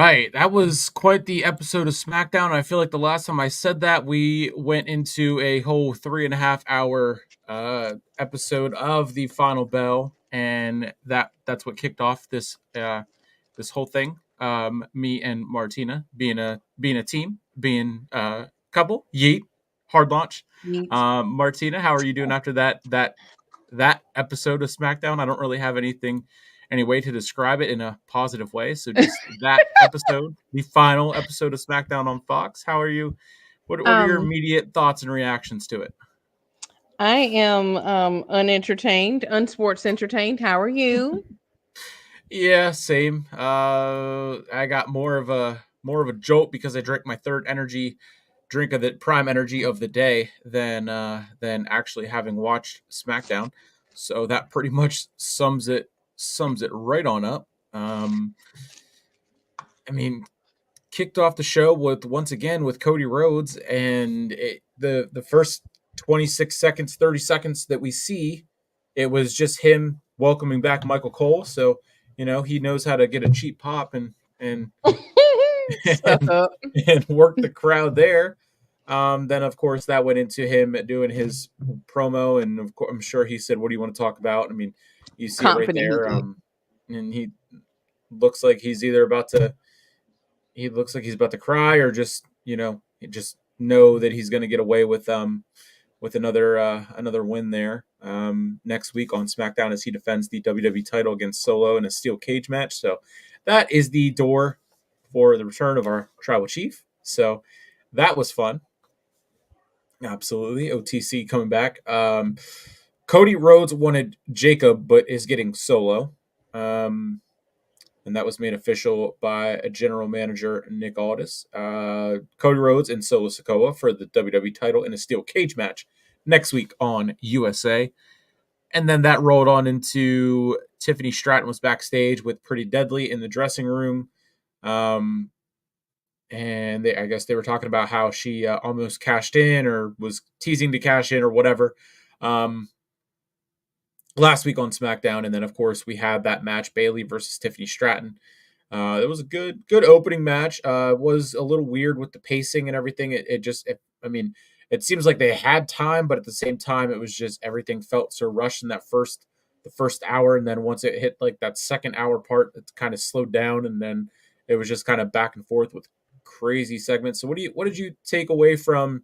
right. That was quite the episode of SmackDown. I feel like the last time I said that, we went into a whole 3.5 hour episode of the Final Bell, and that's what kicked off this whole thing. Me and Martina being a team, being a couple. Yeet, hard launch. Yeet. Martina, how are you doing after that episode of SmackDown? I don't really have any way to describe it in a positive way. So just that episode, the final episode of SmackDown on Fox. How are you? What are your Um, immediate thoughts and reactions to it? I am unentertained, unsports entertained. How are you? Yeah, same. I got more of a jolt because I drank my third energy drink of the prime energy of the day than actually having watched SmackDown. So that pretty much sums it right on up. I mean, kicked off the show with once again with Cody Rhodes, and the first 26 seconds, 30 seconds that we see, it was just him welcoming back Michael Cole. So he knows how to get a cheap pop and Suck and, up. and work the crowd there. Then of course that went into him doing his promo, and of course I'm sure he said, "What do you want to talk about?" I mean, you see it right Confident he there, did. and he looks like he's either about to he looks like he's about to cry, or just know that he's going to get away with another win there next week on SmackDown as he defends the WWE title against Solo in a steel cage match. So that is the door for the return of our tribal chief. So that was fun. Absolutely, OTC coming back. Cody Rhodes wanted Jacob, but is getting Solo. And that was made official by a general manager, Nick Aldis. Cody Rhodes and Solo Sikoa for the WWE title in a steel cage match next week on USA. And then that rolled on into Tiffany Stratton was backstage with Pretty Deadly in the dressing room. And I guess they were talking about how she almost cashed in or was teasing to cash in or whatever. Last week on SmackDown, and then of course we had that match, Bayley versus Tiffany Stratton. It was a good opening match. Was a little weird with the pacing and everything. It seems like they had time, but at the same time, it was just everything felt so rushed in the first hour, and then once it hit like that second hour part, it kind of slowed down, and then it was just kind of back and forth with crazy segments. So what did you take away from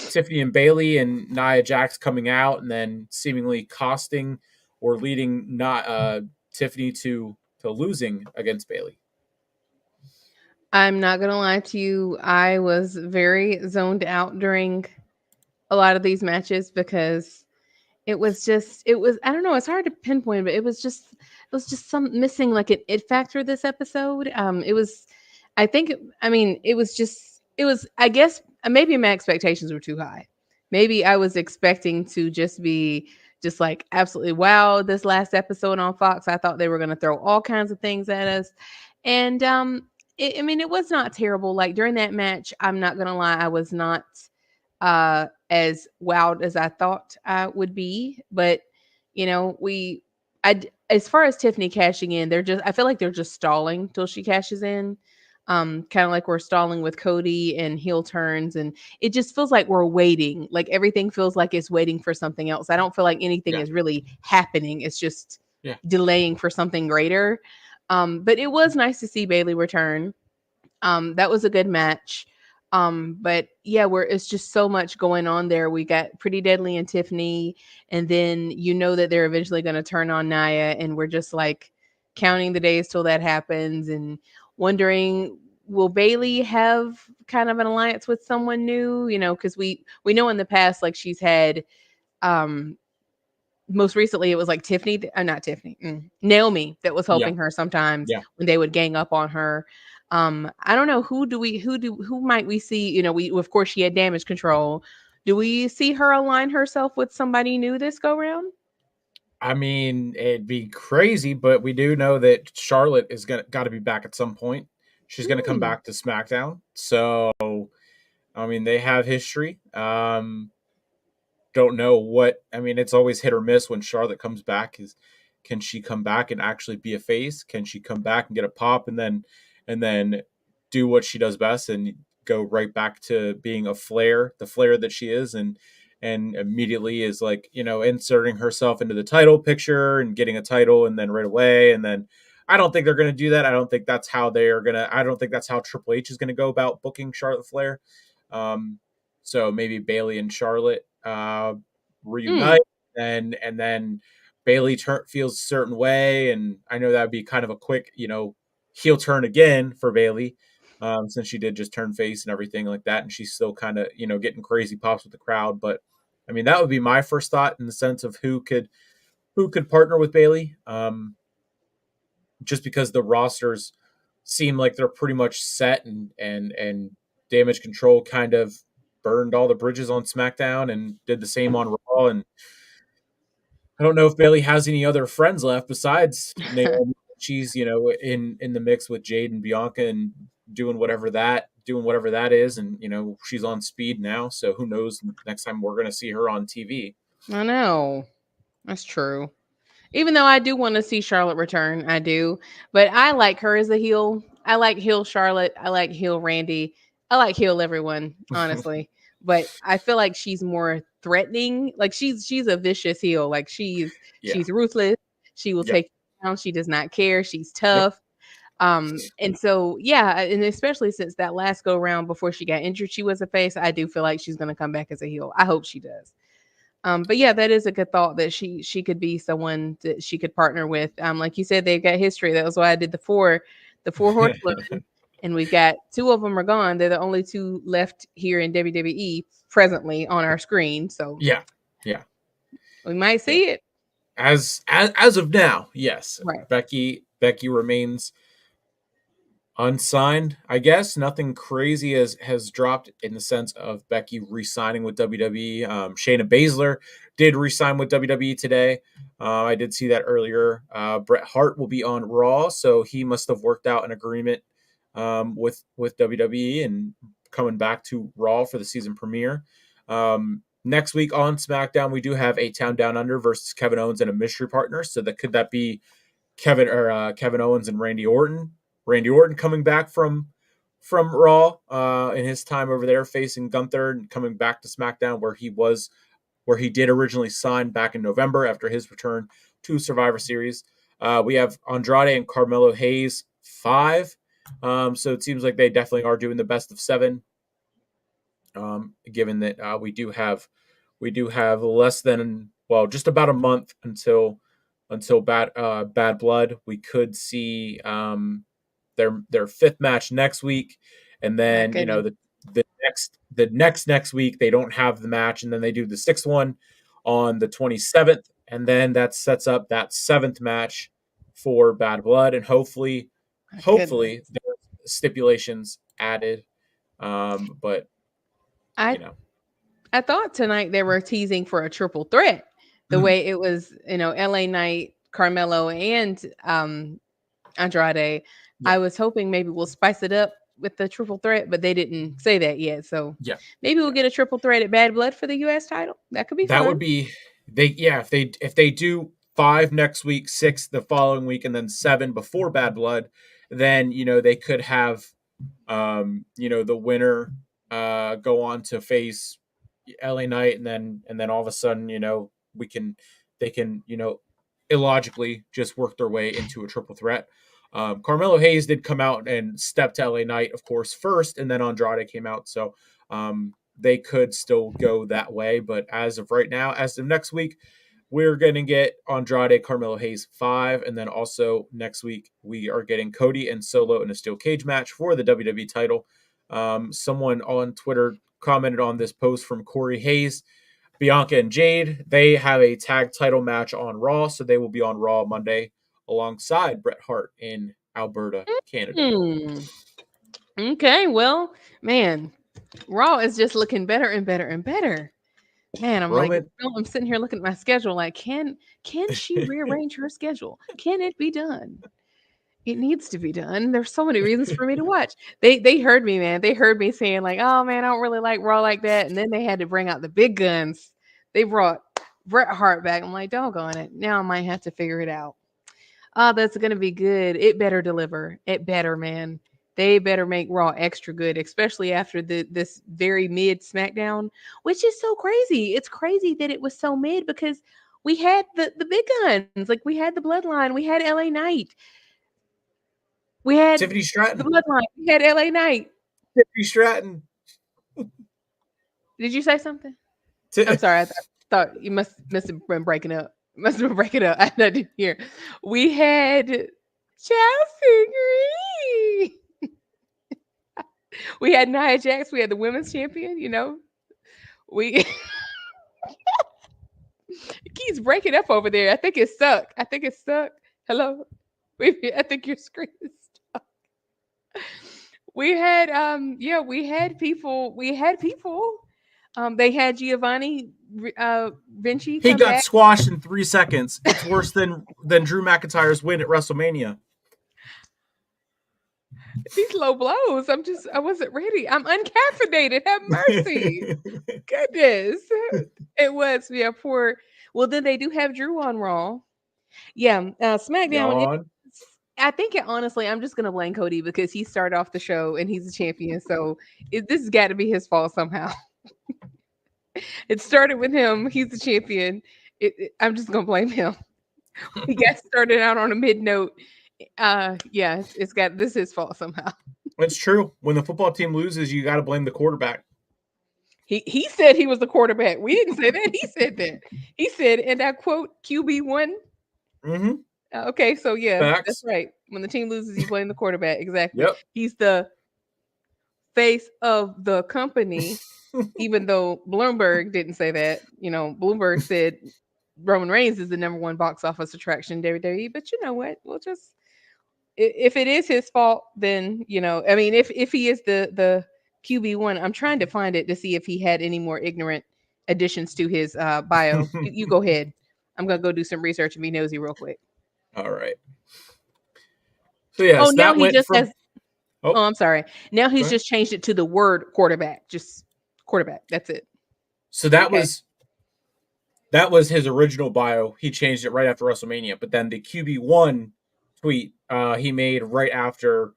Tiffany and Bayley and Nia Jax coming out and then seemingly costing or leading not Tiffany to losing against Bayley? I'm not gonna lie to you. I was very zoned out during a lot of these matches because it was I don't know, it's hard to pinpoint, but it was just some missing like an it factor this episode. It was I think I mean, it was I guess maybe my expectations were too high. Maybe I was expecting to just be just like absolutely wow this last episode on Fox. I thought they were going to throw all kinds of things at us. And I mean it was not terrible. Like during that match, I'm not going to lie, I was not as wowed as I thought I would be. But we as far as Tiffany cashing in, I feel like they're just stalling till she cashes in. Kind of like we're stalling with Cody and heel turns, and it just feels like we're waiting. Like everything feels like it's waiting for something else. I don't feel like anything Yeah, is really happening. It's just yeah. delaying for something greater. But it was nice to see Bailey return. That was a good match. But yeah, it's just so much going on there. We got Pretty Deadly and Tiffany, and then that they're eventually going to turn on Naya, and we're just like counting the days till that happens, and wondering will Bailey have kind of an alliance with someone new? Because we know in the past like she's had um most recently it was like not Tiffany, Naomi that was Yeah, helping her sometimes yeah. when they would gang up on her. I don't know who might we see, we of course she had damage control. Do we see her align herself with somebody new this go round? I mean, it'd be crazy, but we do know that Charlotte is got to be back at some point. She's going to come Hmm. back to SmackDown. So, I mean, they have history. Don't know what. I mean, it's always hit or miss when Charlotte comes back. Can she come back and actually be a face? Can she come back and get a pop and then do what she does best and go right back to being a Flair, the Flair that she is, and immediately is like, inserting herself into the title picture and getting a title, and then right away, and then I don't think they're going to do that. I don't think that's how they are going to. I don't think that's how Triple H is going to go about booking Charlotte Flair. Um, so maybe Bayley and Charlotte Mm. reunite, and then Bayley feels a certain way, and I know that would be kind of a quick, heel turn again for Bayley, since she did just turn face and everything like that, and she's still kind of getting crazy pops with the crowd. But I mean, that would be my first thought in the sense of who could partner with Bayley, just because the rosters seem like they're pretty much set, and Damage Control kind of burned all the bridges on SmackDown and did the same on Raw, and I don't know if Bayley has any other friends left besides Naomi. She's in the mix with Jade and Bianca and doing whatever that is, and she's on speed now. So who knows next time we're gonna see her on TV. I know. That's true. Even though I do want to see Charlotte return, I do. But I like her as a heel. I like heel Charlotte. I like heel Randy. I like heel everyone, honestly. But I feel like she's more threatening. Like she's a vicious heel. Like Yeah. she's ruthless. She will Yep. take you down. She does not care. She's Yep. tough. And so yeah, and especially since that last go round before she got injured, she was a face. I do feel like she's gonna come back as a heel. I hope she does. But yeah, that is a good thought that she could be someone that she could partner with. Like you said, they've got history. That was why I did the four horsewomen, and we've got two of them are gone. They're the only two left here in WWE presently on our screen. So Yeah. Yeah. we might Yeah. see it. As of now, yes. Right. Becky remains unsigned, I guess. Nothing crazy has dropped in the sense of Becky re-signing with WWE. Shayna Baszler did re-sign with WWE today. I did see that earlier. Bret Hart will be on Raw, so he must have worked out an agreement with WWE and coming back to Raw for the season premiere. Next week on SmackDown, we do have A Town Down Under versus Kevin Owens and a mystery partner. So that be Kevin Owens and Randy Orton. Randy Orton coming back from Raw in his time over there facing Gunther, and coming back to SmackDown where he did originally sign back in November after his return to Survivor Series. We have Andrade and Carmelo Hayes 5. So it seems like they definitely are doing the best of 7. Given that we do have less than, well, just about a month until Bad Blood. We could see their 5th match next week, and My then goodness. the next week they don't have the match, and then they do the 6th one on the 27th, and then that sets up that 7th match for Bad Blood, and hopefully My goodness. hopefully there's stipulations added. But I you know, I thought tonight they were teasing for a triple threat. The mhm, way it was, LA Knight, Carmelo, and Andrade. yeah, I was hoping maybe we'll spice it up with the triple threat, but they didn't say that yet. So yeah, maybe we'll yeah. get a triple threat at Bad Blood for the US title. That could be That fun. would be if they do 5 next week, 6 the following week, and then 7 before Bad Blood, then they could have the winner go on to face LA Knight, and then all of a sudden, we can they can illogically just work their way into a triple threat. Carmelo Hayes did come out and step to LA Knight, of course, first, and then Andrade came out. So they could still go that way. But as of right now, as of next week, we're going to get Andrade Carmelo Hayes 5. And then also next week, we are getting Cody and Solo in a steel cage match for the WWE title. Someone on Twitter commented on this post from Corey Hayes. Bianca and Jade, they have a tag title match on Raw, so they will be on Raw Monday alongside Bret Hart in Alberta, Canada. Hmm. Okay. Well, man, Raw is just looking better and better and better. Man, I'm like, Roman, I'm sitting here looking at my schedule. Like, can she rearrange her schedule? Can it be done? It needs to be done. There's so many reasons for me to watch. They heard me, man. They heard me saying like, "Oh man, I don't really like Raw like that." And then they had to bring out the big guns. They brought Bret Hart back. I'm like, doggone it. Now I might have to figure it out. Oh, that's gonna be good. It better deliver. It better, man. they better make Raw extra good, especially after this very mid SmackDown, which is so crazy. It's crazy that it was so mid because we had the big guns, like we had the Bloodline, we had LA Knight, we had Tiffany the Stratton. Bloodline, we had LA Knight. Tiffany Stratton. Did you say something? I'm Ti- sorry. I thought you must have been breaking up. Must have been breaking up. I didn't hear. We had Chelsea Green. We had Nia Jax. We had the women's champion. You know, we it keeps breaking up over there. I think it's stuck. I think it's stuck. Hello. I think your screen is stuck. We had yeah, we had people. They had Giovanni Vinci he come got back. squashed in 3 seconds. It's worse than Drew McIntyre's win at WrestleMania. These low blows. I wasn't ready. I'm uncaffeinated. Have mercy. Goodness. It was, yeah, poor. Well, then they do have Drew on Raw. Yeah, SmackDown. Yawn. I think honestly, I'm just gonna blame Cody because he started off the show and he's a champion. So this has got to be his fault somehow. It started with him. He's the champion. I'm just gonna blame him. He got started out on a mid note. Yeah, it's got this is his fault somehow. It's true. When the football team loses, you got to blame the quarterback. He said he was the quarterback. We didn't say that. He said that. He said, and I quote, QB1. Mm-hmm. Okay, so yeah, that's Facts. right. When the team loses, you blame the quarterback. Exactly. Yep. He's the face of the company, even though Bloomberg didn't say that. You know, Bloomberg said Roman Reigns is the number one box office attraction in WWE. But you know what? We'll just if it is his fault, then you know, I mean, if he is the QB1, I'm trying to find it to see if he had any more ignorant additions to his bio. You go ahead. I'm gonna go do some research and be nosy real quick. All right. So Oh, yes, now that he went just from. has. Oh, Oh, I'm sorry. Now go he's ahead. just changed it to the word quarterback. Just quarterback. That's it. So that Okay. was his original bio. He changed it right after WrestleMania, but then the QB1 tweet he made right after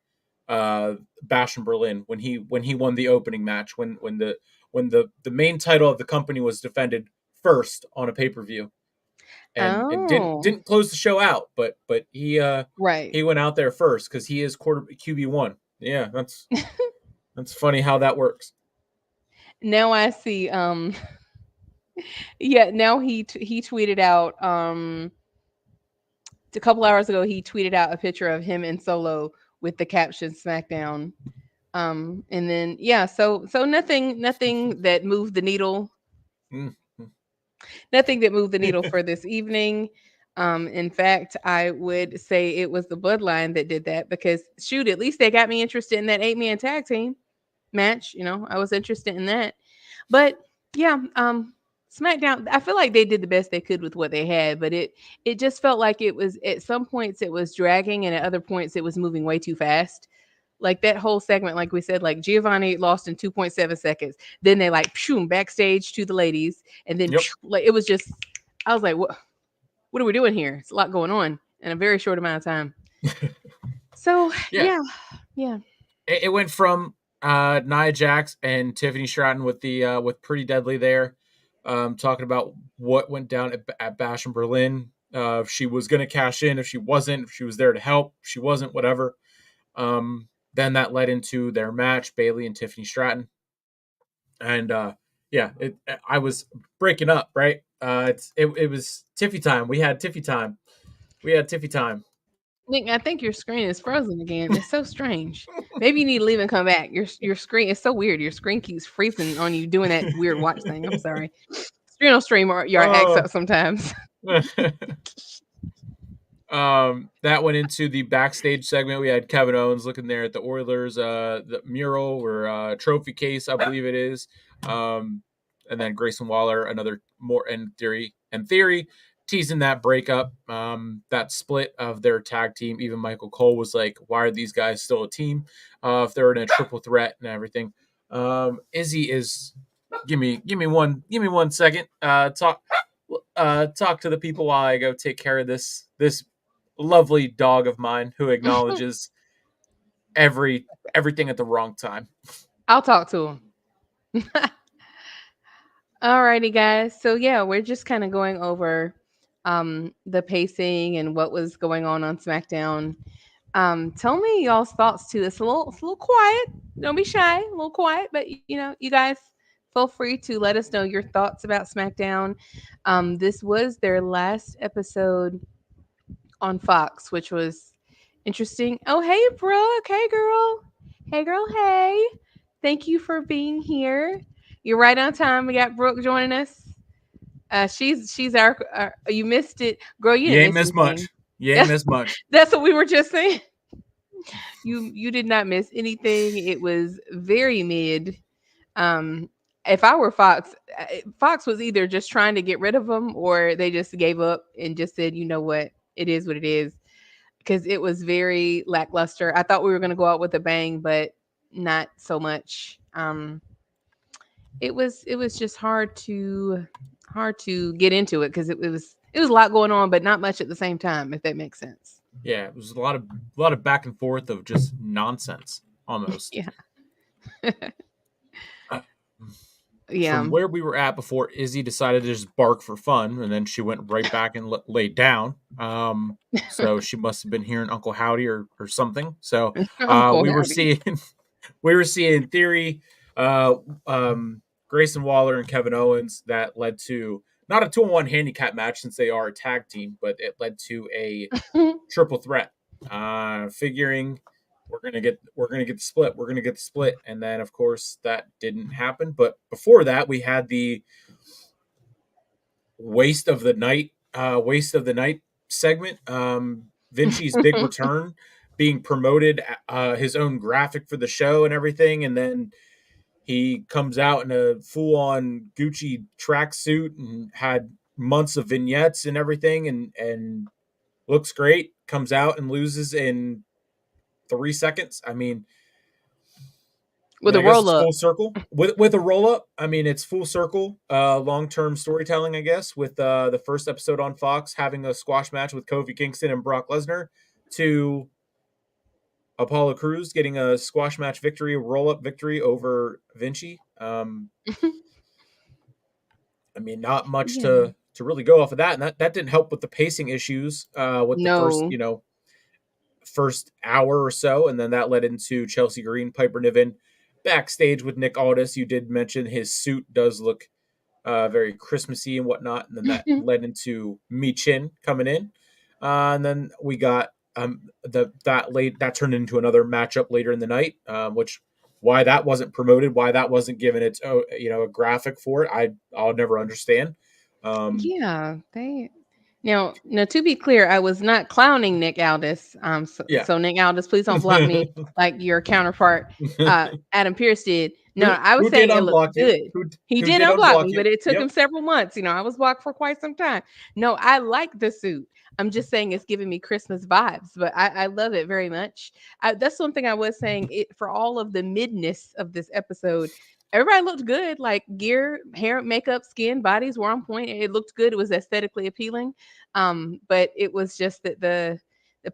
Bash in Berlin when he won the opening match when the main title of the company was defended first on a pay-per-view, and it didn't Oh, didn't close the show out, but right. he went out there first because he is quarter QB1. Yeah, that's funny how that works. Now I see. Yeah. Now he tweeted out. A couple hours ago, he tweeted out a picture of him in Solo with the caption "SmackDown." And then yeah, so nothing that moved the needle. Mm. Nothing that moved the needle for this evening. In fact, I would say it was the Bloodline that did that because shoot, at least they got me interested in that 8-man tag team match. You know, I was interested in that. But yeah, SmackDown, I feel like they did the best they could with what they had, but it just felt like it was at some points it was dragging and at other points it was moving way too fast. Like that whole segment, like we said, like Giovanni lost in 2.7 seconds. Then they like pshoo, backstage to the ladies, and then Yep. pshoo, like it was just I was like, what are we doing here? It's a lot going on in a very short amount of time. So Yeah, yeah, yeah. it went from Nia Jax and Tiffany Stratton with Pretty Deadly there, talking about what went down at Bash in Berlin. If she was going to cash in, if she wasn't, if she was there to help, if she wasn't, whatever. Then that led into their match, Bailey and Tiffany Stratton, and yeah, I was breaking up, right? It was Tiffy time. We had Tiffy time. We had Tiffy time. Nick, I think your screen is frozen again. It's so strange. Maybe you need to leave and come back. Your screen is so weird. Your screen keeps freezing on you doing that weird watch thing. I'm sorry. Stream on stream or your acts Oh. up sometimes. That went into the backstage segment. We had Kevin Owens looking there at the Oilers, the mural or trophy case, I believe it is. And then Grayson Waller, another more in theory, teasing that breakup, that split of their tag team. Even Michael Cole was like, "Why are these guys still a team if they're in a triple threat and everything?" Izzy is give me one second. Talk to the people while I go take care of this lovely dog of mine who acknowledges everything at the wrong time. I'll talk to him. Alrighty, guys. So yeah, we're just kind of going over the pacing and what was going on SmackDown. Tell me y'all's thoughts too. It's a little quiet. Don't be shy. A little quiet, but you guys feel free to let us know your thoughts about SmackDown. This was their last episode on Fox, which was interesting. Oh, hey, Brooke. Hey, girl. Hey, girl. Hey. Thank you for being here. You're right on time. We got Brooke joining us. She's our. You missed it, girl. You You didn't ain't miss miss anything. much. You ain't That's miss much. that's what we were just saying. You did not miss anything. It was very mid. Um, if I were Fox, Fox was either just trying to get rid of him or they just gave up and just said, you know what it is, because it was very lackluster. I thought we were going to go out with a bang, but not so much. It was just hard to get into it because it was a lot going on, but not much at the same time. If that makes sense. Yeah, it was a lot of back and forth of just nonsense almost. Yeah, Uh, yeah. From where we were at before, Izzy decided to just bark for fun, and then she went right back and laid down. So she must have been hearing Uncle Howdy or something. So Uncle we were Howdy. seeing we were seeing Theory, uh, Grayson Waller, and Kevin Owens. That led to not a 2-on-1 handicap match since they are a tag team, but it led to a triple threat. Figuring we're gonna get the split. We're gonna get the split, and then of course that didn't happen. But before that, we had the waste of the night segment. Vinci's big return, being promoted, his own graphic for the show and everything, and then he comes out in a full on Gucci tracksuit and had months of vignettes and everything, and looks great. Comes out and loses in 3 seconds. I With a guess roll it's up. full circle with a roll up. It's full circle, long term storytelling. I guess with the first episode on Fox having a squash match with Kofi Kingston and Brock Lesnar, to Apollo Crews getting a squash match victory, roll up victory over Vinci. Not much Yeah. to really go off of that, and that didn't help with the pacing issues with the first No. first hour or so, and then that led into Chelsea Green, Piper Niven backstage with Nick Aldis. You did mention his suit does look very Christmassy and whatnot, and then that led into Michin coming in, and then we got that turned into another matchup later in the night, which why that wasn't promoted, why that wasn't given its a graphic for it, I'll never understand. Um, Yeah, they now to be clear, I was not clowning Nick Aldis. So, yeah. so Nick Aldis, please don't block me like your counterpart, Adam Pierce did. No, I was Who did saying it unblock looked you? good. He Who did did unblock unblock me, you? but it took him Yep. several months. I was blocked for quite some time. No, I like the suit. I'm just saying it's giving me Christmas vibes, but I love it very much. That's something I was saying. For all of the midness of this episode, everybody looked good. Like gear, hair, makeup, skin, bodies were on point. It looked good. It was aesthetically appealing. But it was just that the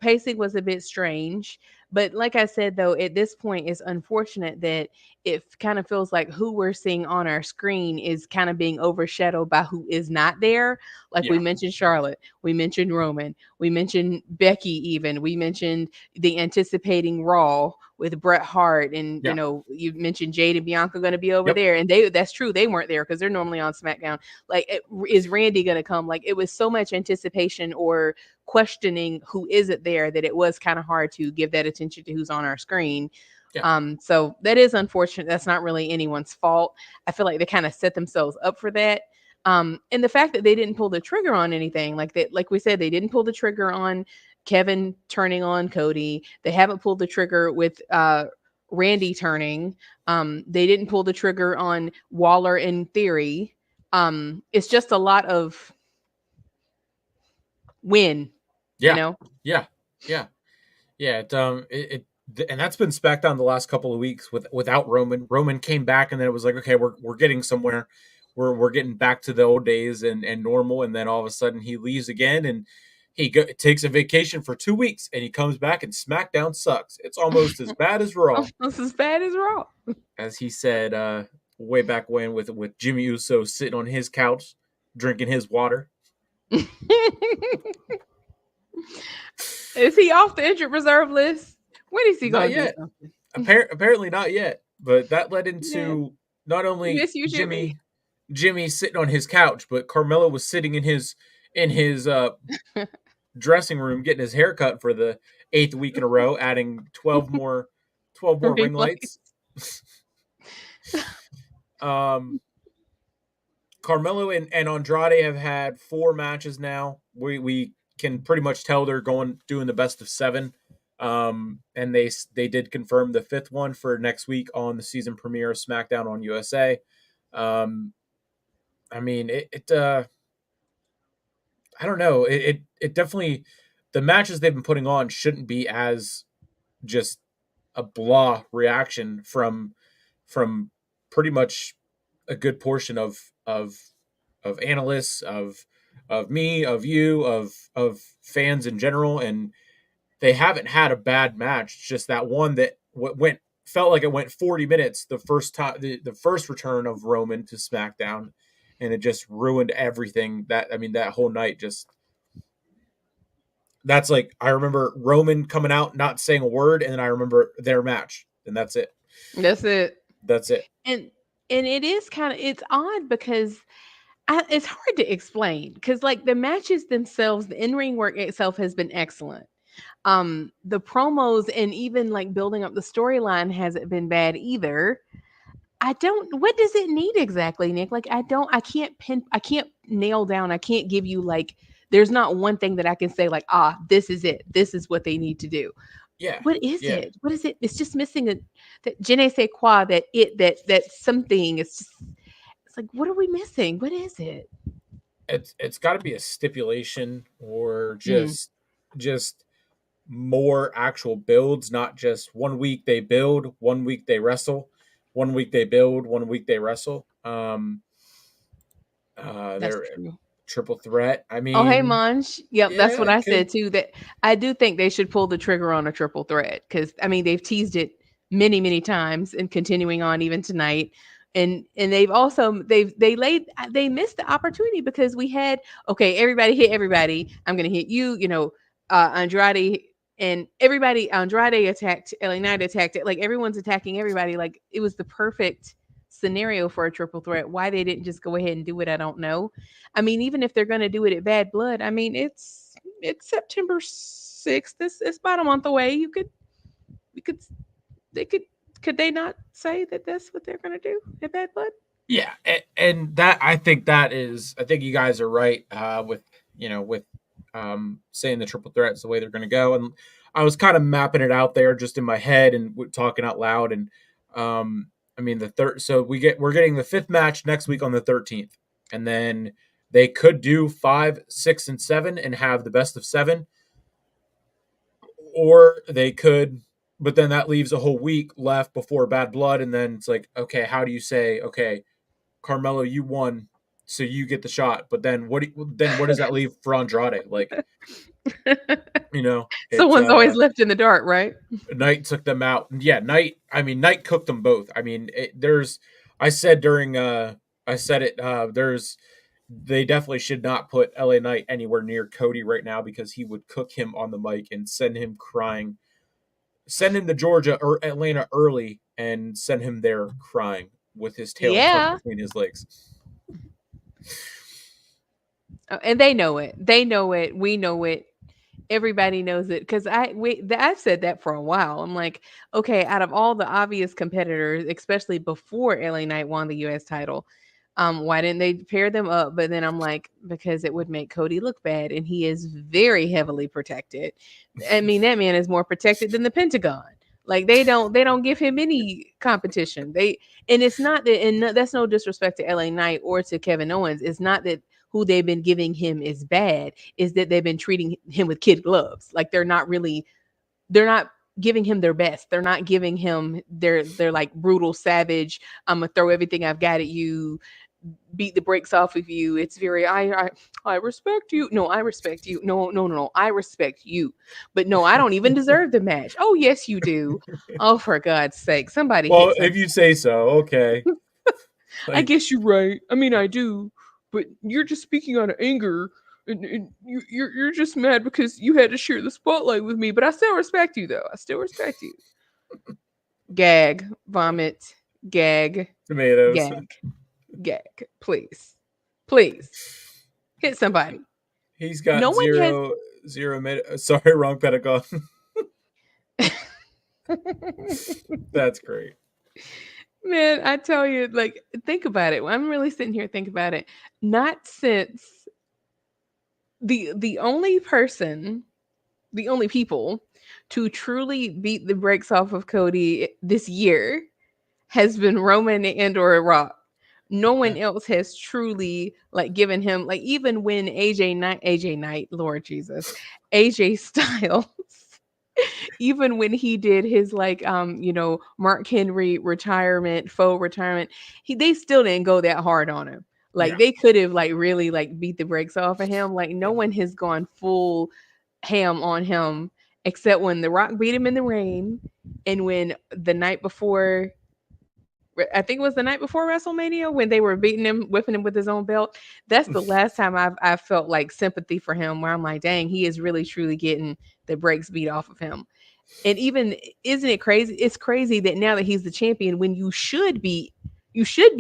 pacing was a bit strange. But like I said, though, at this point, it's unfortunate that it kind of feels like who we're seeing on our screen is kind of being overshadowed by who is not there. Like we Yeah. mentioned Charlotte, we mentioned Roman, we mentioned Becky, even we mentioned the anticipating Raw with Bret Hart, and Yeah. you mentioned Jade and Bianca going to be over Yep. there, and that's true, they weren't there because they're normally on SmackDown. Like, is Randy going to come? Like, it was so much anticipation or questioning who is it there that it was kind of hard to give that attention to who's on our screen. Yeah. So that is unfortunate. That's not really anyone's fault. I feel like they kind of set themselves up for that. And the fact that they didn't pull the trigger on anything, like that, like we said, they didn't pull the trigger on Kevin turning on Cody. They haven't pulled the trigger with Randy turning. They didn't pull the trigger on Waller in Theory. It's just a lot of win, you Yeah. know? Yeah. Yeah. Yeah. And that's been SmackDown the last couple of weeks without Roman. Roman came back, and then it was like, okay, we're getting somewhere. We're getting back to the old days and normal, and then all of a sudden he leaves again, and takes a vacation for 2 weeks and he comes back and SmackDown sucks. It's almost as bad as Raw, Almost as bad as Raw. as he said way back when with Jimmy Uso sitting on his couch drinking his water. Is he off the injured reserve list? When is he Not gonna do yet. something? Apparently not yet. But that led Yeah. into not only Miss you, Jimmy. Jimmy sitting on his couch, but Carmelo was sitting in his dressing room getting his hair cut for the eighth week in a row, adding 12 more ring Replays. lights. um Carmelo and Andrade have had 4 matches now. We can pretty much tell they're doing the best of 7. And they did confirm the 5th one for next week on the season premiere of SmackDown on USA. Um, I mean, I don't know. It definitely, the matches they've been putting on shouldn't be as just a blah reaction from pretty much a good portion of analysts, of me, of you, of fans in general, and they haven't had a bad match. It's just that one that went felt like it went 40 minutes the first time, the first return of Roman to SmackDown, and it just ruined everything. That whole night just, that's like, I remember Roman coming out not saying a word, and then I remember their match, and that's it. That's it. That's it. And it is kind of, it's odd because it's hard to explain because like the matches themselves, the in-ring work itself has been excellent. The promos and even like building up the storyline hasn't been bad either. I don't, what does it need exactly, Nick? Like I can't nail down, I can't give you like, there's not one thing that I can say like, this is it. This is what they need to do. Yeah, What is yeah. it? What is it? It's just missing a that je ne sais quoi, that something. It's just, it's like, what are we missing? What is it? It's got to be a stipulation, or Mm, just more actual builds, not just 1 week they build, 1 week they wrestle, 1 week they build, 1 week they wrestle. that's They're true. triple threat. I Oh, hey, mean, Monch. Yep, that's yeah, what it I could. said too. That I do think they should pull the trigger on a triple threat because I mean they've teased it many, many times and continuing on even tonight. And they've also they missed the opportunity because we had, okay, everybody hit everybody. I'm gonna hit you. Andrade and everybody. Andrade attacked. LA Knight attacked it. Like everyone's attacking everybody. Like it was the perfect scenario for a triple threat. Why they didn't just go ahead and do it, I don't know. I mean, even if they're going to do it at Bad Blood, I mean, it's September 6th. It's about a month away. You could they could they not say that that's what they're going to do at Bad Blood? Yeah, and that, I think you guys are right, with with saying the triple threats the way they're going to go, and I was kind of mapping it out there just in my head and talking out loud, and I mean the third. So we're getting the 5th match next week on the 13th, and then they could do 5, 6, and 7 and have the best of 7, or they could. But then that leaves a whole week left before Bad Blood, and then it's like, okay, how do you say, okay, Carmelo, you won, so you get the shot. But then what does that leave for Andrade? Like, it's Someone's always left in the dark, right? Knight took them out. Yeah, Knight. I mean, Knight cooked them both. I mean, there's. I said during. I said it. There's. They definitely should not put LA Knight anywhere near Cody right now because he would cook him on the mic and send him crying. Send him to Georgia or Atlanta early and send him there crying with his tail tucked Yeah. between his legs. And they know it. They know it. We know it. Everybody knows it because I've said that for a while. I'm like, okay, out of all the obvious competitors, especially before LA Knight won the US title, why didn't they pair them up? But then I'm like, because it would make Cody look bad, and he is very heavily protected. I mean, that man is more protected than the Pentagon. Like they don't give him any competition. And it's not that, and that's no disrespect to LA Knight or to Kevin Owens. It's not that who they've been giving him is bad, is that they've been treating him with kid gloves. Like they're not giving him their best. They're not giving him their like brutal savage, I'm gonna throw everything I've got at you. beat the brakes off of you. It's very I respect you. No, I respect you. No, no, no, no. I respect you. But no, I don't even deserve the match. Oh, yes, you do. Oh, for God's sake, somebody hit Well, if somebody. you say so, okay. I Like, guess you're right. I mean, I do, but you're just speaking out of anger, and you're just mad because you had to share the spotlight with me. But I still respect you, though. I still respect you. Gag, vomit, gag, tomatoes. gag, gag. Please, please hit somebody. He's got No one has. zero sorry, wrong Pentagon. That's great. Man, I tell you, like, think about it. I'm really sitting here thinking about it. Not since the only person, the only people to truly beat the brakes off of Cody this year has been Roman and or Rock. No one Yeah. else has truly like given him like even when AJ Knight, Lord Jesus, AJ Styles, even when he did his like Mark Henry retirement, faux retirement, they still didn't go that hard on him. Like Yeah. they could have like really like beat the brakes off of him. Like no Yeah. one has gone full ham on him except when The Rock beat him in the rain and when the night before I think it was the night before WrestleMania when they were beating him, whipping him with his own belt. That's the last time I felt like sympathy for him, where I'm like, dang, he is really truly getting the brakes beat off of him. And even isn't it crazy? It's crazy that now that he's the champion, when you should be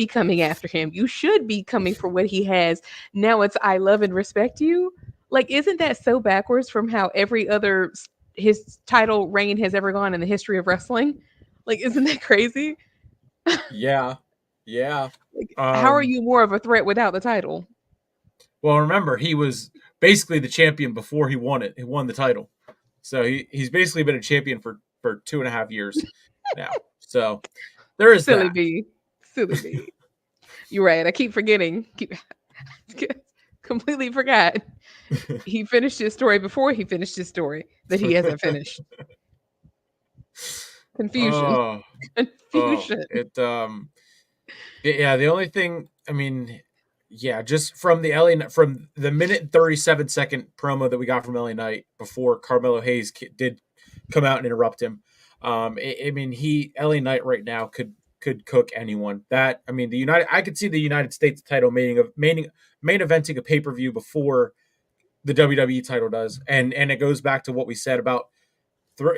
coming after him. You should be coming for what he has. Now it's I love and respect you. Like, isn't that so backwards from how every other his title reign has ever gone in the history of wrestling? Like, isn't that crazy? Yeah. Yeah. Like, how are Um, you more of a threat without the title? well, remember, he was basically the champion before he won it. He won the title. So he's basically been a champion for 2.5 years now. So there is Silly that. B. Silly B. You're right. I keep forgetting. Completely forgot. He finished his story before he finished his story that he hasn't finished. Confusion. Oh, oh, Confusion. yeah, the only thing, I mean, yeah, just from the from the minute and 37-second promo that we got from LA Knight before Carmelo Hayes did come out and interrupt him. I mean, LA Knight right now could cook anyone. That, I mean, I could see the United States title main eventing a pay-per-view before the WWE title does. And it goes back to what we said about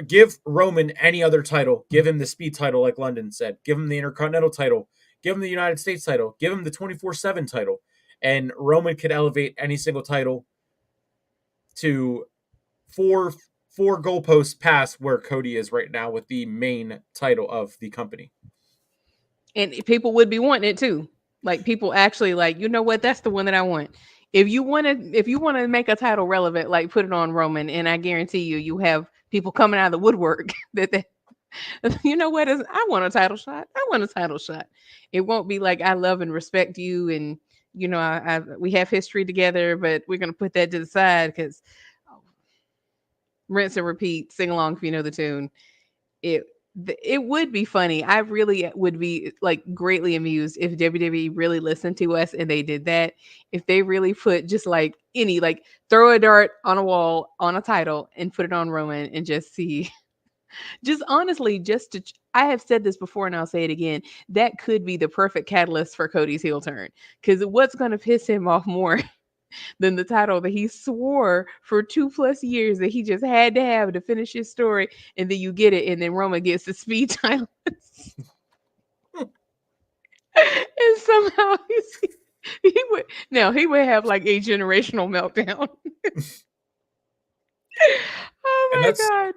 give Roman any other title. Give him the speed title, like London said. Give him the Intercontinental title. Give him the United States title. Give him the 24/7 title. And Roman could elevate any single title to four goalposts past where Cody is right now with the main title of the company. And people would be wanting it too. Like people actually like, you know what? That's the one that I want. If you want to make a title relevant, like put it on Roman, and I guarantee you have people coming out of the woodwork that they, you know what is I want a title shot. I want a title shot. It won't be like I love and respect you, and we have history together, but we're gonna put that to the side because rinse and repeat. Sing along if you know the tune. It it would be funny. I really would be like greatly amused if WWE really listened to us and they did that. If they really put just like any like throw a dart on a wall on a title and put it on Roman and just see just honestly just to I have said this before and I'll say it again. That could be the perfect catalyst for Cody's heel turn cuz what's going to piss him off more than the title that he swore for 2+ years that he just had to have to finish his story, and then you get it, and then Roman gets the speed silence, and somehow he would have like a generational meltdown. And Oh my god!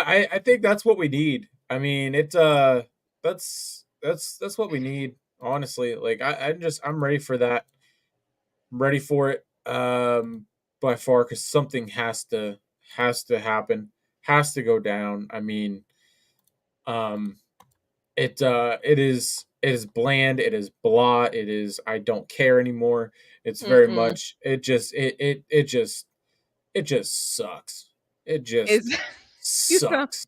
I think that's what we need. I mean, that's what we need, honestly. Like I'm ready for that. I'm ready for it. By far, because something has to happen, has to go down. I mean, um, it is bland. It is blah. It is I don't care anymore. It's very Mm-mm. much. It just sucks. It just It's you sound sucks.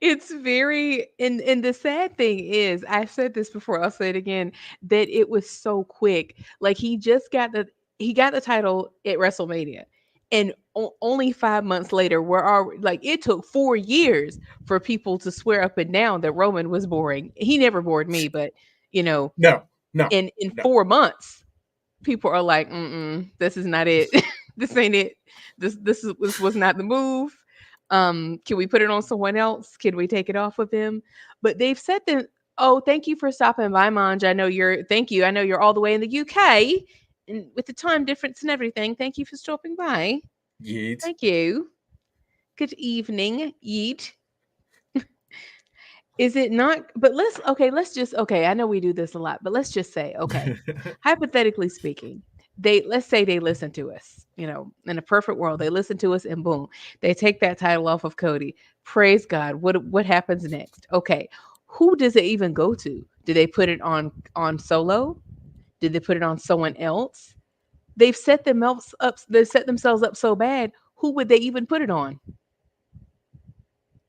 It's very and the sad thing is, I've said this before, I'll say it again, that it was so quick. Like he got the title at WrestleMania. And only 5 months later, like it took 4 years for people to swear up and down that Roman was boring. He never bored me, but you know, No, no, in no. 4 months, people are like, this is not it. This ain't it. This was not the move. Can we put it on someone else? Can we take it off of him? But they've said that, oh, thank you for stopping by, Manj. Thank you. I know you're all the way in the UK and with the time difference and everything. Thank you for stopping by. Yeet. Thank you. Good evening, Yeet. Is it not? But let's just, okay, I know we do this a lot, but let's just say, okay, hypothetically speaking, let's say they listen to us, in a perfect world, they listen to us and boom, they take that title off of Cody. Praise God. What happens next? Okay. Who does it even go to? Do they put it on Solo? Did they put it on someone else? They set themselves up so bad. Who would they even put it on?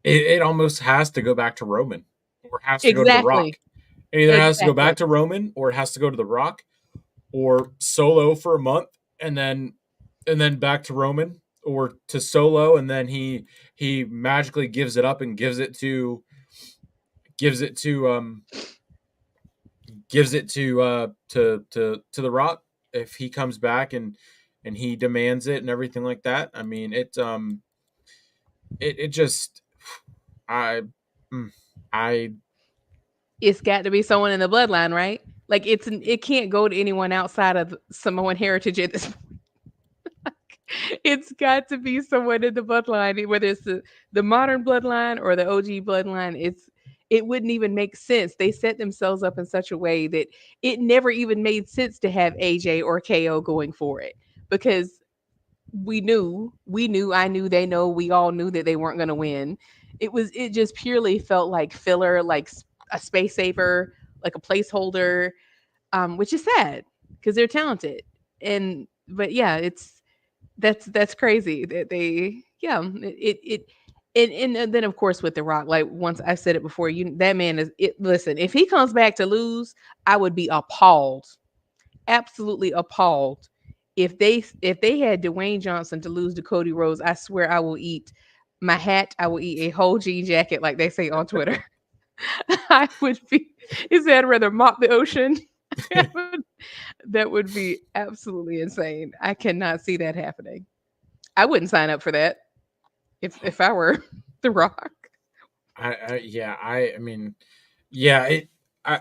It almost has to go back to Roman, or it has to go to The Rock. Exactly. It either has to go Exactly. back to Roman, or it has to go to The Rock, or Solo for a month, and then back to Roman, or to Solo, and then he magically gives it up and gives it to to The Rock if he comes back and he demands it and everything like that. I mean, it just I mm, I It's got to be someone in the bloodline, right? Like it can't go to anyone outside of Samoan heritage at this point. It's got to be someone in the bloodline, whether it's the modern bloodline or the OG bloodline. It wouldn't even make sense. They set themselves up in such a way that it never even made sense to have AJ or KO going for it because I knew, they know, we all knew that they weren't going to win. It just purely felt like filler, like a space saver, like a placeholder, which is sad because they're talented. And but yeah, that's crazy that they yeah and then of course with The Rock, like once I've said it before, that man is it. Listen, if he comes back to lose, I would be appalled, absolutely appalled. If they had Dwayne Johnson to lose to Cody Rhodes, I swear I will eat my hat. I will eat a whole jean jacket, like they say on Twitter. I would be. Is that rather mop the ocean? That would be absolutely insane. I cannot see that happening. I wouldn't sign up for that if I were The Rock. yeah, I mean, yeah, I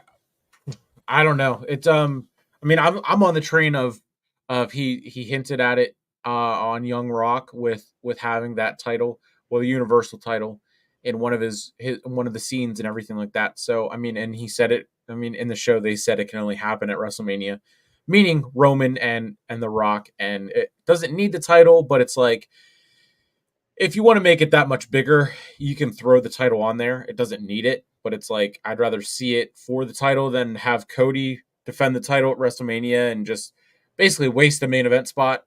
I don't know. I mean, I'm on the train of he hinted at it on Young Rock with having that title, well, the Universal title in his one of the scenes and everything like that. So I mean, and he said it. I mean, in the show they said it can only happen at WrestleMania, meaning Roman and The Rock, and it doesn't need the title, but it's like if you want to make it that much bigger, you can throw the title on there. It doesn't need it, but it's like I'd rather see it for the title than have Cody defend the title at WrestleMania and just basically waste the main event spot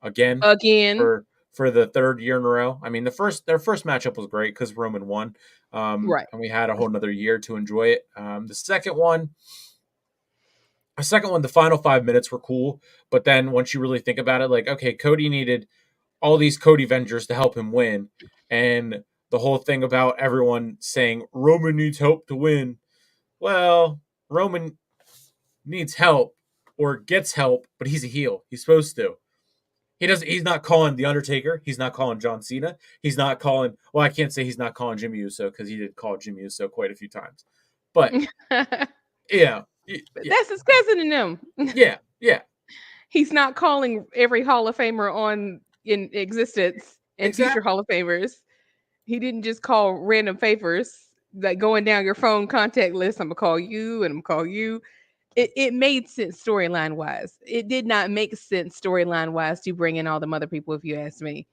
again Again. for the third year in a row. I mean, their first matchup was great because Roman won, Right. and we had a whole another year to enjoy it. The second one, the final 5 minutes were cool, but then once you really think about it, like okay, Cody needed all these Cody Vengers to help him win. And the whole thing about everyone saying Roman needs help to win. Well, Roman needs help or gets help, but he's a heel. He's supposed to. He's not calling The Undertaker. He's not calling John Cena. He's not calling, well, I can't say he's not calling Jimmy Uso because he did call Jimmy Uso quite a few times. But But yeah, yeah, that's his cousin in them. yeah, yeah, He's not calling every Hall of Famer on in existence and future exactly. Hall of Famers. He didn't just call random favors, like going down your phone contact list. I'm gonna call you and I'm gonna call you. It made sense storyline wise. It did not make sense storyline wise to bring in all the other people, if you ask me.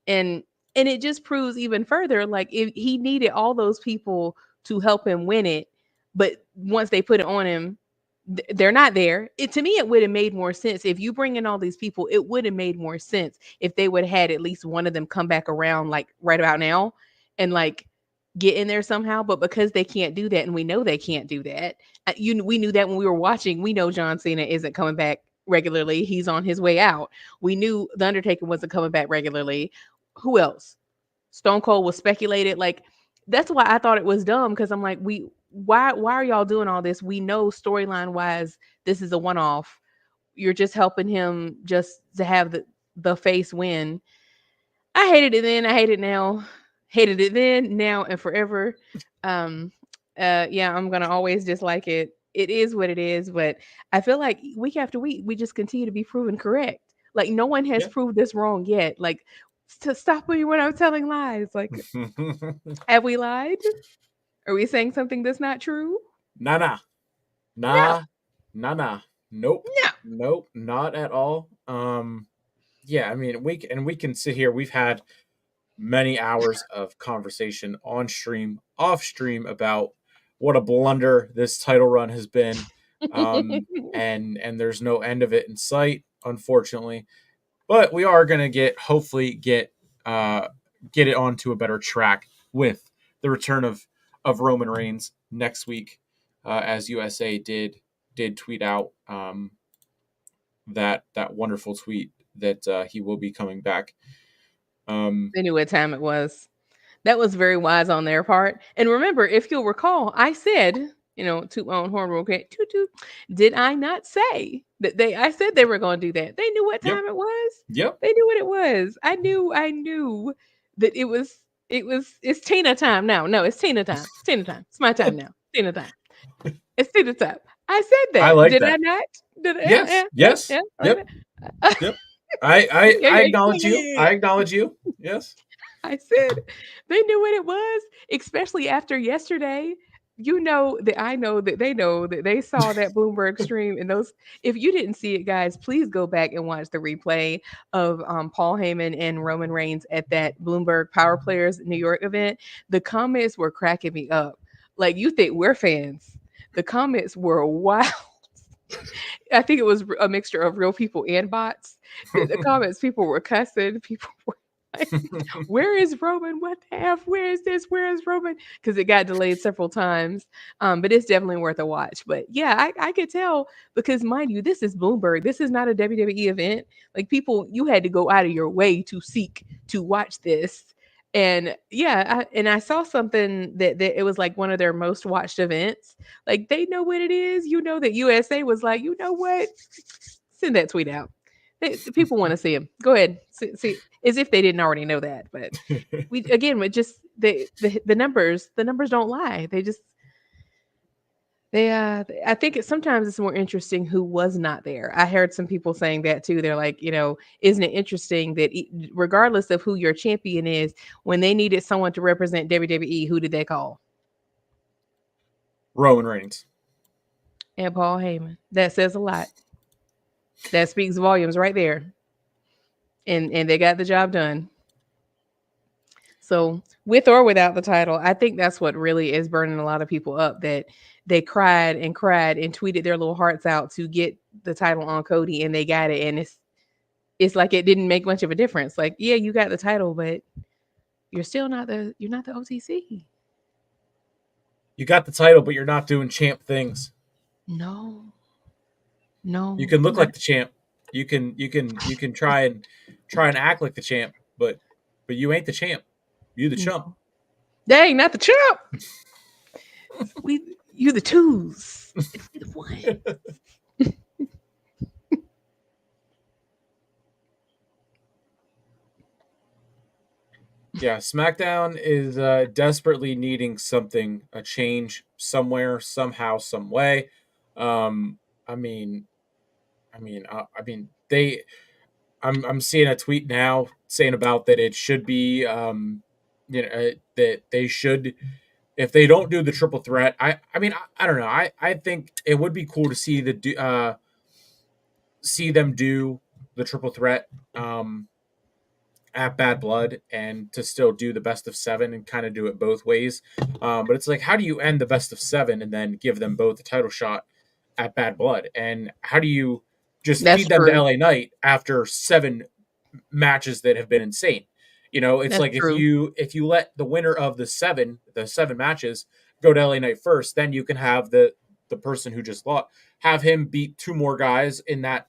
And it just proves even further, like if he needed all those people to help him win it, but once they put it on him, they're not there. To me, it would have made more sense if you bring in all these people. It would have made more sense if they would have had at least one of them come back around, like right about now, and like get in there somehow, but because they can't do that, and we know they can't do that. We knew that when we were watching. We know John Cena isn't coming back regularly. He's on his way out. We knew the Undertaker wasn't coming back regularly. Who else? Stone Cold was speculated. Like, that's why I thought it was dumb, because I'm like, why are y'all doing all this? We know storyline wise this is a one off. You're just helping him just to have the face win. I hated it then. I hate it now. Hated it then, now, and forever. Um, yeah, I'm gonna always dislike it. It is what it is, but I feel like week after week we just continue to be proven correct. Like, no one has Yeah. proved this wrong yet. Like, to stop me when I'm telling lies. Like, have we lied? Are we saying something that's not true? Nah, nah, No, nah, nah, nah. Nope, no. nope, not at all. Yeah, I mean, we can sit here. We've had many hours of conversation on stream, off stream about what a blunder this title run has been, and there's no end of it in sight, unfortunately. But we are gonna hopefully uh, get it onto a better track with the return of Roman Reigns next week, as USA did tweet out that wonderful tweet that he will be coming back. They knew what time it was. That was very wise on their part. And remember, if you'll recall, I said, toot my own horn real quick, toot toot. Did I not say that I said they were going to do that? They knew what Yep, time it was. yep. They knew what it was. I knew that it's Tina time now. No, it's Tina time. It's Tina time. It's my time now. Tina time. It's Tina time. I said I that. like Did I that. not? Did I? Yeah, Yes, yeah, yeah, yes, yeah. yep, Okay. yep. I Yeah, I yeah, yeah, acknowledge yeah, you. yeah, yeah. I acknowledge you. Yes. I said they knew what it was, especially after yesterday. You know that I know that they know that they saw that Bloomberg stream, and those. If you didn't see it, guys, please go back and watch the replay of Paul Heyman and Roman Reigns at that Bloomberg Power Players New York event. The comments were cracking me up. Like, you think we're fans? The comments were wild. I think it was a mixture of real people and bots. The comments, people were cussing. People were like, where is Roman? What the F? Where is this? Where is Roman? Because it got delayed several times. But it's definitely worth a watch. But yeah, I could tell, because mind you, this is Bloomberg. This is not a WWE event. Like, people, you had to go out of your way to seek to watch this. And yeah, I saw something that it was like one of their most watched events. Like, they know what it is. You know that USA was like, you know what? Send that tweet out. The people want to see him. Go ahead, see, as if they didn't already know that. But we again, we just the numbers don't lie. They just I think sometimes it's more interesting who was not there. I heard some people saying that too. They're like, isn't it interesting that regardless of who your champion is, when they needed someone to represent WWE, who did they call? Roman Reigns. And Paul Heyman. That says a lot. That speaks volumes right there. And they got the job done. So, with or without the title, I think that's what really is burning a lot of people up, that they cried and cried and tweeted their little hearts out to get the title on Cody, and they got it, and it's like it didn't make much of a difference. Like, yeah, you got the title, but you're not the OTC. You got the title, but you're not doing champ things. No. You No. can look Not like the champ. You can try and act like the champ, but you ain't the champ. You the chump. no. Dang, not the champ. You the twos. And we the one. Yeah, SmackDown is desperately needing something, a change somewhere, somehow, some way. Um, I mean, they. I'm seeing a tweet now saying about that it should be, that they should, if they don't do the triple threat. I don't know. I think it would be cool to see them do the triple threat. At Bad Blood, and to still do the best of seven and kind of do it both ways. But it's like, how do you end the best of seven and then give them both a title shot at Bad Blood? And how do you just That's feed them to true. LA Knight after seven matches that have been insane? It's That's like true. if you let the seven matches go to LA Knight first, then you can have the person who just lost have him beat two more guys in that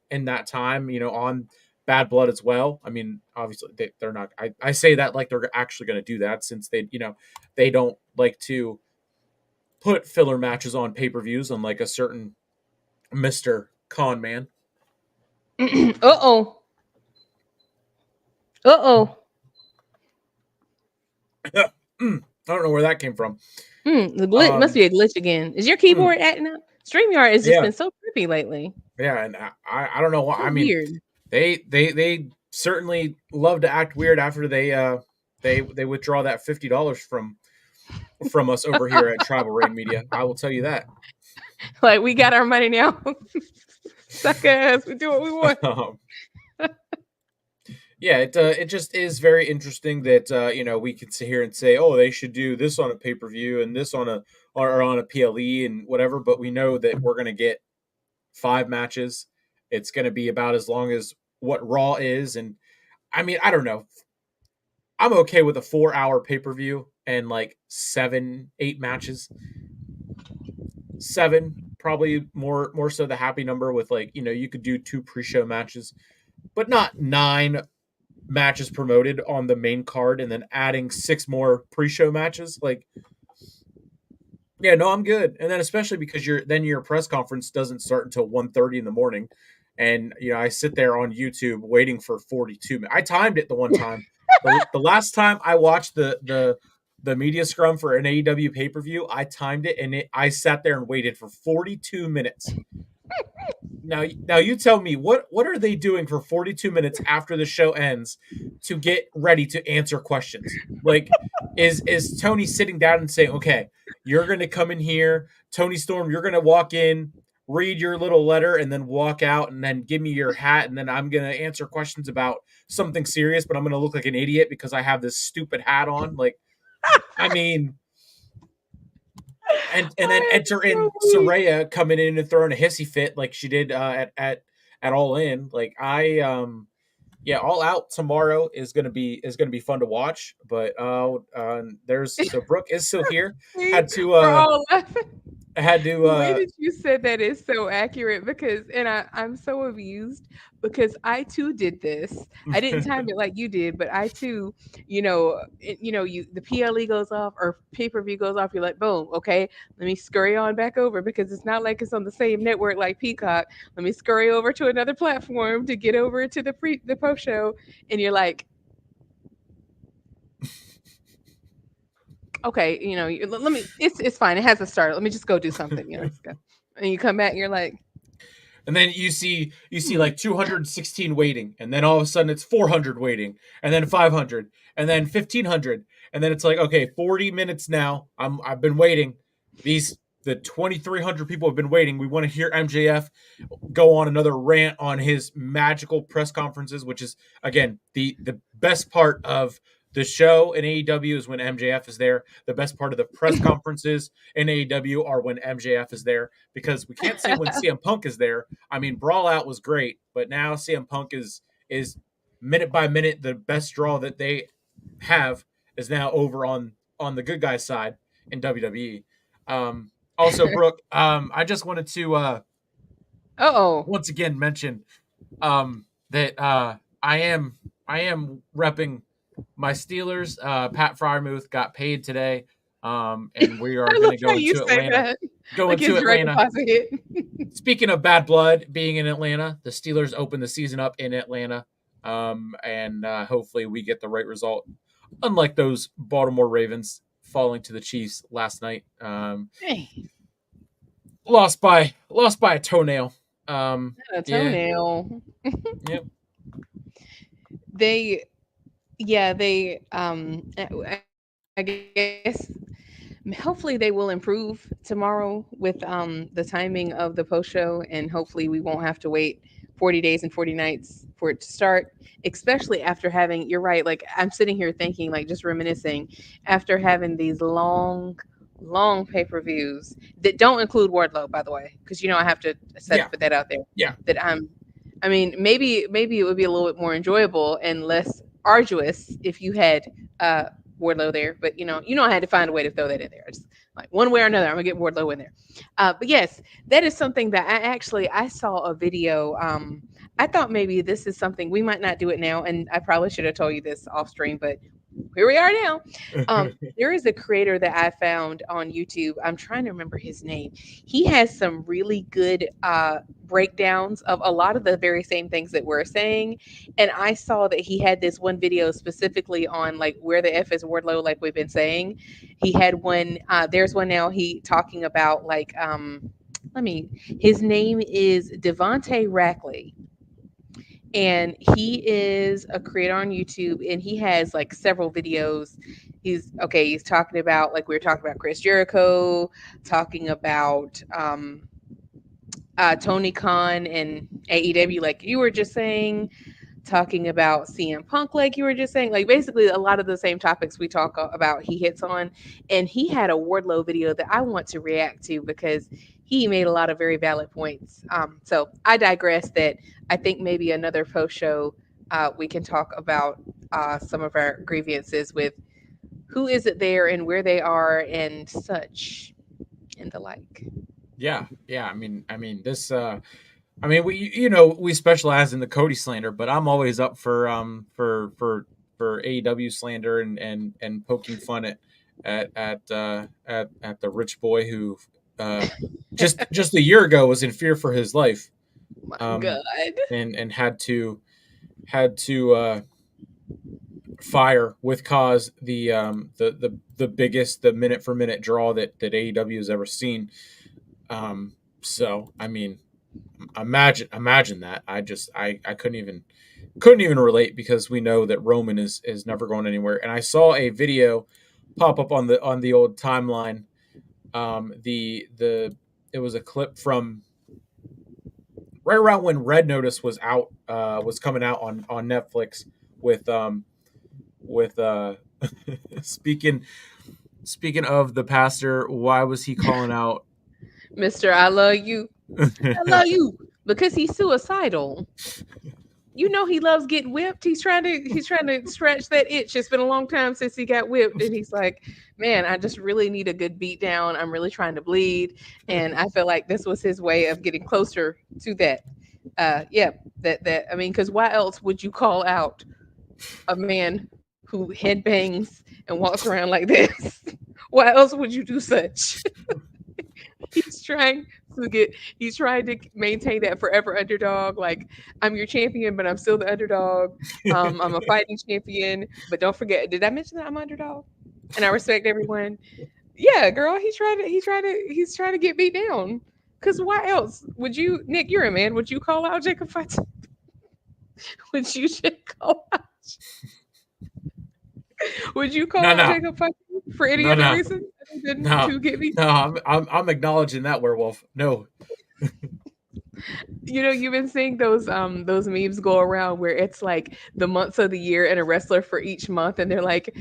time, on Bad Blood as well. I mean, obviously they're not. I say that like they're actually going to do that, since they don't like to put filler matches on pay per views, unlike a certain Mister Con Man. Uh-oh. Uh-oh. I don't know where that came from. The glitch must Um, be a glitch again. Is your mm, keyboard acting up? StreamYard has just yeah, been so trippy lately. yeah, and I don't know why. So I mean, weird. they certainly love to act weird after they withdraw that $50 from us over here at Tribal Rain Media. I will tell you that. Like we got our money now. Suck ass. We do what we want. Um, yeah, it just is very interesting that we can sit here and say, oh, they should do this on a pay per view and this on a PLE and whatever, but we know that we're gonna get 5 matches. It's gonna be about as long as what Raw is, and I mean, I don't know. I'm okay with a 4 hour pay per view and like 7, 8 matches. 7 probably more so the happy number, with like you could do 2 pre-show matches, but not 9 matches promoted on the main card and then adding 6 more pre-show matches. Like, yeah, no, I'm good. And then especially because your press conference doesn't start until 1:30 in the morning, and I sit there on YouTube waiting for 42 minutes. I timed it the one time. The last time I watched the media scrum for an AEW pay per view, I timed it, and I sat there and waited for 42 minutes. Now you tell me, what are they doing for 42 minutes after the show ends to get ready to answer questions? Like, is Tony sitting down and saying, "Okay, you're going to come in here, Tony Storm, you're going to walk in, read your little letter, and then walk out, and then give me your hat, and then I'm going to answer questions about something serious, but I'm going to look like an idiot because I have this stupid hat on." Like, I mean, and then I am enter so in weak. Soraya coming in and throwing a hissy fit like she did at All In. Like, yeah, All Out tomorrow is gonna be fun to watch. But there's so Brooke is still here. See, Had to we're all laughing. had to The way that you said that is so accurate because, and I'm so amused because I too did this. I didn't time it like you did, but I too, the PLE goes off or pay per view goes off. You're like, boom, okay, let me scurry on back over because it's not like it's on the same network like Peacock. Let me scurry over to another platform to get over to the post show, and you're like, okay, let me. It's fine. It has a start. Let me just go do something. Let's go. And you come back, and you're like, and then you see hmm. like 216 waiting, and then all of a sudden it's 400 waiting, and then 500, and then 1500, and then it's like, okay, 40 minutes now. I've been waiting. The 2300 people have been waiting. We want to hear MJF go on another rant on his magical press conferences, which is, again, the best part of the show in AEW is when MJF is there. The best part of the press conferences in AEW are when MJF is there, because we can't say when CM Punk is there. I mean, Brawl Out was great, but now CM Punk is minute by minute the best draw that they have is now over on the good guys side in WWE. Also, Brooke, I just wanted to Oh. once again mention that I am repping my Steelers. Pat Fryermuth got paid today, and we are I going love to how go you into say Atlanta. that. Going Like his to direct Atlanta. deposit hit. Speaking of bad blood being in Atlanta, the Steelers open the season up in Atlanta, and hopefully we get the right result. Unlike those Baltimore Ravens falling to the Chiefs last night, Dang, lost by a toenail. not a Yeah, toenail. yep, They, yeah, I guess hopefully they will improve tomorrow with the timing of the post show, and hopefully we won't have to wait 40 days and 40 nights for it to start, especially after having, you're right, like I'm sitting here thinking, like just reminiscing after having these long pay-per-views that don't include Wardlow, by the way, because I have to set yeah, put that out there yeah. that I mean, maybe it would be a little bit more enjoyable and less. arduous if you had Wardlow there, but I had to find a way to throw that in there. Just like one way or another, I'm gonna get Wardlow in there. But yes, that is something that I saw a video. I thought maybe this is something we might not do it now, and I probably should have told you this off stream, but here we are now. There is a creator that I found on YouTube. I'm trying to remember his name. He has some really good breakdowns of a lot of the very same things that we're saying. And I saw that he had this one video specifically on like where the F is Wardlow, like we've been saying. He had one. There's one now. He talking about like let me. His name is Devonte Rackley, and he is a creator on YouTube, and he has like several videos. He's talking about, like we were talking about, Chris Jericho, talking about Tony Khan and AEW, like you were just saying, talking about CM Punk, like you were just saying, like basically a lot of the same topics we talk about, he hits on. And he had a Wardlow video that I want to react to because he made a lot of very valid points. So I digress. That I think maybe another post show we can talk about some of our grievances with who is it there and where they are and such and the like. Yeah. This. We specialize in the Cody slander, but I'm always up for AEW slander and poking fun at the rich boy who just a year ago was in fear for his life, My um, God. and had to fire with cause the biggest, the minute for minute draw that AEW has ever seen. So I mean, imagine that. I couldn't even relate, because we know that Roman is never going anywhere. And I saw a video pop up on the old timeline. The It was a clip from right around when Red Notice was coming out on Netflix with speaking of the pastor. Why was he calling out? Mr. I love you. I love you because he's suicidal. He loves getting whipped. He's trying to scratch that itch. It's been a long time since he got whipped, and he's like, "Man, I just really need a good beat down. I'm really trying to bleed." And I feel like this was his way of getting closer to that. Yeah, that I mean, because why else would you call out a man who headbangs and walks around like this? Why else would you do such? he's trying he's trying to maintain that forever underdog. Like, I'm your champion, but I'm still the underdog. I'm a fighting champion, but don't forget, did I mention that I'm underdog? And I respect everyone. Yeah, girl, he's trying to get beat down. Cause why else would you, Nick? You're a man. Would you call out Jacob Fatu? Would you call out? Would you call No, out no, Jacob Fatu for any no, other no, reason other than no, to get beat? no. I'm acknowledging that, werewolf. No. You've been seeing those memes go around where it's like the months of the year and a wrestler for each month, and they're like,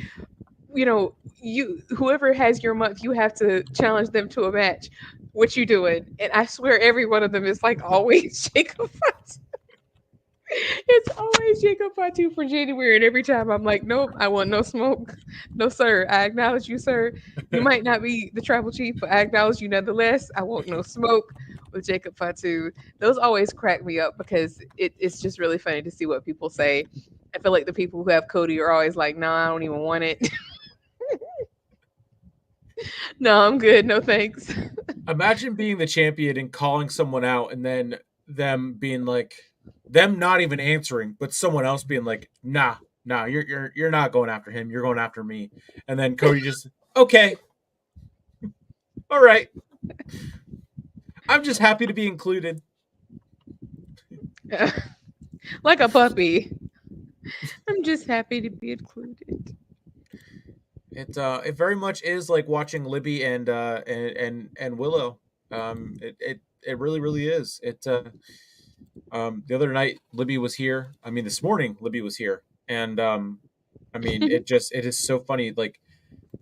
you whoever has your month, you have to challenge them to a match. What you doing? And I swear every one of them is like always Jacob Fatu. It's always Jacob Fatu for January, and every time I'm like, nope, I want no smoke. No, sir. I acknowledge you, sir. You might not be the tribal chief, but I acknowledge you nonetheless. I want no smoke with Jacob Fatu. Those always crack me up because it's just really funny to see what people say. I feel like the people who have Cody are always like, nah, I don't even want it. No, I'm good. No thanks. Imagine being the champion and calling someone out, and then them not even answering, but someone else being like, "Nah, nah, you're not going after him. You're going after me." And then Cody just, "Okay, all right. I'm just happy to be included." Like a puppy. I'm just happy to be included. It very much is like watching Libby and Willow. It really is. The other night Libby was here. I mean, this morning Libby was here, and it is so funny. Like,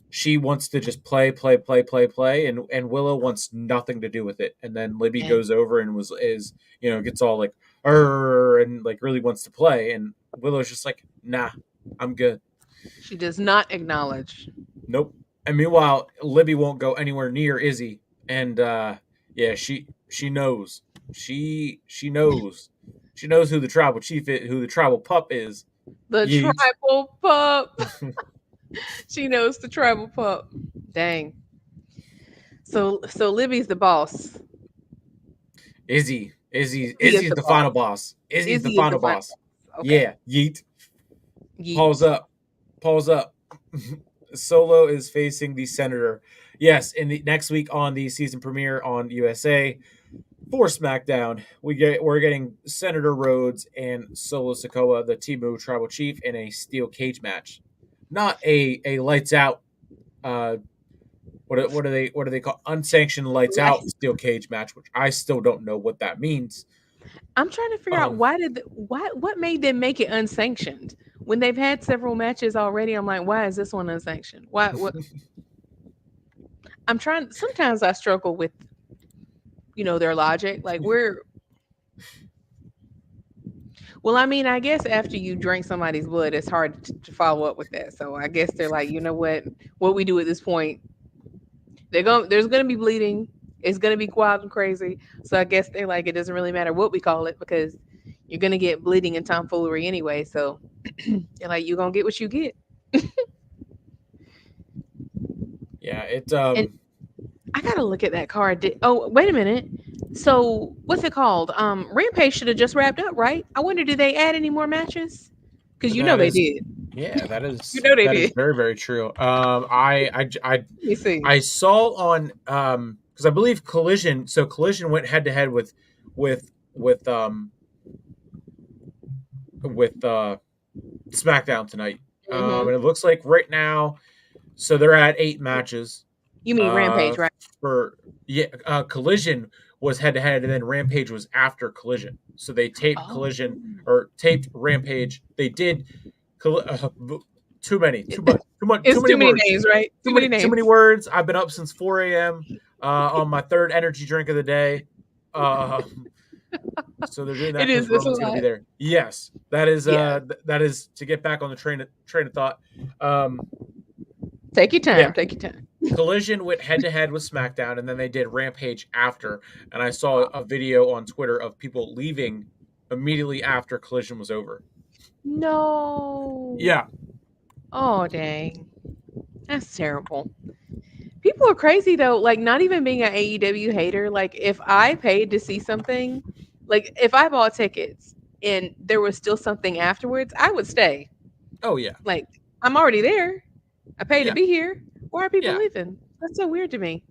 she wants to just play, and Willow wants nothing to do with it. And then Libby Yeah. goes over and gets all like, and like really wants to play, and Willow's just like, nah, I'm good. She does not acknowledge. Nope. And meanwhile, Libby won't go anywhere near Izzy. And yeah, she knows. She knows. She knows who the tribal chief is, who the tribal pup is. The Yeet. tribal pup. She knows the tribal pup. Dang. So Libby's the boss. Izzy He is is the the final boss. boss. Izzy's the Izzy is the final final boss. boss. Okay. Yeah. Yeet. Pause Yeet. up. Pause up. Solo is facing the Senator. Yes, in the next week on the season premiere on USA for SmackDown, we're getting Senator Rhodes and Solo Sikoa, the Timu Tribal Chief, in a steel cage match. Not a lights out. Uh, what do they call unsanctioned lights Like, out steel cage match? Which I still don't know what that means. I'm trying to figure out Um, what made them make it unsanctioned when they've had several matches already. I'm like, why is this one unsanctioned? Why? What? I'm trying. Sometimes I struggle with their logic. Like we're well, I mean, I guess after you drink somebody's blood, it's hard to follow up with that. So I guess they're like, you know what we do at this point, there's gonna be bleeding. It's gonna be wild and crazy. So I guess they're like, it doesn't really matter what we call it because you're gonna get bleeding and tomfoolery anyway. So they're like, you're gonna get what you get. yeah, it And I gotta look at that card. Oh, wait a minute. So what's it called? Rampage should have just wrapped up, right? I wonder, did they add any more matches? Because that they is did. yeah, They that is did. very very true. Let me see. I saw on because I believe Collision. So Collision went head to head with with um with SmackDown tonight, Hmm. and it looks like right now. So they're at 8 matches. You mean Uh, Rampage, right? for yeah, Collision was head to head, and then Rampage was after Collision. So they taped Oh. Collision or taped Rampage. They did too many, too It's many too many words, names, right? Too many too many names. words. I've been up since 4 a.m. On my third energy drink of the day. Uh, so they're doing that It because is. It's a Roman's going to be lot. there. Yes, Yeah. that is to get back on the train of thought. Um, Take your yeah, time. Take your time. Collision went head to head with SmackDown, and then they did Rampage after. And I saw a video on Twitter of people leaving immediately after Collision was over. No. Yeah. Oh, dang. That's terrible. People are crazy though. Like, not even being an AEW hater. Like, if I paid to see something, like if I bought tickets and there was still something afterwards, I would stay. Oh yeah. Like, I'm already there. I paid to Yeah. be here. Why are people Yeah. leaving? That's so weird to me.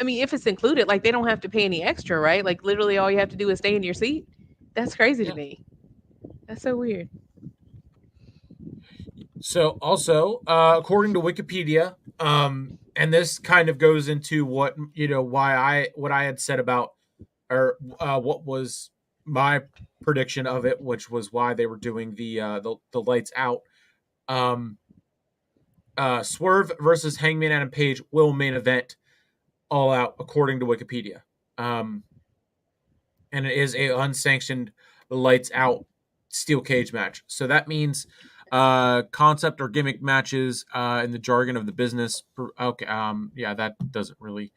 I mean, if it's included, like they don't have to pay any extra, right? Like literally all you have to do is stay in your seat. That's crazy to Yeah. me. That's so weird. So also, according to Wikipedia, and this kind of goes into what why what I had said about or what was my prediction of it, which was why they were doing the lights out. Um, Swerve versus Hangman Adam Page will main event All Out according to Wikipedia, um, and it is a unsanctioned lights out steel cage match. So that means concept or gimmick matches in the jargon of the business. Okay, yeah, that doesn't really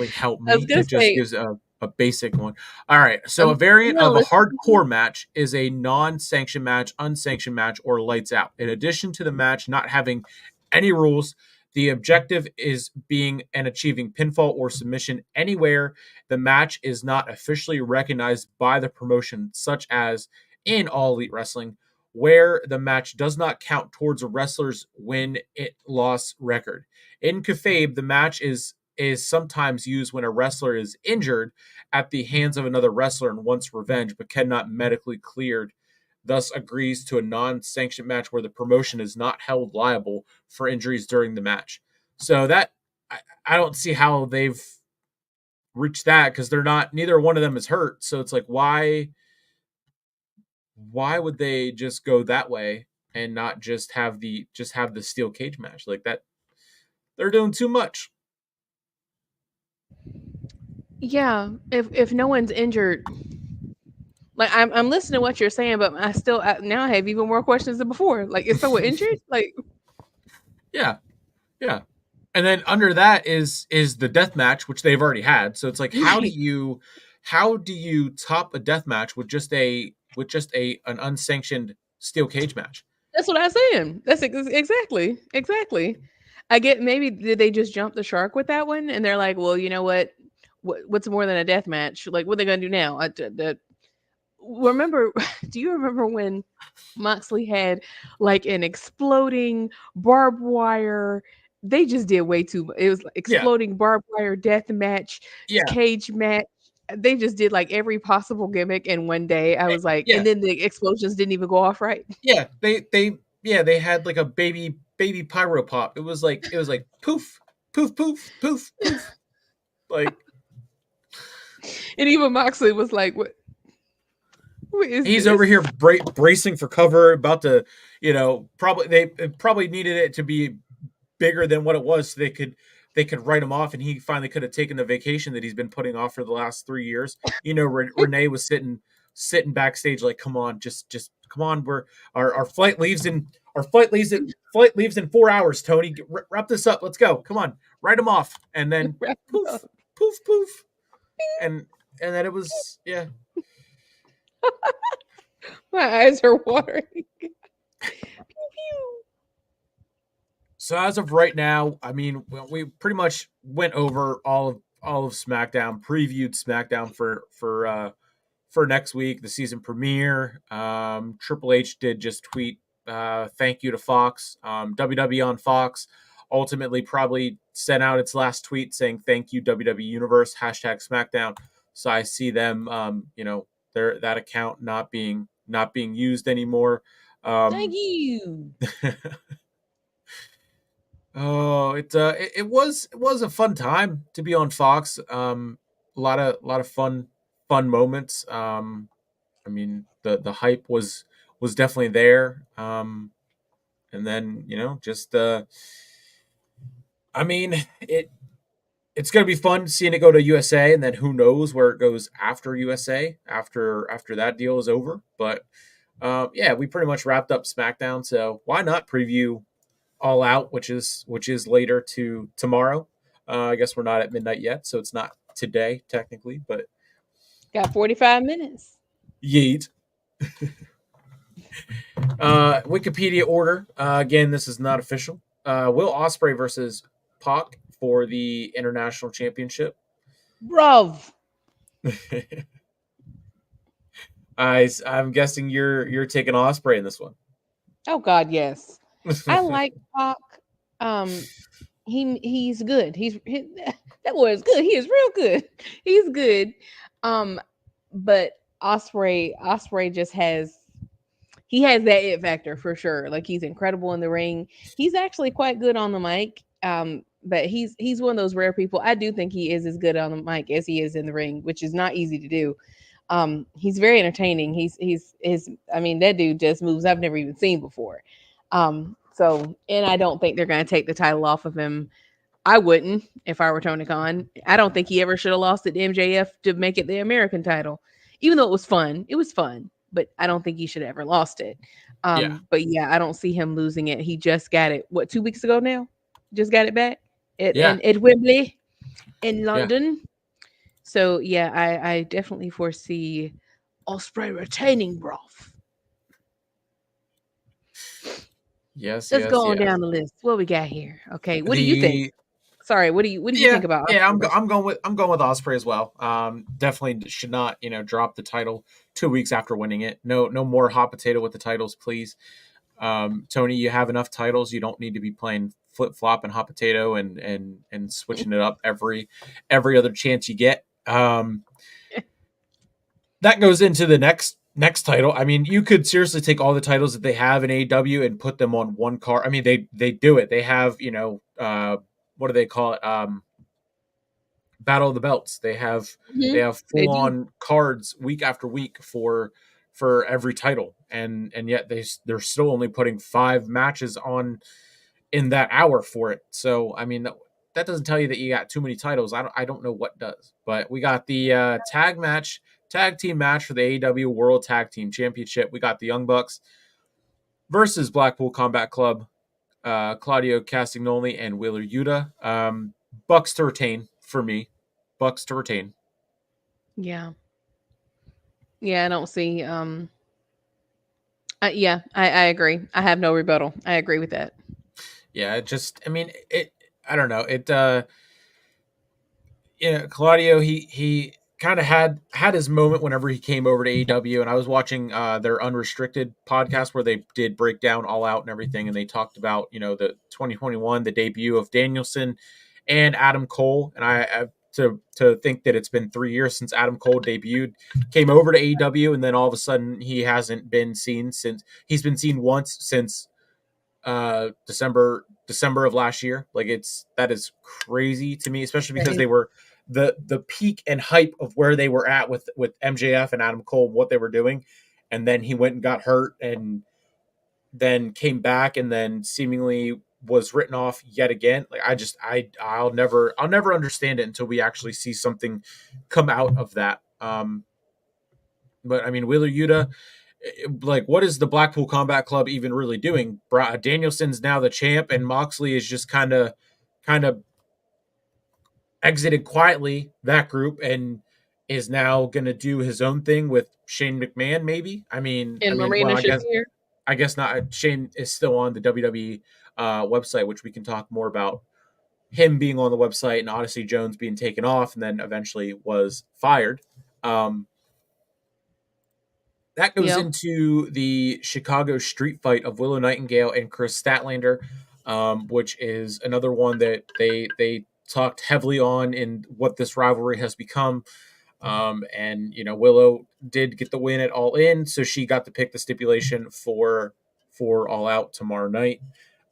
help I was me. gonna That just say, gives a basic one. All right. So a I'm variant gonna of a listen to you. hardcore match is a non-sanctioned match, unsanctioned match, or lights out. In addition to the match not having any rules, the objective is being and achieving pinfall or submission anywhere the match is not officially recognized by the promotion, such as in All Elite Wrestling, where the match does not count towards a wrestler's win-loss record. In kayfabe, the match is sometimes used when a wrestler is injured at the hands of another wrestler and wants revenge but cannot medically cleared, thus agrees to a non-sanctioned match where the promotion is not held liable for injuries during the match. So that I don't see how they've reached that because they're not neither one of them is hurt. So it's like why would they just go that way and not just have the steel cage match like that? They're doing too much. Yeah, if no one's injured, Like I'm listening to what you're saying, but now I have even more questions than before. Like, is someone injured? Like, Yeah, yeah. And then under that is the death match, which they've already had. So it's like, right. how do you top a death match with just a an unsanctioned steel cage match? That's what I'm saying. Exactly. I get, maybe did they just jump the shark with that one, and they're like, well, you know what's more than a death match? Like, what are they gonna do now? Remember? Do you remember when Moxley had like an exploding barbed wire? They just did way too much. It was like Yeah, exploding barbed wire death match, yeah, cage match. They just did like every possible gimmick in one day. I was like, and yeah, then the explosions didn't even go off right. yeah. They had like a baby pyro pop. It was like poof, poof, poof, poof, poof. Like And even Moxley was like, what is he's over here this? bracing for cover, about to, probably they probably needed it to be bigger than what it was, so they could write him off, and he finally could have taken the vacation that he's been putting off for the last 3 years. Renee was sitting backstage like, come on, just come on, we're our flight leaves in flight leaves in 4 hours. Tony, wrap this up. Let's go. Come on, write him off, and then Wrap it poof, up. poof, poof, and then it was, yeah. My eyes are watering. Pew, pew. So as of right now, I mean, we pretty much went over all of SmackDown, previewed SmackDown for next week, the season premiere. Triple H did just tweet thank you to Fox. WWE on Fox ultimately probably sent out its last tweet saying thank you WWE Universe #SmackDown. So I see them, their that account not being used anymore. Thank Um, you. Oh, it was a fun time to be on Fox. A lot of fun moments. I mean, the hype was definitely there. And then, just I mean, it's gonna be fun seeing it go to USA, and then who knows where it goes after USA, after that deal is over. But yeah, we pretty much wrapped up SmackDown, so why not preview All Out, which is later to tomorrow. I guess we're not at midnight yet, so it's not today technically, but Got 45 minutes. yeet. Wikipedia order. Again, this is not official. Will Ospreay versus Pac for the international championship. Bruv. I'm guessing you're taking Ospreay in this one. Oh God, yes. I like Pac. Um, he's good. That boy is good. He is real good. He's good. Um, but Osprey just has that it factor for sure. Like, he's incredible in the ring. He's actually quite good on the mic. But he's one of those rare people. I do think he is as good on the mic as he is in the ring, which is not easy to do. He's very entertaining. I mean, that dude just moves I've never even seen before. So, and I don't think they're going to take the title off of him. I wouldn't if I were Tony Khan. I don't think he ever should have lost it to MJF to make it the American title, even though it was fun. It was fun, but I don't think he should have ever lost it. Yeah, But yeah, I don't see him losing it. He just got it. What, 2 weeks ago now? Just got it back yeah, at Wembley in yeah. London. So yeah, I definitely foresee Osprey retaining Broth. Yes, Let's yes, go on yes. down the list. What we got here? Okay, what do you think? The Sorry, what do you Yeah, think about yeah, Osprey I'm go- versus? I'm going with Osprey as well. Definitely should not, drop the title 2 weeks after winning it. No more hot potato with the titles, please. Tony, you have enough titles. You don't need to be playing flip flop and hot potato and switching it up every other chance you get. That goes into the next title. I mean, you could seriously take all the titles that they have in AEW and put them on one card. I mean, they do it. They have, what do they call it? Battle of the Belts. They Mhm. have They full do. on cards week after week for every title, and yet they're still only putting 5 matches on in that hour for it. So I mean, that doesn't tell you that you got too many titles. I don't know what does, but we got the tag match tag team match for the AEW World Tag Team Championship. We got the Young Bucks versus Blackpool Combat Club, Claudio Castagnoli and Wheeler Yuta. Bucks to retain for me. Bucks to retain. Yeah. Yeah, I don't see yeah, I agree. I have no rebuttal. I agree with that. Yeah, it just I mean it I don't know. It Claudio he kind of had his moment whenever he came over to AEW, and I was watching their Unrestricted podcast where they did break down All Out and everything, and they talked about the 2021 the debut of Danielson and Adam Cole, and I to think that it's been 3 years since Adam Cole debuted, came over to AEW, and then all of a sudden he hasn't been seen since. He's been seen once since December of last year. Like that is crazy to me, especially because they were the peak and hype of where they were at with MJF and Adam Cole, what they were doing, and then he went and got hurt and then came back and then seemingly was written off yet again. Like I'll never understand it until we actually see something come out of that. But I mean, Wheeler Yuta, like, what is the Blackpool Combat Club even really doing? Danielson's now the champ, and Moxley is just kind of exited quietly that group and is now going to do his own thing with Shane McMahon. Maybe. And Well, Marina should be here. I guess not. Shane is still on the WWE website, which we can talk more about him being on the website and Odyssey Jones being taken off and then eventually was fired. Um, that goes Yep. into the Chicago street fight of Willow Nightingale and Chris Statlander, which is another one that they talked heavily on in what this rivalry has become. And Willow did get the win at All In, so she got to pick the stipulation for All Out tomorrow night.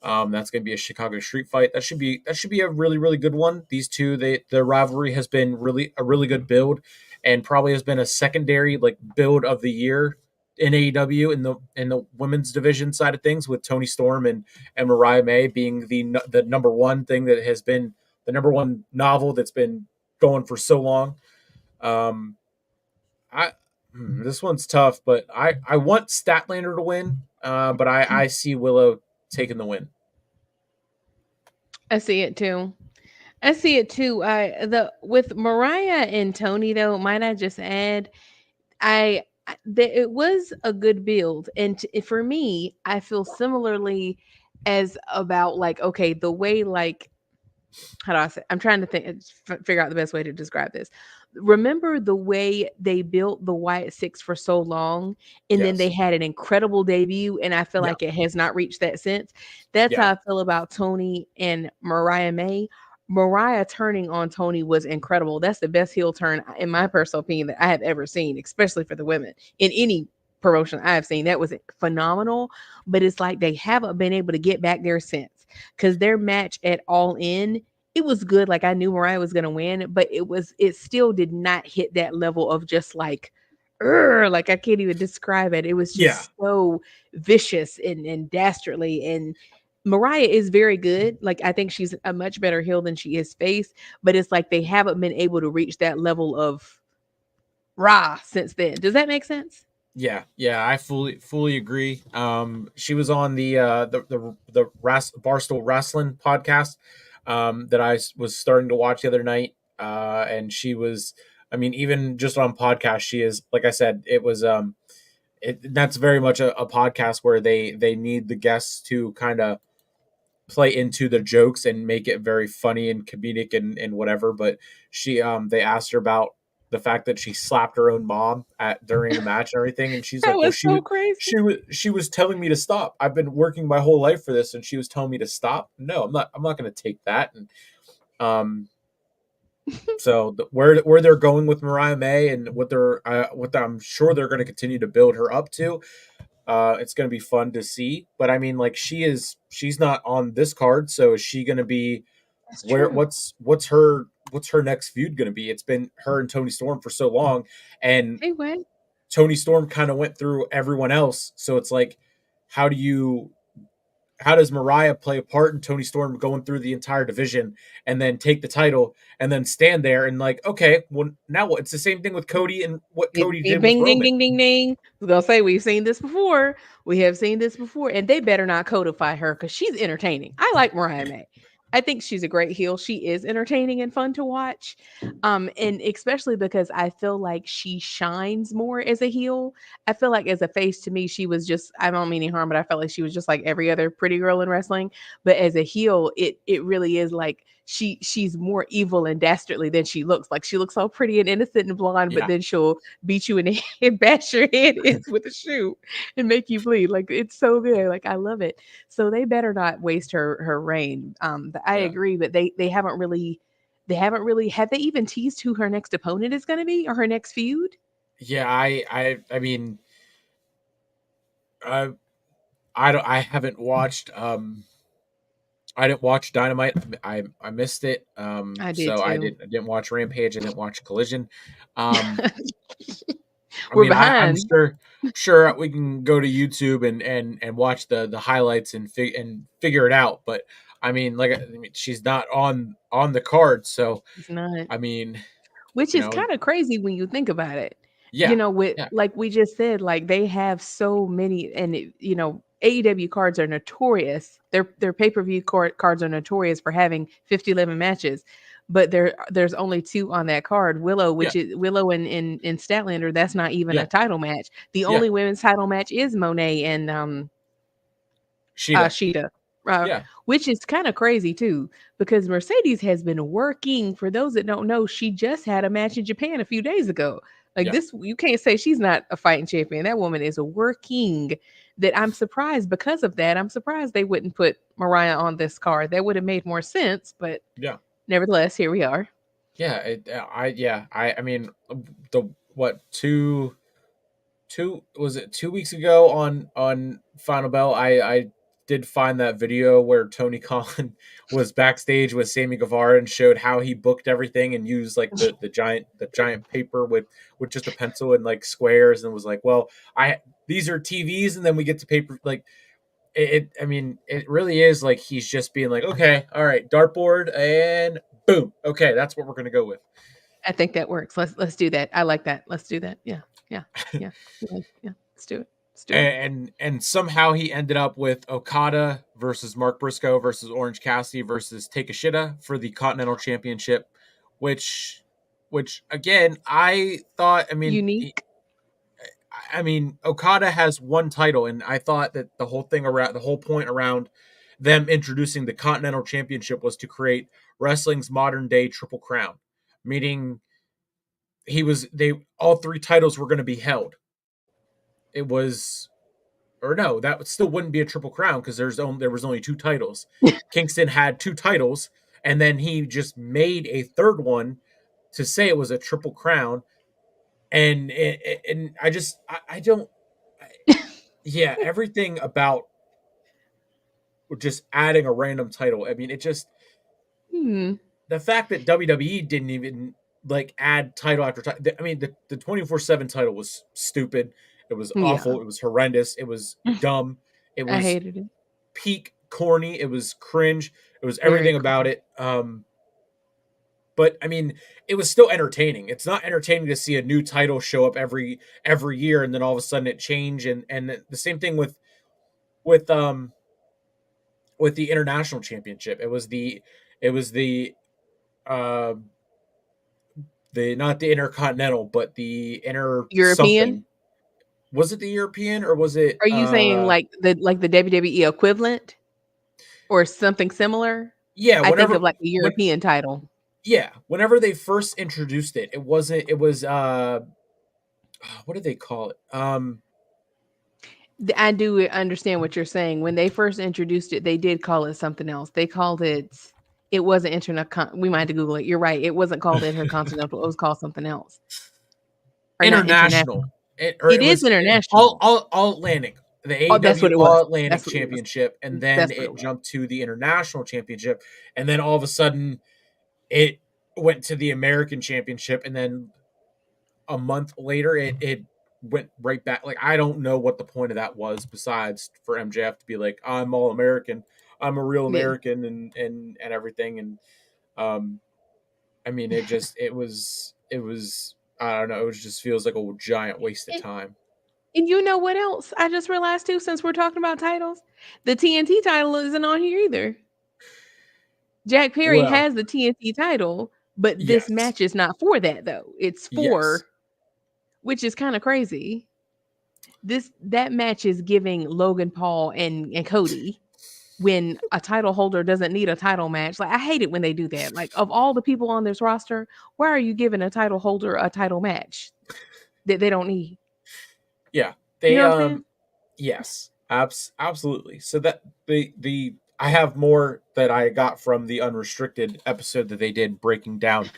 That's going to be a Chicago street fight. That should be a really really good one. These two, their rivalry has been a really good build, and probably has been a secondary like build of the year in AEW in the women's division side of things, with Toni Storm and Mariah May being the number one thing that has been the number one novel that's been going for so long. Um, I This one's tough, but I want Statlander to win, but I see Willow taking the win. I see it too. I see it too. I the with Mariah and Tony though, might I just add, it was a good build, and for me, I feel similarly as about like okay, the way like how do I say? I'm trying to think, figure out the best way to describe this. Remember the way they built the White Six for so long, and then they Yes. had an incredible debut, and I feel Yeah. like it has not reached that since. That's Yeah. how I feel about Tony and Mariah May. Mariah turning on Tony was incredible. That's the best heel turn, in my personal opinion, that I have ever seen, especially for the women in any promotion I have seen. That was phenomenal. But it's like they haven't been able to get back there since, because their match at All In, it was good. Like I knew Mariah was gonna win, but it still did not hit that level of just like, like I can't even describe it. It was Yeah. just so vicious and dastardly. And Mariah is very good. Like I think she's a much better heel than she is face, but it's like they haven't been able to reach that level of raw since then. Does that make sense? Yeah, yeah, I fully agree. She was on the Barstool Wrestling podcast that was starting to watch the other night, and she was, I mean, even just on podcast, she is, like I said, it was that's very much a podcast where they need the guests to kind of play into the jokes and make it very funny and comedic and whatever. But they asked her about the fact that she slapped her own mom at during the match and everything, and she's That like, well, was so crazy. she was telling me to stop. I've been working my whole life for this, and she was telling me to stop. No, I'm not going to take that. And um so where they're going with Mariah May and what I'm sure they're going to continue to build her up to, it's going to be fun to see. But I mean, like, she's not on this card, so is she going to be That's where? true. What's her next feud going to be? It's been her and Tony Storm for so long, and Hey, what? Tony Storm kind of went through everyone else. So it's like, how do you how does Mariah play a part in Tony Storm going through the entire division and then take the title and then stand there and like, okay, well now what? It's the same thing with Cody and what Cody Bing, did with ding, ding, Roman. ding, ding. I was gonna say we've seen this before. We have seen this before, and they better not codify her because she's entertaining. I like Mariah May. I think she's a great heel. She is entertaining and fun to watch. And especially because I feel like she shines more as a heel. I feel like as a face to me, she was just, I don't mean any harm, but I felt like she was just like every other pretty girl in wrestling. But as a heel, it really is like she's more evil and dastardly than she looks. Like she looks so pretty and innocent and blonde, but Yeah, then she'll beat you in the head, bash your head in with a shoe and make you bleed. Like it's so good. Like I love it. So they better not waste her reign. But I yeah, agree, but they haven't really have they even teased who her next opponent is going to be or her next feud? yeah. I mean, I I haven't watched I didn't watch Dynamite. I missed it. I did So too. I didn't watch Rampage. I didn't watch Collision. Um, I We're mean, I'm behind. sure we can go to YouTube and watch the highlights and figure it out. But I mean, like I mean, she's not on the card, so It's not. I mean, Which you is know, kind of crazy when you think about it. yeah, With yeah, like we just said, like they have so many, and AEW cards are notorious. Their pay-per-view cards are notorious for having 50-11 matches, but there's only two on that card. Willow, yeah, which is Willow and Statlander, that's not even yeah, a title match. The yeah. only women's title match is Monet and Sheeta, Sheeta, uh, yeah, which is kind of crazy too, because Mercedes has been working. For those that don't know, she just had a match in Japan a few days ago. Like yeah, this, you can't say she's not a fighting champion. That woman is working. That I'm surprised because of that. I'm surprised they wouldn't put Mariah on this card. That would have made more sense, but yeah. nevertheless, here we are. Yeah, I mean the what two was it 2 weeks ago on Final Bell I did find that video where Tony Khan was backstage with Sammy Guevara and showed how he booked everything and used like the giant paper with just a pencil and like squares and was like, well, I these are TVs and then we get to paper like I mean it really is like he's just being like, okay, all right, dartboard and boom, okay, that's what we're gonna go with. I think that works. Let's do that. I like that. Let's do that. Yeah, yeah, yeah, yeah, yeah. Let's do it. Let's do it. And somehow he ended up with Okada versus Mark Briscoe versus Orange Cassidy versus Takeshita for the Continental Championship, which again I thought Unique. I mean Okada has one title and I thought that the whole point around them introducing the Continental Championship was to create wrestling's modern day triple crown, meaning they all three titles were going to be held. It was or no, that still wouldn't be a triple crown because there was only two titles. Kingston had two titles, and then he just made a third one to say it was a triple crown. And I don't yeah, everything about just adding a random title. I mean, it just Hmm. the fact that WWE didn't even like add title after title. I mean, the 24/7 title was stupid. It was Yeah. awful. It was horrendous. It was dumb. It I was hated it. peak corny. It was cringe. It was Very everything about cool. it. But I mean, it was still entertaining. It's not entertaining to see a new title show up every year and then all of a sudden it change. And the same thing with um with the international championship. It was uh the not the intercontinental but the inter European? something. Was it the European or was it Are you saying like the WWE equivalent or something similar? yeah, I think whenever of like the when European title. yeah, whenever they first introduced it, it was what did they call it? I do understand what you're saying. When they first introduced it, they did call it something else. They called it wasn't intercon we might have to Google it. You're right. It wasn't called intercontinental. It was called something else. Or not International. international. It It is was international. all Atlantic, the Oh, that's AEW what it was. All Atlantic That's what it was. Championship, and then That's what it it was. jumped to the International Championship, and then all of a sudden it went to the American Championship, and then a month later went right back. Like, I don't know what the point of that was besides for MJF to be like, I'm all American, I'm a real Yeah. American, and everything. And um, I mean, it was I don't know. It just feels like a giant waste of And, time. and you know what else I just realized too, since we're talking about titles? The TNT title isn't on here either. Jack Perry Well, has the TNT title, but this yes, match is not for that though. It's yes, for, which is kind of crazy. That match is giving Logan Paul and Cody when a title holder doesn't need a title match. Like, I hate it when they do that. Like, of all the people on this roster, why are you giving a title holder a title match that they don't need? yeah. You They know what I'm saying? Yes, absolutely. So that the I have more that I got from the unrestricted episode that they did breaking down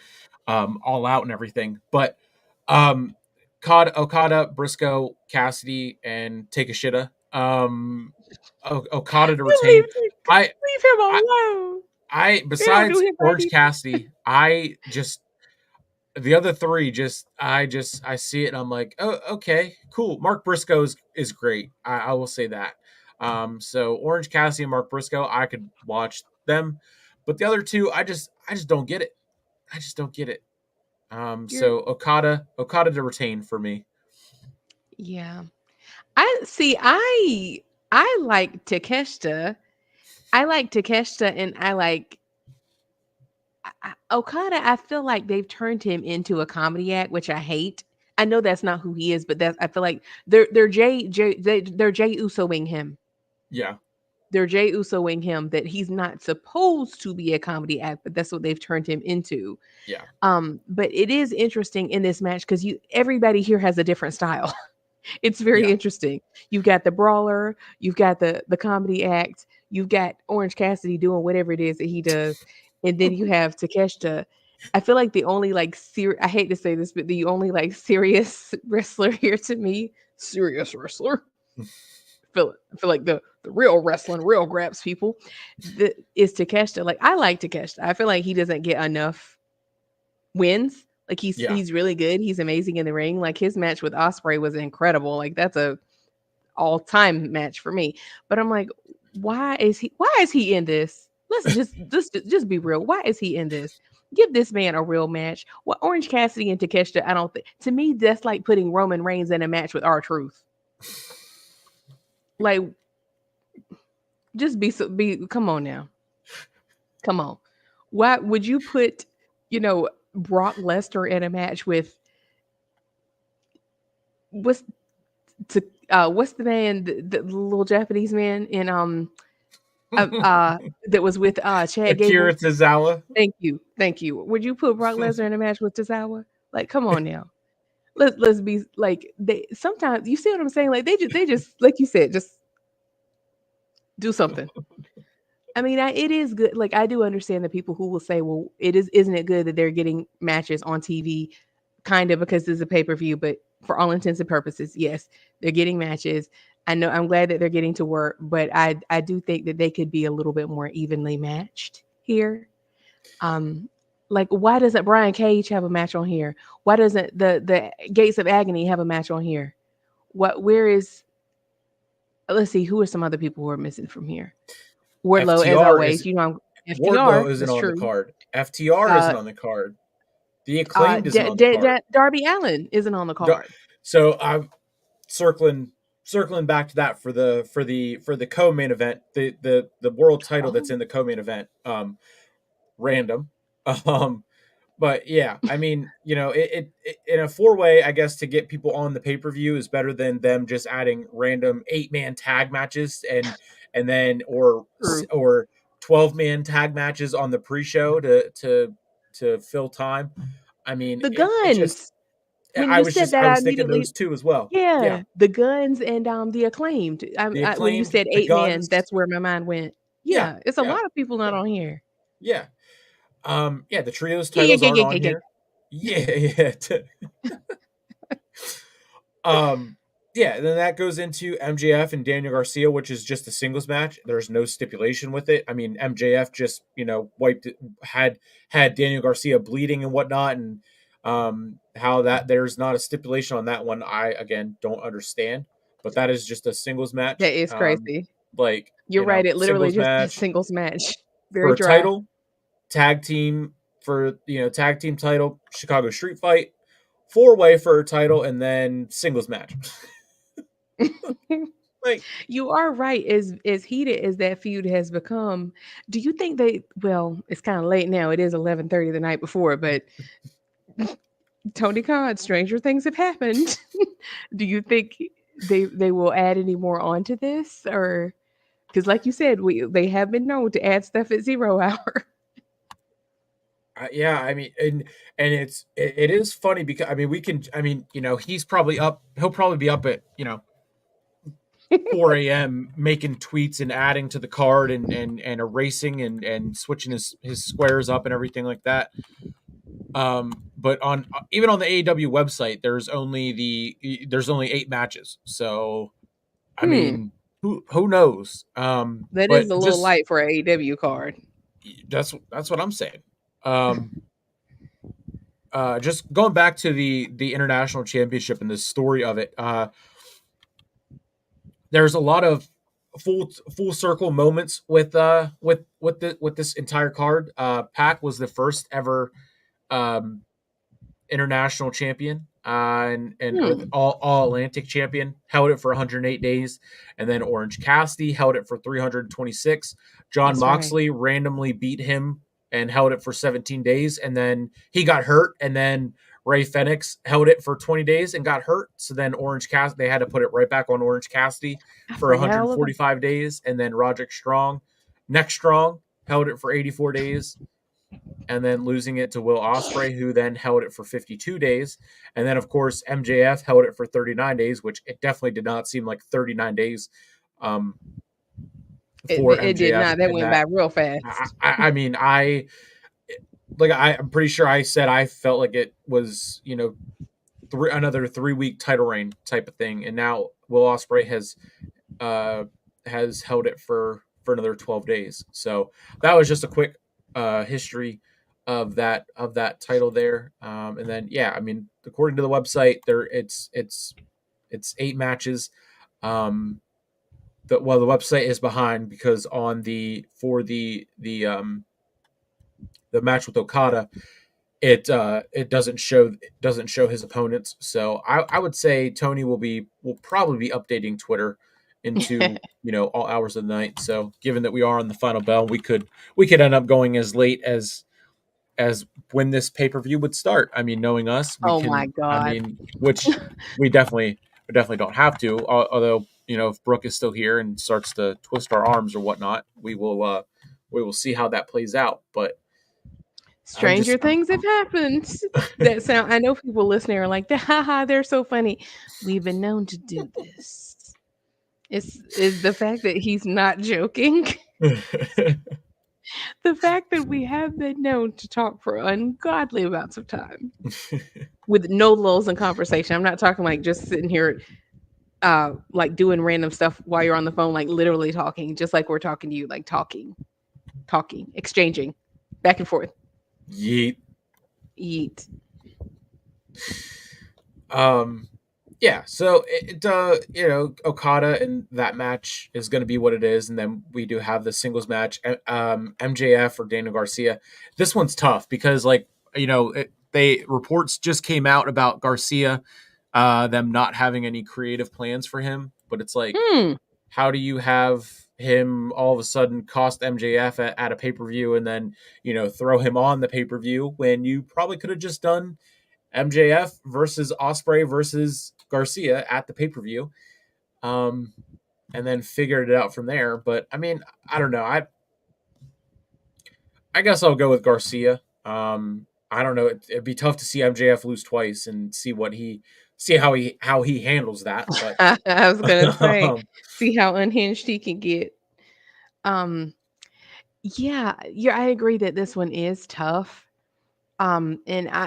all out and everything. But um Okada, Briscoe, Cassidy, and Takeshita. Okada to You leave, retain. I leave him I alone. I They don't do besides him right Orange either. Cassidy, I just the other three I see it and I'm like, oh, okay, cool. Mark Briscoe is great. I will say that. So Orange Cassidy and Mark Briscoe, I could watch them, but the other two, I just don't get it. I just don't get it. You're So Okada to retain for me. Yeah. I see. I like Takeshita. I like Takeshita, and I like Okada. I feel like they've turned him into a comedy act, which I hate. I know that's not who he is, but that's I feel like they're Jay Usoing him. Yeah, They're Jay Usoing him that he's not supposed to be a comedy act, but that's what they've turned him into. yeah, But it is interesting in this match because you everybody here has a different style. It's very yeah. interesting. You've got the brawler, you've got the comedy act, you've got Orange Cassidy doing whatever it is that he does, and then you have Takeshita. I feel like the only like I hate to say this, but the only like serious wrestler here to me, serious wrestler. I feel like the real wrestling, real grabs people, is Takeshita. Like I like Takeshita. I feel like he doesn't get enough wins. Like Yeah. he's really good. He's amazing in the ring. Like his match with Osprey was incredible. Like that's a all-time match for me. But I'm like, why is he in this? Let's just be real. Why is he in this? Give this man a real match. Well, Orange Cassidy and Takeshita, I don't think to me that's like putting Roman Reigns in a match with R-Truth. Like just be come on now. Come on. Why would you put, Brock Lesnar in a match with what's what's the man, the little Japanese man in that was with Chad Akira Gable? Tozawa. Thank you, thank you. Would you put Brock Lesnar in a match with Tozawa? Like, come on now. Let's be like they sometimes you see what I'm saying? Like they just like you said, just do something. I mean, it is good. Like I do understand the people who will say, "Well, isn't it good that they're getting matches on TV, kind of because it's a pay per view?" But for all intents and purposes, yes, they're getting matches. I know I'm glad that they're getting to work, but I do think that they could be a little bit more evenly matched here. Um, like why doesn't Brian Cage have a match on here? Why doesn't the Gates of Agony have a match on here? Where is let's see, who are some other people who are missing from here? Wardlow, as FTR always. is I'm FTR. Wardlow isn't That's on the true. card. FTR Uh, isn't on the card. The acclaimed isn't on the card. Darby Allen isn't on the Dar- card. So I'm circling back to that for the co-main event, the world title that's Oh, in the co-main event. Random. Um, but yeah, I mean, it in a four-way, I guess, to get people on the pay-per-view is better than them just adding random 8-man tag matches and then true. or 12-man tag matches on the pre-show to fill time. I mean, The it just Guns. When you said that, I I was thinking immediately those two as well. Yeah, yeah, the Guns and the Acclaimed. the When you acclaimed, said the 8 man, guns. that's where my mind went. Yeah, Yeah, it's a yeah, lot of people not on here. yeah. Yeah, the trios Yeah, yeah, titles yeah, aren't yeah, on yeah, yeah. here. Yeah, yeah. Um, yeah, then that goes into MJF and Daniel Garcia, which is just a singles match. There's no stipulation with it. I mean, MJF just wiped it, had Daniel Garcia bleeding and whatnot, and How that there's not a stipulation on that one, I again don't understand. But that is just a singles That match. is crazy. Like You're right, it literally singles just is a match singles match. for Very a dry. title, tag team for tag team title, Chicago Street Fight, four-way for a title, and then singles match. Like, You are right. As heated as that feud has become, do you think they well, it's kind of late now. It is 11:30 the night before, but Tony Khan, stranger things have happened. Do you think they will add any more onto this, or because like you said, we they have been known to add stuff at 0 hour. yeah, I mean, and it is funny because I mean we can I mean he's probably up he'll probably be up at 4 a.m. making tweets and adding to the card and erasing and switching his squares up and everything like that. But on even on the AEW website, there's only 8 matches. So I Hmm, mean, who knows? that is But a little just light for a AEW card. that's what I'm saying. Um, just going back to the international championship and the story of it. There's a lot of full circle moments with this entire card. Pac was the first ever um, international champion and or Hmm, all Atlantic champion, held it for 108 days, and then Orange Cassidy held it for 326. John that's right. Moxley randomly beat him and held it for 17 days, and then he got hurt, and then Ray Fenix held it for 20 days and got hurt. So then Orange Cassidy, they had to put it right back on Orange Cassidy I for forgot all about. 145 days, and then Roderick Strong, next Strong, held it for 84 days, and then losing it to Will Ospreay, who then held it for 52 days. And then, of course, MJF held it for 39 days, which it definitely did not seem like 39 days um, for It did MJF. not. That And went by that, real fast. I mean, I'm pretty sure I said I felt like it was, another 3 week title reign type of thing. And now Will Ospreay uh, has held it for another 12 days. So that was just a quick history of that title there. And then yeah, I mean, according to the website, it's 8 matches. Um, the website is behind because on the match with Okada, it doesn't show his opponents. So I would say Tony will probably be updating Twitter into all hours of the night. So given that we are on the final bell, we could end up going as late as when this pay per view would start. I mean, knowing us, we Oh my can. I god. mean, which we definitely don't have to. Although if Brooke is still here and starts to twist our arms or whatnot, we will see how that plays out. But I'm just Stranger things have happened. That sound I know people listening are like, haha, they're so funny. We've been known to do this. It's is the fact that he's not joking. The fact that we have been known to talk for ungodly amounts of time with no lulls in conversation. I'm not talking like just sitting here like doing random stuff while you're on the phone, like literally talking, just like we're talking to you, like talking, exchanging back and forth. Yeet. Eat. Um, yeah. So Okada and that match is going to be what it is, and then we do have the singles match. MJF or Daniel Garcia. This one's tough because they reports just came out about Garcia, them not having any creative plans for him, but it's like, Hmm. how do you have him all of a sudden cost MJF at a pay per view and then throw him on the pay per view when you probably could have just done MJF versus Osprey versus Garcia at the pay per view, um, and then figured it out from there. But I mean, I don't know. I guess I'll go with Garcia. I don't know. It'd be tough to see MJF lose twice and see how he handles that. But I was gonna say, um, see how unhinged he can get. Um, yeah, I agree that this one is tough. And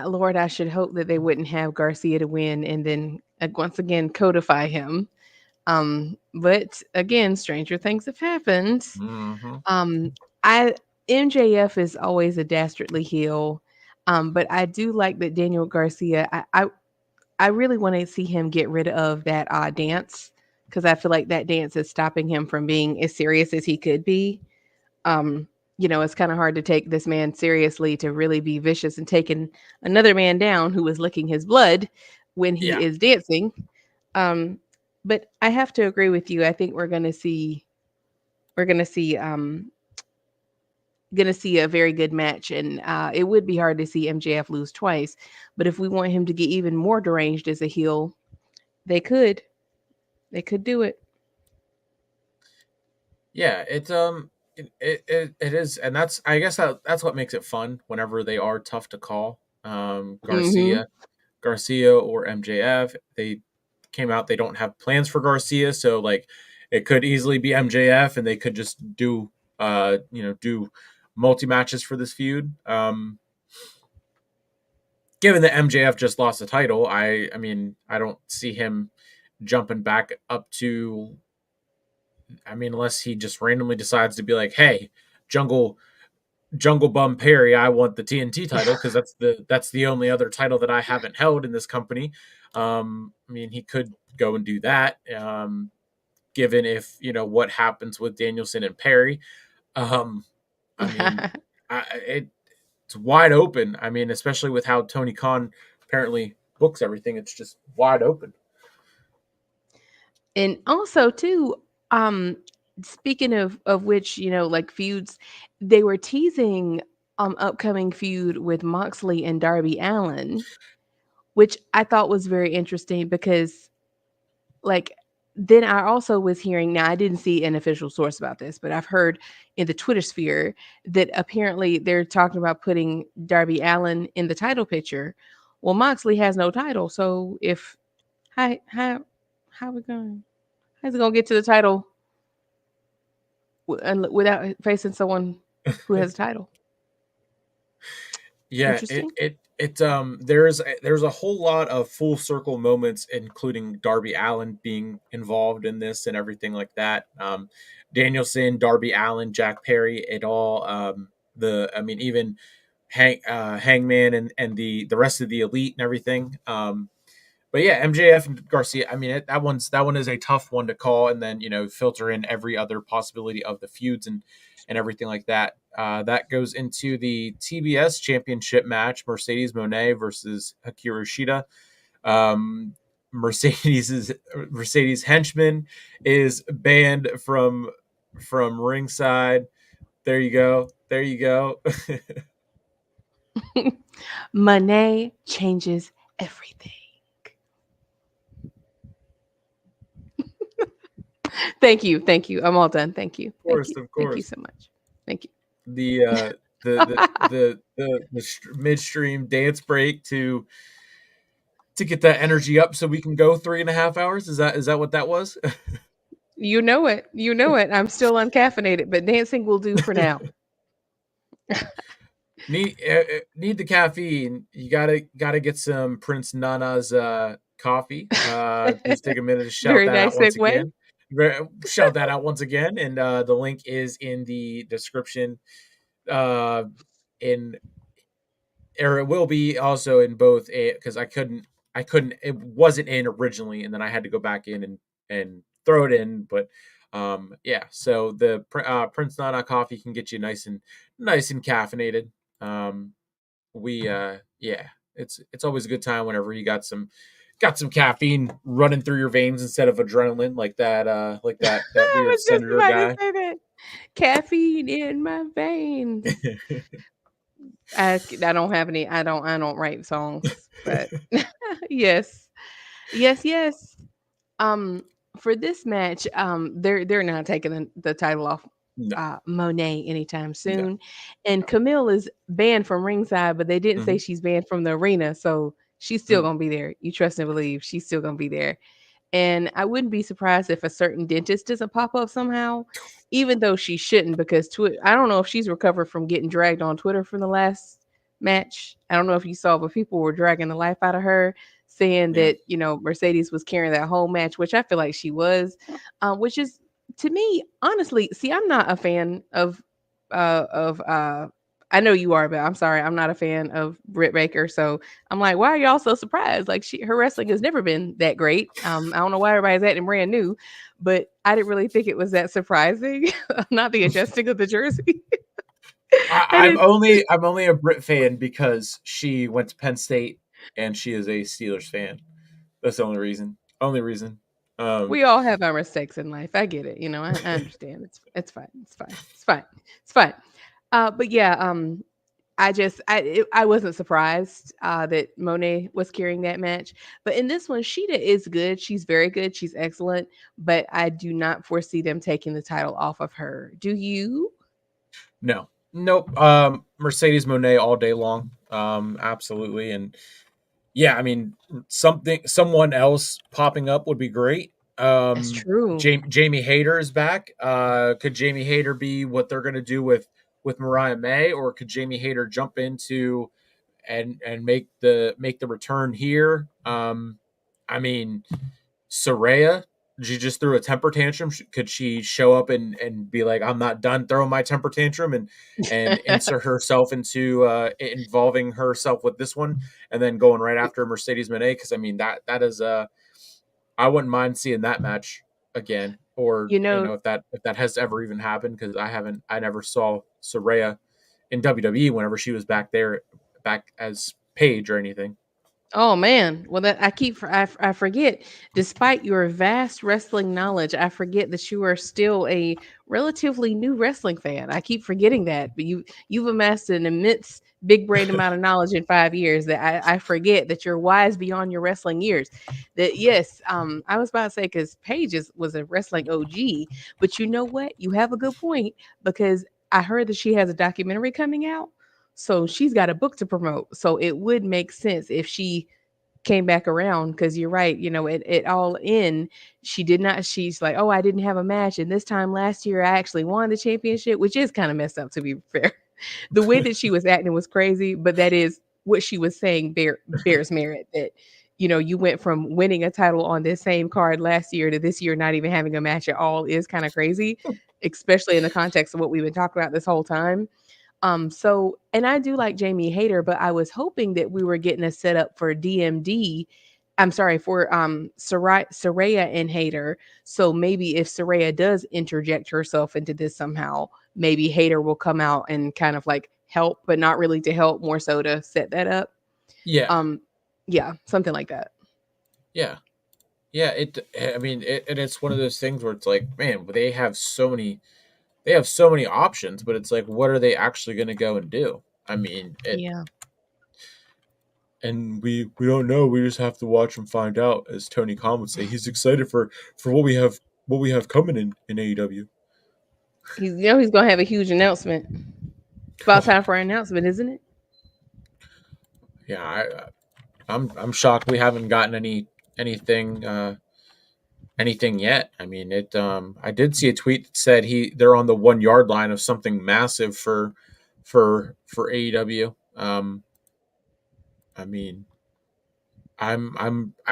Lord, I should hope that they wouldn't have Garcia to win and then once again codify him. But again, stranger things have happened. mhm. I MJF is always a dastardly heel. But I do like that Daniel Garcia. I really want to see him get rid of that dance because I feel like that dance is stopping him from being as serious as he could be. Um, it's kind of hard to take this man seriously to really be vicious and taking another man down who is licking his blood when he Yeah. is dancing. Um, but I have to agree with you. I think we're gonna see a very good match, and it would be hard to see MJF lose twice. But if we want him to get even more deranged as a heel, they could. They could do it. Yeah, it is, and that's, I guess, that's what makes it fun whenever they are tough to call. Hmm. Garcia or MJF, they came out, they don't have plans for Garcia, so like it could easily be MJF, and they could just do multi matches for this feud. Given that MJF just lost the title, I mean, I don't see him jumping back up to. I mean, unless he just randomly decides to be like, "Hey, Jungle Jungle Bum Perry, I want the TNT title because that's the only other title that I haven't held in this company." I mean, he could go and do that. Given if what happens with Danielson and Perry, um, I mean, it's wide open. I mean, especially with how Tony Khan apparently books everything, it's just wide open. And also too, um, speaking of which, like feuds, they were teasing upcoming feud with Moxley and Darby Allen, which I thought was very interesting because like then I also was hearing, now I didn't see an official source about this, but I've heard in the Twitter sphere that apparently they're talking about putting Darby Allen in the title picture. Well, Moxley has no title, so if how we going? How's he gonna get to the title without facing someone who has a title? Yeah, Interesting. there's a whole lot of full circle moments, including Darby Allen being involved in this and everything like that. Danielson, Darby Allen, Jack Perry, it all the I mean, even Hangman and the rest of the elite and everything. But yeah, MJF and Garcia. I mean, that one is a tough one to call, and then filter in every other possibility of the feuds and everything like that. That goes into the TBS Championship match: Mercedes Moné versus Hikaru Shida. Um, Mercedes henchman is banned from ringside. There you go. There you go. Money changes everything. Thank you. Thank you. I'm all done. Thank you. Of Thank you. course, of Thank you course. so much. Thank The midstream dance break to get that energy up so we can go 3.5 hours. Is that what that was? you. Know it. You know it. I'm still uncaffeinated, but dancing will do for now. Need the caffeine. You gotta get some Prince Nana's coffee. Just take a minute to shout Very that out nice once segue. again. Shout that out once again, and the link is in the description. Uh, in or it will be also in both, because I couldn't, it wasn't in originally, and then I had to go back in and throw it in. But yeah, so the Prince Nana coffee can get you nice and caffeinated. um we yeah, it's always a good time whenever you got some caffeine running through your veins instead of adrenaline, like that I weird was just senator about to guy. say that. Caffeine in my veins. I don't have any. I don't write songs, but yes, yes, yes. Um, for this match, they're not taking the title off No, Monet anytime no, soon, and Camille is banned from ringside, but they didn't say no. she's banned from the arena, so she's still Hmm. gonna be there. You trust and believe she's still gonna be there. And I wouldn't be surprised if a certain dentist doesn't pop up somehow, even though she shouldn't, because I don't know if she's recovered from getting dragged on Twitter from the last match. I don't know if you saw, but people were dragging the life out of her, saying Yeah. that, Mercedes was carrying that whole match, which I feel like she was, which is, to me, honestly, see, I'm not a fan of I know you are, but I'm sorry, I'm not a fan of Britt Baker. So I'm like, why are y'all so surprised? Like her wrestling has never been that great. I don't know why everybody's acting brand new, but I didn't really think it was that surprising. Not the adjusting of the jersey. I didn't. I'm only a Brit fan because she went to Penn State and she is a Steelers fan. That's the only reason. Only reason. Um, We all have our mistakes in life. I get it. I understand. It's fine. It's fine. It's fine. It's fine. But yeah, I wasn't surprised that Monet was carrying that match. But in this one, Sheeta is good. She's very good. She's excellent. But I do not foresee them taking the title off of her. Do you? no, nope. Mercedes Monet all day long. Absolutely, and yeah, I mean, someone else popping up would be great. That's true. Jamie Hayter is back. Could Jamie Hayter be what they're going to do with Mariah May, or could Jamie Hayter jump into and make the return here? I mean, Soraya, she just threw a temper tantrum. Could she show up and be like, "I'm not done throwing my temper tantrum," and insert herself into involving herself with this one, and then going right after Mercedes Monet? Because I mean that is I wouldn't mind seeing that match again, or you know, if that has ever even happened, because I never saw Soraya in WWE whenever she was back as Paige or anything. Oh man, well that I forget. Despite your vast wrestling knowledge, I forget that you are still a relatively new wrestling fan. I keep forgetting that, but you've amassed an immense big brain amount of knowledge in 5 years that I forget that you're wise beyond your wrestling years. That yes, I was about to say because Paige was a wrestling OG, but you know what? You have a good point because I heard that she has a documentary coming out. So she's got a book to promote. So it would make sense if she came back around because you're right. It all in. She did not. She's like, oh, I didn't have a match, and this time last year I actually won the championship, which is kind of messed up to be fair. The way that she was acting was crazy, but that is what she was saying bears merit. That you went from winning a title on this same card last year to this year not even having a match at all is kind of crazy, especially in the context of what we've been talking about this whole time. So and I do like Jamie Hayter, but I was hoping that we were getting a setup for DMD. I'm sorry for Saraya and Hayter. So maybe if Saraya does interject herself into this somehow, maybe Hayter will come out and kind of like help, but not really to help, more so to set that up. Yeah, Um, yeah, something like that. yeah. Yeah, I mean, and it's one of those things where it's like, man, they have so many options, but it's like, what are they actually going to go and do? I mean, Yeah. and we don't know. We just have to watch and find out, as Tony Khan would say. He's excited for what we have coming in AEW. He's gonna have a huge announcement. It's about time for an announcement, isn't it? Yeah, I'm shocked we haven't gotten anything anything yet. I mean, it I did see a tweet that said they're on the 1 yard line of something massive for AEW. I mean, I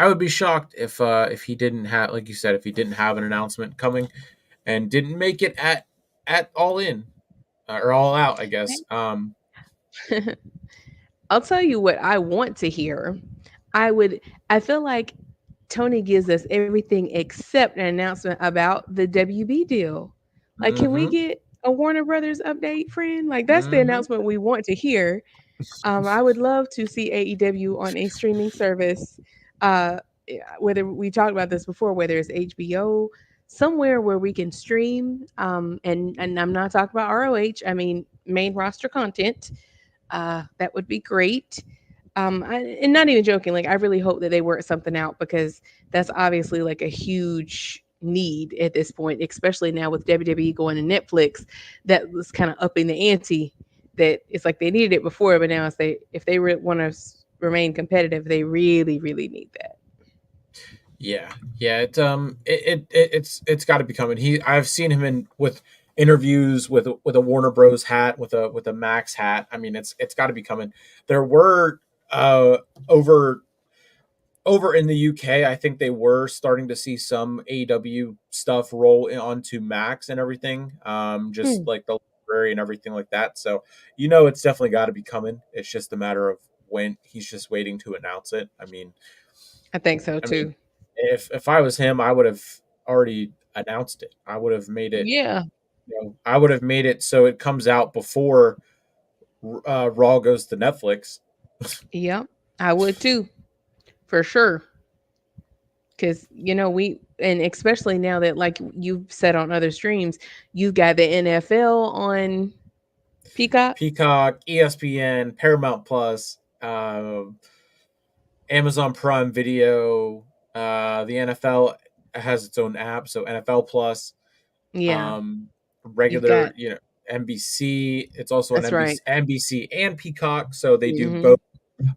would be shocked if he didn't have, like you said, if he didn't have an announcement coming and didn't make it at All In, or All Out, I guess. I'll tell you what I want to hear. I would I feel like Tony gives us everything except an announcement about the WB deal. Like, can we Mm-hmm. get a Warner Brothers update, friend? Like, that's the Mm-hmm. announcement we want to hear. I would love to see AEW on a streaming service. Whether we talked about this before, whether it's HBO, somewhere where we can stream. And I'm not talking about ROH. I mean main roster content. That would be great. And not even joking, like I really hope that they work something out because that's obviously like a huge need at this point, especially now with WWE going to Netflix. That was kind of upping the ante. That it's like they needed it before, but now it's if they want to remain competitive, they really, really need that. Yeah, yeah. It's got to be coming. I've seen him in with interviews with a Warner Bros hat, with a Max hat. I mean, it's got to be coming. There were uh over over in the UK, I think they were starting to see some AEW stuff roll onto Max and everything. Just Hmm. like the February and everything like that. So it's definitely got to be coming. It's just a matter of when. He's just waiting to announce it. I think so I mean, too. if I was him, I would have already announced it. I would have made it. Yeah. I would have made it so it comes out before Raw goes to Netflix. Yep. I would too, for sure. Because we, and especially now that, like you've said on other streams, you've got the NFL on Peacock. Peacock, ESPN, Paramount Plus, Amazon Prime Video. The NFL has its own app, so NFL Plus. Yeah, you've Regular, got. NBC. It's also on That's right. NBC and Peacock, so they do Hmm. both.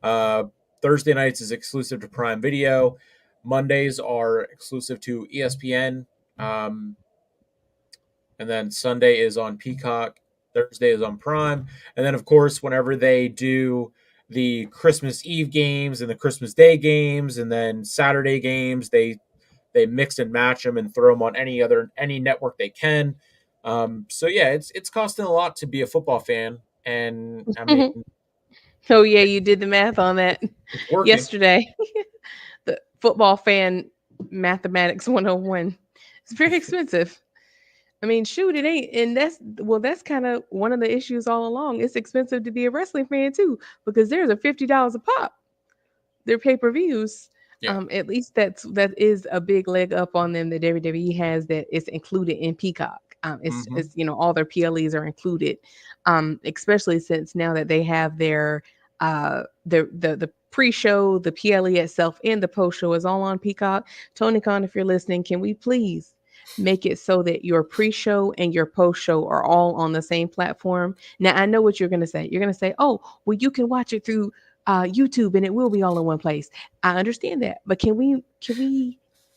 Uh, Thursday nights is exclusive to Prime Video. Mondays are exclusive to ESPN. Um, and then Sunday is on Peacock. Thursday is on Prime. And then, of course, whenever they do the Christmas Eve games and the Christmas Day games and then Saturday games, they mix and match them and throw them on any network they can. So yeah, it's costing a lot to be a football fan, and I mean Oh yeah, you did the math on that it's working. yesterday. The football fan mathematics 101. It's very expensive. I mean, shoot, it ain't, and that's kind of one of the issues all along. It's expensive to be a wrestling fan too, because there's a $50 a pop. Their pay-per-views. Yeah. At least that is a big leg up on them that WWE has, that is included in Peacock. Hmm. It's all their PLEs are included. Especially since now that they have the pre-show, the PLE itself, and the post-show is all on Peacock. Tony Khan, if you're listening, can we please make it so that your pre-show and your post-show are all on the same platform? Now I know what you're going to say. You're going to say, "Oh, well, you can watch it through YouTube and it will be all in one place." I understand that, but can we?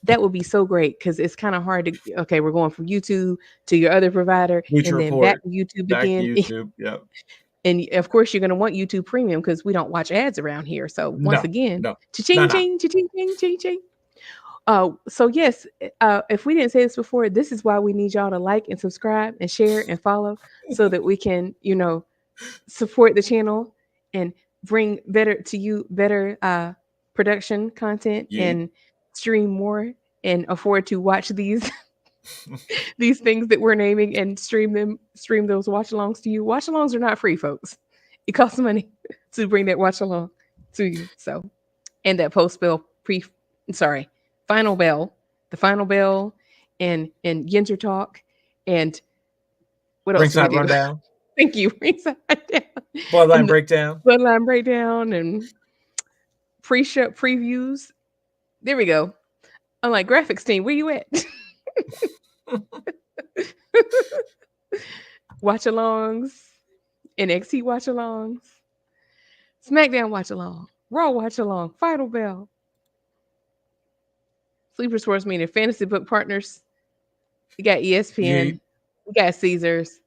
That would be so great, because it's kind of hard to. Okay, we're going from YouTube to your other provider Bleacher and then back Report, to YouTube back to again. YouTube. Yeah. And of course, you're going to want YouTube Premium because we don't watch ads around here. So once No, again, no, no, cha-ching, no. ching, cha-ching, ching, ching, ching. So yes, if we didn't say this before, this is why we need y'all to like and subscribe and share and follow, so that we can, support the channel and bring better production content, Yeet. and stream more, and afford to watch these these things that we're naming, and stream those watch alongs to you. Watch alongs are not free, folks. It costs money to bring that watch along to you. So, and that post bell sorry, final bell, the final bell, and Yinzer talk, and what else do we Ringside do? Rundown, Thank you. Ringside down. Bloodline And the Breakdown. bloodline breakdown and pre-show previews. There we go. I'm like, graphics team, where you at? Watch alongs, NXT watch alongs, SmackDown watch along, Raw watch along, Final Bell, Sleeper Sports Media, Fantasy Book Partners. We got Yeet. ESPN, we got Caesars,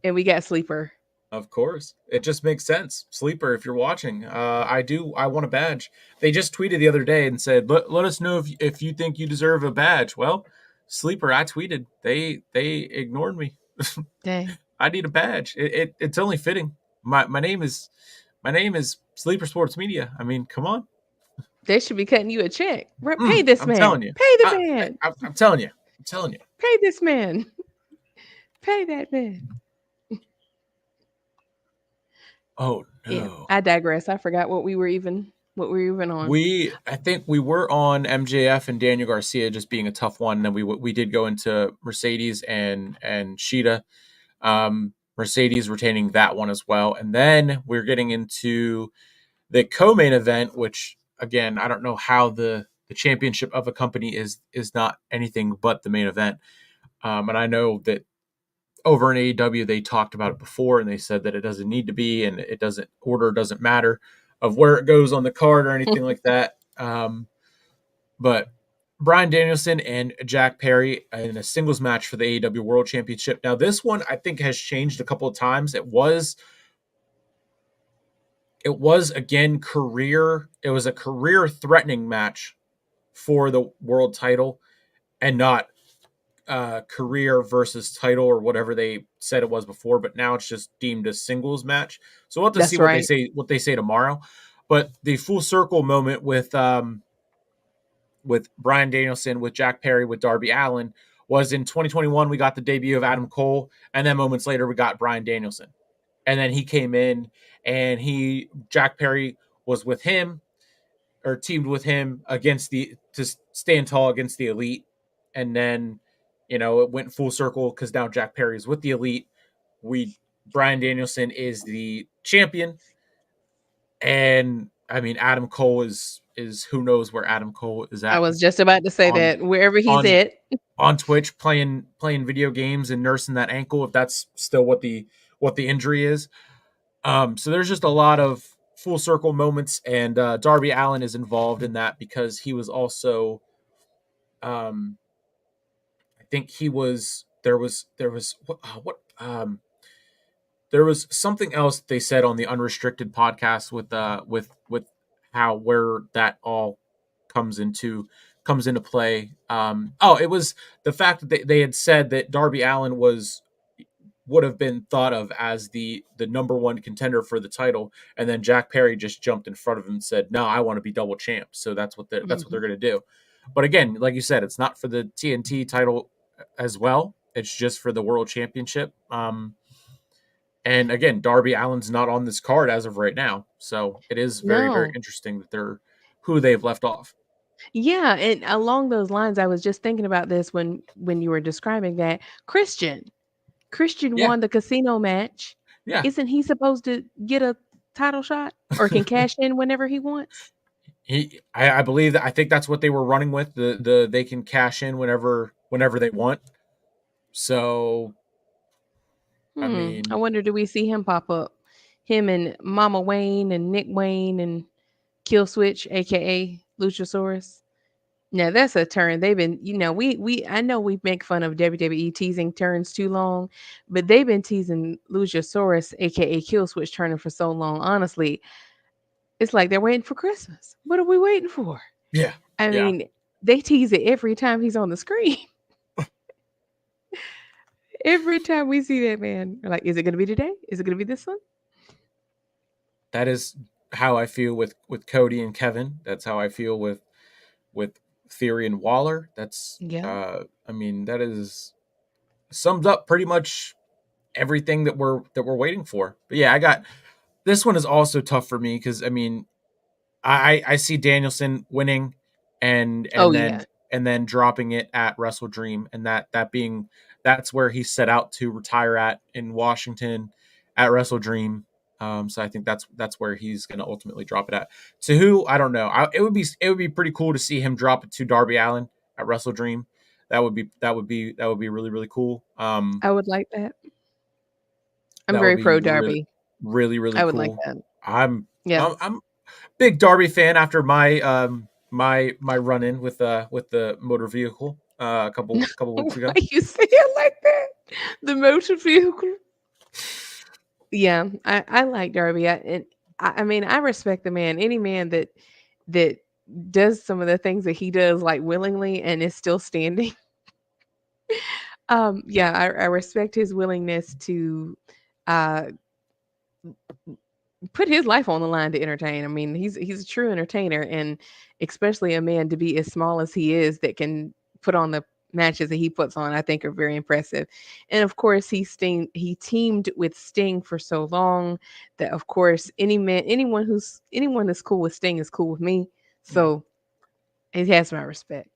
and we got Sleeper. Of course, it just makes sense. Sleeper, if you're watching, I want a badge. They just tweeted the other day and said, let us know if you think you deserve a badge. Well, Sleeper, I tweeted. They ignored me. Dang. I need a badge. It's only fitting. My name is Sleeper Sports Media. I mean, come on. They should be cutting you a check. Pay this I'm man. telling you. Pay the I, man. I'm telling you. I'm telling you. Pay this man. Pay that man. Oh Yeah, no. I digress. I forgot what we were even on. I think we were on MJF and Daniel Garcia just being a tough one. And then we did go into Mercedes and Sheeta. Mercedes retaining that one as well, and then we're getting into the co-main event, which again I don't know how the championship of a company is not anything but the main event. And I know that over in AEW they talked about it before, and they said that it doesn't need to be, and it doesn't matter of where it goes on the card or anything like that. But Bryan Danielson and Jack Perry in a singles match for the AEW World Championship. Now, this one I think has changed a couple of times. It was again career. It was a career threatening match for the world title, and not career versus title or whatever they said it was before, but now it's just deemed a singles match. So we'll have to see That's what they right. say tomorrow. But the full circle moment with Bryan Danielson, with Jack Perry, with Darby Allin was in 2021. We got the debut of Adam Cole, and then moments later we got Bryan Danielson, and then he came in and Jack Perry was with him or teamed with him against the to stand tall against the Elite, and then it went full circle because now Jack Perry is with the Elite. We Bryan Danielson is the champion, and I mean Adam Cole is who knows where Adam Cole is I at was just about to say on that wherever he's on at. on Twitch playing video games and nursing that ankle if that's still what the injury is. So there's just a lot of full circle moments, and Darby Allin is involved in that because he was also, um, I think he was there was there was something else they said on the unrestricted podcast with how where that all comes into play. It was the fact that they had said that Darby Allin would have been thought of as the number one contender for the title, and then Jack Perry just jumped in front of him and said, "No, I want to be double champ." So that's what they're Mhm. going to do. But again, like you said, it's not for the TNT title as well. It's just for the world championship. And again, Darby Allin's not on this card as of right now, so it is very very No. interesting that they're who they've left off. Yeah, and along those lines, I was just thinking about this when you were describing that. Christian Yeah, won the casino match. yeah. Isn't he supposed to get a title shot or can cash in whenever he wants? I believe that I think that's what they were running with. They can cash in whenever they want. So I I mean, wonder, do we see him pop up? Him and Mama Wayne and Nick Wayne and Kill Switch, aka Luchasaurus. Now that's a turn. They've been, we I know we make fun of WWE teasing turns too long, but they've been teasing Luchasaurus, aka Kill Switch, turning for so long. Honestly, it's like they're waiting for Christmas. What are we waiting for? yeah, I yeah. mean, they tease it every time he's on the screen. Every time we see that man, we're like, is it gonna be today? Is it gonna be this one? That is how I feel with Cody and Kevin. That's how I feel with Theory and Waller. That's Yeah. I mean that is sums up pretty much everything that we're waiting for. But yeah, I got this one is also tough for me because I mean I see Danielson winning and Oh and then yeah. and then dropping it at Wrestle Dream, and that being that's where he set out to retire at in Washington at Wrestle Dream. So I think that's where he's going to ultimately drop it at. To who I don't know. It would be pretty cool to see him drop it to Darby Allin at Wrestle Dream. That would be really really cool. I would like that. I'm That would very be pro really Darby. really really I would like cool. that. I'm Yeah. I'm big Darby fan after my run in with the motor vehicle a couple weeks Why ago. you say it like that? The motor vehicle. Yeah, I like Darby. I mean, I respect the man. Any man that does some of the things that he does like willingly and is still standing. Yeah, I respect his willingness to uh put his life on the line to entertain. I mean, he's a true entertainer, and especially a man to be as small as he is that can put on the matches that he puts on, I think are very impressive. And of course, he teamed with Sting for so long that of course anyone that's cool with Sting is cool with me. Mhm. So it has my respect.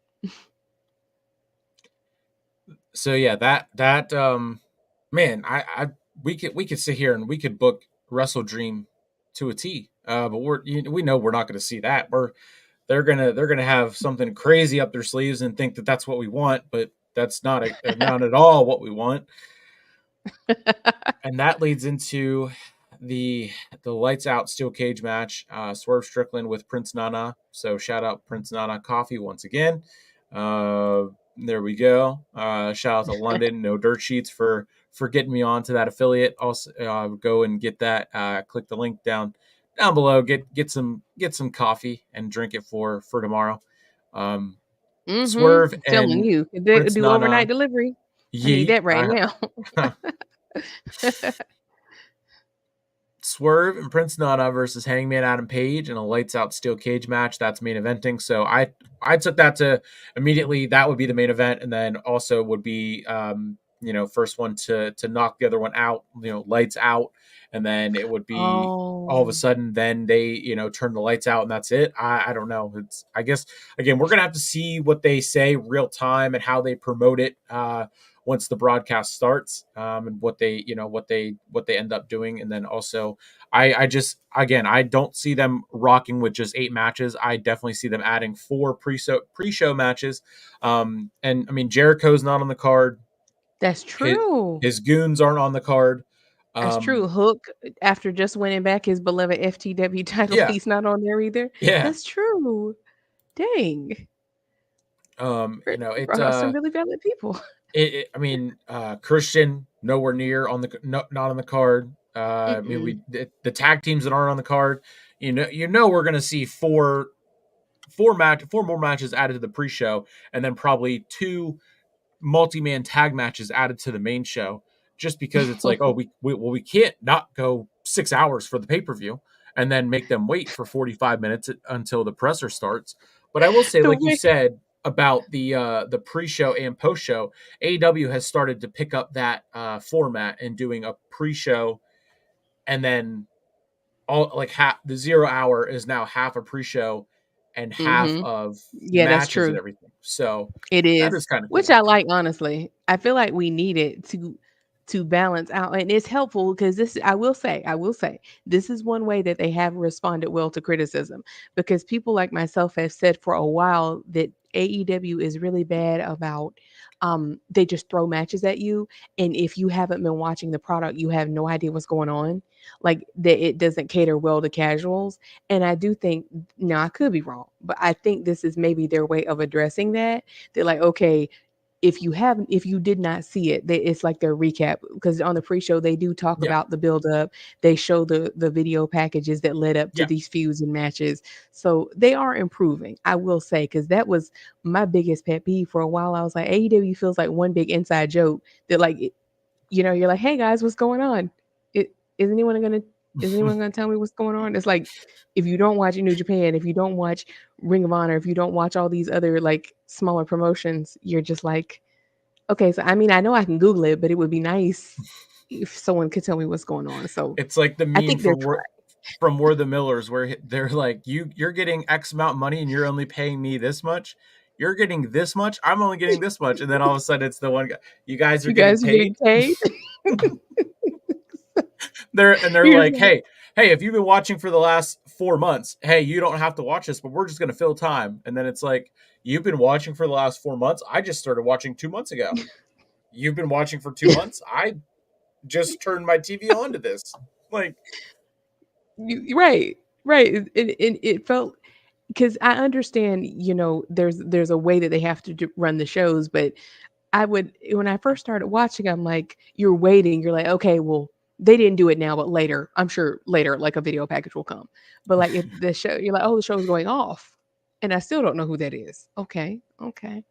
So yeah, that man, I we could sit here and we could book Wrestle Dream to a T. But we know we're not going to see that. They're gonna have something crazy up their sleeves and think that that's what we want, but that's not at all what we want. And that leads into the the lights out steel cage match. Swerve Strickland with Prince Nana. So shout out Prince Nana Coffee once again. Uh, there we go. Shout out to London No Dirt Sheets for getting me on to that affiliate. Also, go and get that. Click the link down below. Get some coffee and drink it for tomorrow. Um, Mhm. Swerve Telling and you, Prince do Nana. overnight delivery. I need Yeet. that right now. Swerve and Prince Nana versus Hangman Adam Page in a lights out steel cage match. That's main eventing. So I took that to immediately that would be the main event, and then also would be first one to knock the other one out. Lights out, and then it would be all of a Oh. sudden then they turn the lights out and that's it. I don't know. It's I guess again we're gonna have to see what they say real time and how they promote it. Once the broadcast starts, and what they what they end up doing, and then also I just again I don't see them rocking with just 8 matches. I definitely see them adding 4 pre-show matches. And I mean Jericho's not on the card. That's His true. his goons aren't on the card. That's true. Um, Hook, after just winning back his beloved FTW title, yeah, he's not on there either. yeah. That's true. Dang. You know You it. brought out some really valid people. I mean, Christian nowhere near on the not on the card. I mean, Mm-mm. the tag teams that aren't on the card. We're gonna see four more matches added to the pre-show, and then probably 2 multi-man tag matches added to the main show, just because it's like, oh, we can't not go 6 hours for the pay-per-view and then make them wait for 45 minutes until the presser starts. But I will say, The like you way said about the pre-show and post-show, AEW has started to pick up that format and doing a pre-show, and then all like half the 0 hour is now half a pre-show and half Mhm. of Yeah, that's matches and true. everything. So It that is, is kind of which cool. I like, honestly. I feel like we need it to balance out, and it's helpful because this I will say, this is one way that they have responded well to criticism, because people like myself have said for a while that AEW is really bad about they just throw matches at you, and if you haven't been watching the product, you have no idea what's going on. Like that it doesn't cater well to casuals. And I do think, now I could be wrong, but I think this is maybe their way of addressing that. They're like, okay, if you did not see it, it's like their recap, because on the pre-show they do talk Yeah, about the build up. They show the video packages that led up to yeah. these feuds and matches. So they are improving, I will say, because that was my biggest pet peeve for a while. I was like, AEW feels like one big inside joke that, like, you're like, hey guys, what's going on? It is anyone gonna is anyone gonna tell me what's going on? It's like, if you don't watch New Japan, if you don't watch Ring of Honor, if you don't watch all these other like smaller promotions, you're just like, okay, so I mean, I know I can Google it, but it would be nice if someone could tell me what's going on. So It's like the I meme think they're from We're the Millers, where they're like, you're getting X amount of money and you're only paying me this much. You're getting this much. I'm only getting this much, and then all of a sudden it's the one guy. You guys are you getting guys are getting paid. paid. They're You're just like, like, hey, if you've been watching for the last 4 months, hey, you don't have to watch this, but we're just gonna fill time. And then it's like, you've been watching for the last 4 months. I just started watching 2 months ago. You've been watching for 2 months. I just turned my TV on to this. Like, right, right. It felt, because I understand, there's a way that they have to run the shows, but I would, when I first started watching, I'm like, you're waiting, you're like, okay, well, they didn't do it now, but later, I'm sure later, like a video package will come. But like if the show, you're like, oh, the show's going off, and I still don't know who that is. Okay, okay,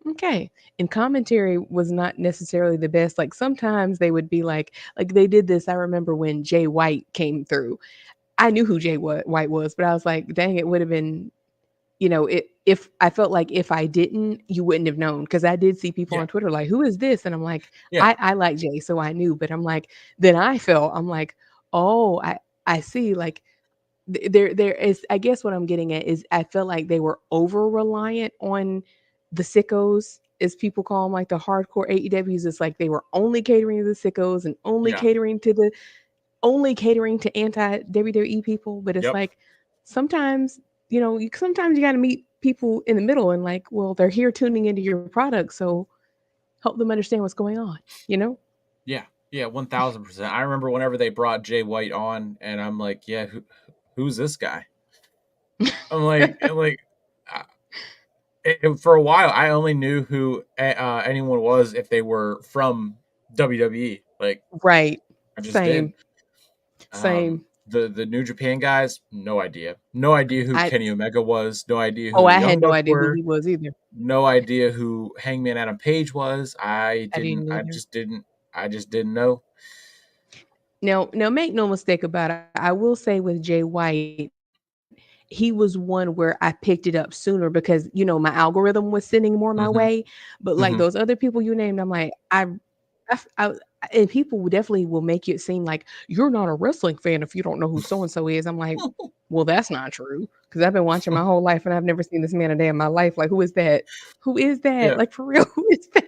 okay. And commentary was not necessarily the best. Like sometimes they would be like they did this. I remember when Jay White came through. I knew who White was, but I was like, dang, it would have been, if I felt like if I didn't, you wouldn't have known, because I did see people yeah, on Twitter like, "Who is this?" And I'm like, yeah, I like Jay, so I knew, but I'm like, then I'm like, oh, I see. Like there is, I guess what I'm getting at is I felt like they were over reliant on the sickos, as people call them, like the hardcore AEWs. It's like they were only catering to the sickos and yeah, only catering to anti WWE people. But it's yep, like sometimes, sometimes you got to meet people in the middle and like, well, they're here tuning into your product, so help them understand what's going on, you know? yeah, yeah, 1000%. I remember whenever they brought Jay White on, and I'm like, yeah, who's this guy? I'm like, uh, for a while, I only knew who anyone was if they were from WWE. Like, Right. I just did. Same. Um, Same. the New Japan guys, no idea. No idea who I Kenny Omega was. No idea who oh, the I Young had no Bucks idea who were. he was either. No idea who Hangman Adam Page was. I I didn't. didn't I either. just didn't. I just didn't know. Now, make no mistake about it. I will say with Jay White, he was one where I picked it up sooner because my algorithm was sending more my Hmm. way. But like Hmm. those other people you named, I'm like, I and people definitely will make it seem like you're not a wrestling fan if you don't know who so and so is. I'm like, well, that's not true because I've been watching my whole life and I've never seen this man a day in my life. Like, who is that? Who is that? Yeah, Like for real, who is that?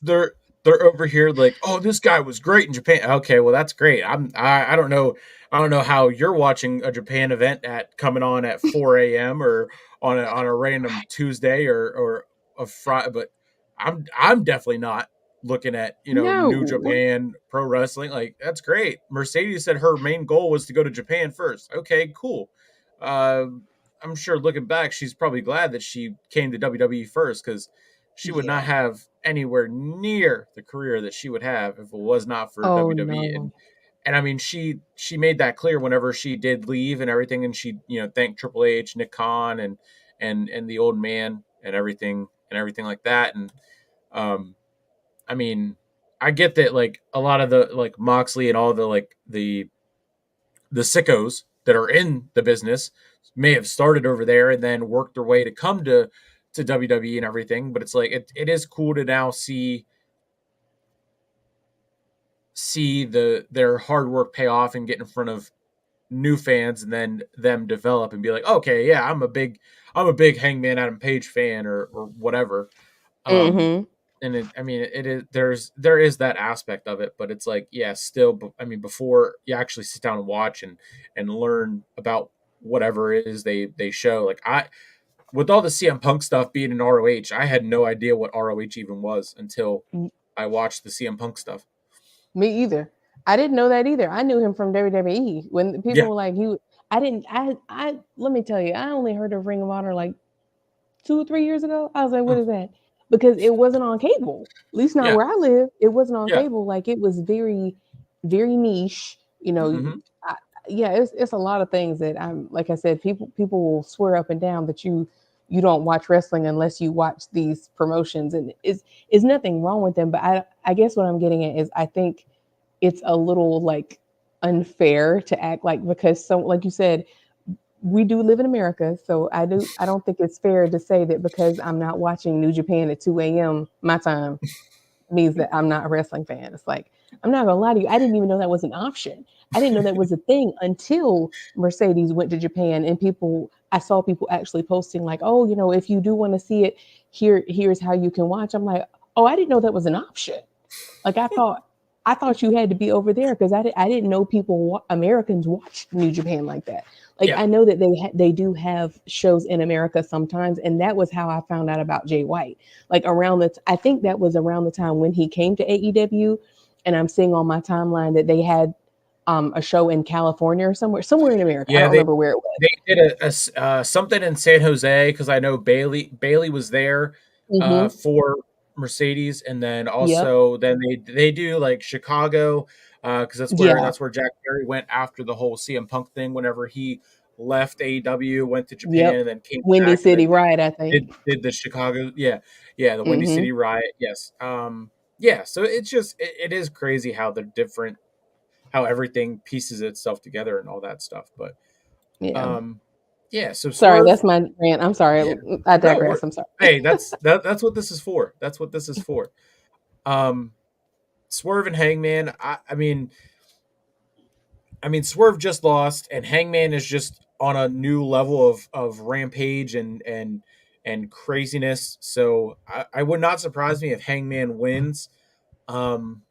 they're they're over here like, oh, this guy was great in Japan. Okay, well that's great. I don't know. I don't know how you're watching a Japan event at coming on at 4 a.m. or on a random Tuesday or a Friday, but I'm definitely not looking at New No. Japan Pro Wrestling. Like that's great. Mercedes said her main goal was to go to Japan first. Okay, cool. Uh, I'm sure looking back, she's probably glad that she came to WWE first because she would not Yeah. have anywhere near the career that she would have if it was not for Oh WWE. no. And I mean, she made that clear whenever she did leave and everything, and she thanked Triple H, Nick Khan, and the old man and everything like that. And um, I mean, I get that like a lot of the like Moxley and all the like the sickos that are in the business may have started over there and then worked their way to come to WWE and everything. But it's like it is cool to now see their hard work pay off and get in front of new fans and then them develop and be like, okay, yeah, I'm a big Hangman Adam Page fan or whatever. Um, Mhm. and I mean, it is there is that aspect of it, but it's like, yeah, still, I mean, before you actually sit down and watch and learn about whatever it is they show, like with all the CM Punk stuff being in ROH, I had no idea what ROH even was until I watched the CM Punk stuff. Me either. I didn't know that either. I knew him from WWE. When people Yeah. were like, I didn't, let me tell you, I only heard of Ring of Honor like 2 or 3 years ago. I was like, what Mm. is that? Because it wasn't on cable. At least not Yeah. where I live. It wasn't on Yeah. cable. Like it was very, very niche. Hmm. I, yeah, it's a lot of things that I'm like I said. People will swear up and down that you don't watch wrestling unless you watch these promotions, and is nothing wrong with them. But I guess what I'm getting at is I think it's a little like unfair to act like because so like you said we do live in America, so I don't think it's fair to say that because I'm not watching New Japan at 2 a.m. my time means that I'm not a wrestling fan. It's like I'm not gonna lie to you, I didn't even know that was an option. I didn't know that was a thing until Mercedes went to Japan and I saw people actually posting like, oh, if you do want to see it, here's how you can watch. I'm like, oh, I didn't know that was an option. Like I thought you had to be over there because I didn't know Americans watched New Japan like that. Like Yeah. I know that they do have shows in America sometimes, and that was how I found out about Jay White. Like I think that was around the time when he came to AEW, and I'm seeing on my timeline that they had a show in California or somewhere in America. I Yeah, don't remember where it was. they did something in San Jose because I know Bailey was there Mm-hmm. for Mercedes, and then Yep. also then they do like Chicago because Yeah. that's where Jack Perry went after the whole CM Punk thing. Whenever he left AEW, went to Japan, Yep. and then came Windy back, and City then Riot, I did think. did the Chicago, yeah, the Windy Mm-hmm. City Riot, yes, yeah. So it's just it is crazy how they're different, how everything pieces itself together and all that stuff, but. Yeah. Um, yeah, so Sorry, Swerve, that's my rant. I'm sorry. yeah. I No, digress. I'm sorry. hey, that's what this is for. That's what this is for. Um, Swerve and Hangman, I mean Swerve just lost and Hangman is just on a new level of rampage and craziness. So I would not surprise me if Hangman wins. Um,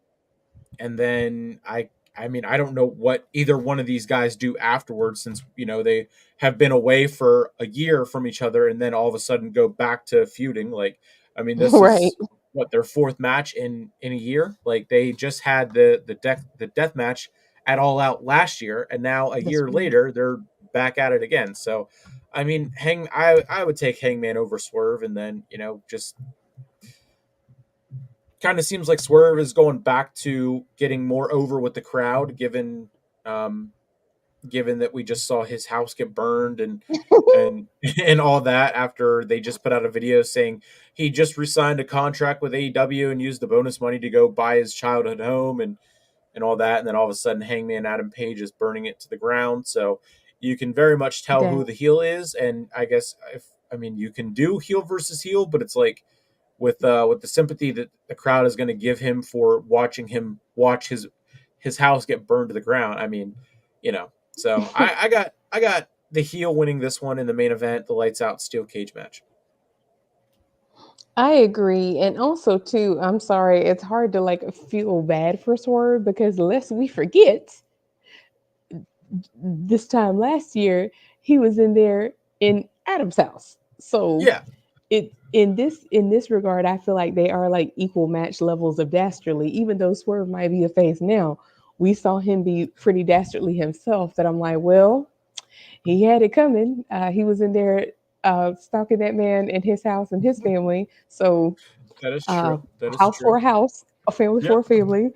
and then I mean I don't know what either one of these guys do afterwards since they have been away for a year from each other and then all of a sudden go back to feuding. Like I mean this Right. is what their fourth match in a year. Like they just had the death match at All Out last year and now a That's year right. later they're back at it again. So I mean I would take Hangman over Swerve and then just kind of seems like Swerve is going back to getting more over with the crowd, given um, given that we just saw his house get burned and and all that after they just put out a video saying he just resigned a contract with AEW and used the bonus money to go buy his childhood home and all that, and then all of a sudden Hangman Adam Page is burning it to the ground. So you can very much tell who Dang. the heel is, and I guess if I mean you can do heel versus heel, but it's like with the sympathy that the crowd is going to give him for watching him watch his house get burned to the ground. I mean, you know, so I got the heel winning this one in the main event, the lights out steel cage match. I agree. And also too, I'm sorry, it's hard to like feel bad for Swerve because lest we forget, this time last year, he was in there in Adam's house. So Yeah, it in this regard, I feel like they are like equal match levels of dastardly. Even though Swerve might be a face now, we saw him be pretty dastardly himself. That I'm like, well, he had it coming. He was in there stalking that man in his house and his family. So that is uh, true. That a is house for true. a house, a family Yeah. for a family.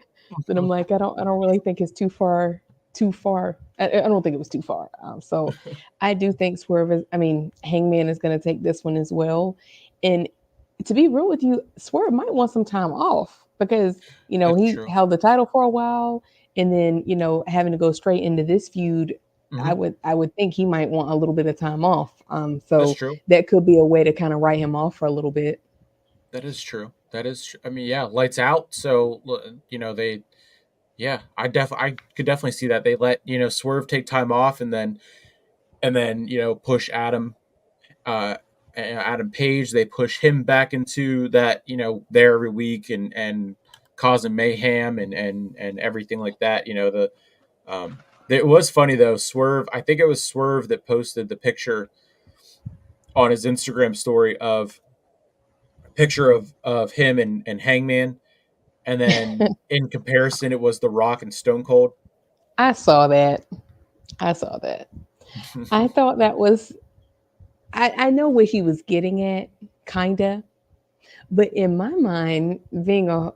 Then I'm like, I don't really think it's too far. Too far. I don't think it was too far. So I do think Swerve is. I mean, Hangman is going to take this one as well. And to be real with you, Swerve might want some time off because That's he true. held the title for a while, and then having to go straight into this feud. I Hmm. would I would think he might want a little bit of time off. That's So true. that could be a way to kind of write him off for a little bit. That is true. That is. I mean, yeah, lights out. So they. Yeah, I could definitely see that they let Swerve take time off and then push uh Adam Page. They push him back into that there every week and causing mayhem and everything like that. Um, it was funny though. Swerve, I think it was Swerve that posted the picture on his Instagram story of a picture of him and Hangman, and then in comparison, it was The Rock and Stone Cold. I saw that. I saw that. I thought that was. I know what he was getting at, kinda, but in my mind, being a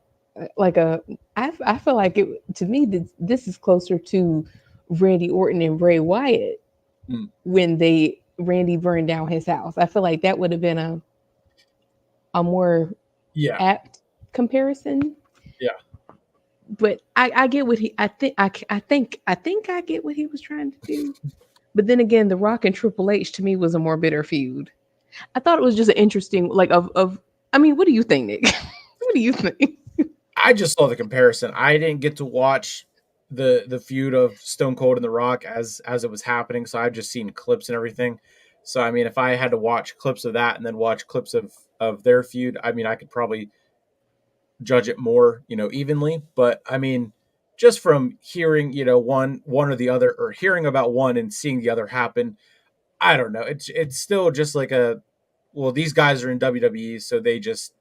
like a, I feel like it to me. This is closer to Randy Orton and Bray Wyatt Mm, when Randy burned down his house. I feel like that would have been a more yeah, apt comparison. yeah, But I get what he I think I get what he was trying to do. But then again, The Rock and Triple H to me was a more bitter feud. I thought it was just an interesting like of I mean, what do you think, Nick? What do you think? I just saw the comparison. I didn't get to watch the feud of Stone Cold and The Rock as it was happening, so I've just seen clips and everything. So I mean, if I had to watch clips of that and then watch clips of their feud, I mean, I could probably judge it more, evenly. But I mean, just from hearing, one or the other, or hearing about one and seeing the other happen, I don't know. It's still just like a well, these guys are in WWE, so they're just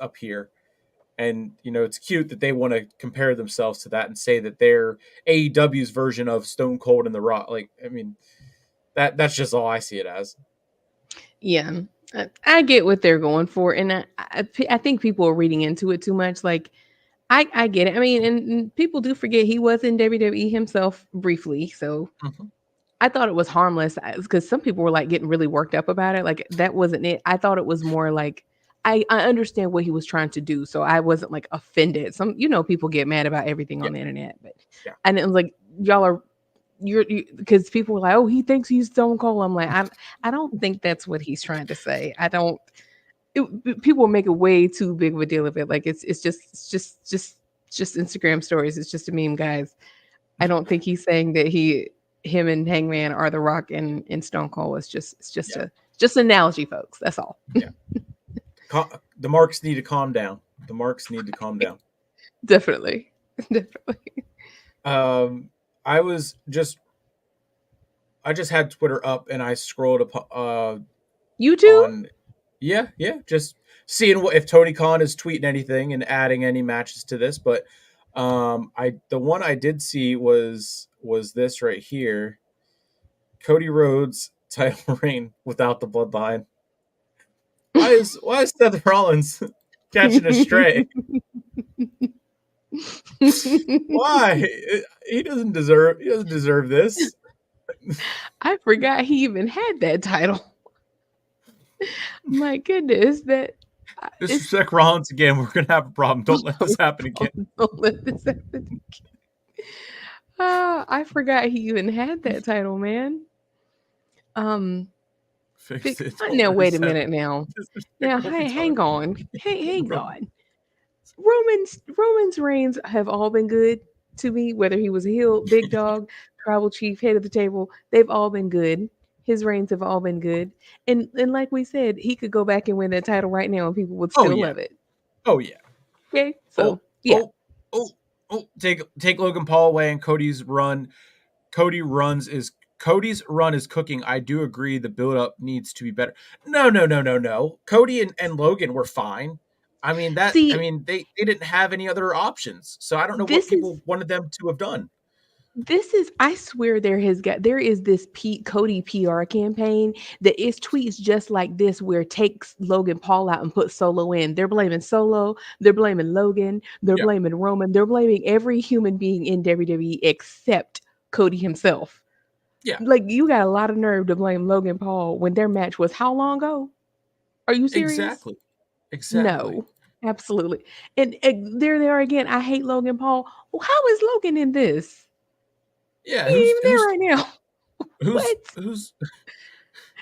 up here. And it's cute that they want to compare themselves to that and say that they're AEW's version of Stone Cold and The Rock. Like, I mean, that's just all I see it as. Yeah, I get what they're going for, and I think people are reading into it too much. Like, I get it. I mean, and people do forget he was in WWE himself briefly, so Mhm. I thought it was harmless because some people were like getting really worked up about it. Like that wasn't it. I thought it was more like I understand what he was trying to do, so I wasn't like offended. Some people get mad about everything Yeah, on the internet, but yeah, and it was like y'all are because people were like, oh, he thinks he's Stone Cold. I'm like, I don't think that's what he's trying to say. I don't. People make a way too big of a deal of it. Like it's just Instagram stories. It's just a meme, guys. I don't think he's saying that him and Hangman are The Rock and Stone Cold. It's just yeah, just an analogy, folks. That's all. yeah. The marks need to calm down. The marks need to calm down. Definitely, definitely. Um, I was just I just had Twitter up and I scrolled up You too? on yeah, just seeing what if Tony Khan is tweeting anything and adding any matches to this. But I the one I did see was this right here. Cody Rhodes title reign without the bloodline. Why is Seth Rollins catching a stray? Why? He doesn't deserve. He doesn't deserve this. I forgot he even had that title. My goodness, that it's Disrespect Rollins again. We're gonna have a problem. Don't let this happen again. don't let this happen. I forgot he even had that title, man. Um, Fix it. Don't now let wait this a happen. minute now. Disrespect Now, Roman hang title. on. Hang Roman. on. Roman's reigns have all been good to me, whether he was a heel, big dog, tribal chief, head of the table, they've all been good. His reigns have all been good. And like we said, he could go back and win that title right now and people would Oh still yeah. love it. Oh yeah. Okay? Oh So yeah. oh oh oh. Take Logan Paul away and Cody's run. Cody's run is cooking. I do agree the build up needs to be better. No. Cody and Logan were fine. See, They didn't have any other options. So I don't know what this is people wanted them to have done. I swear there is this Cody PR campaign that is tweets just like this where it takes Logan Paul out and puts Solo in. They're blaming Solo, they're blaming Logan, they're Yeah. blaming Roman, they're blaming every human being in WWE except Cody himself. Yeah. Like you got a lot of nerve to blame Logan Paul when their match was how long ago? Are you serious? Exactly. Exactly. No. Absolutely. And there they are again. I hate Logan Paul. Well, how is Logan in this? Yeah, He ain't even there right now. What? who's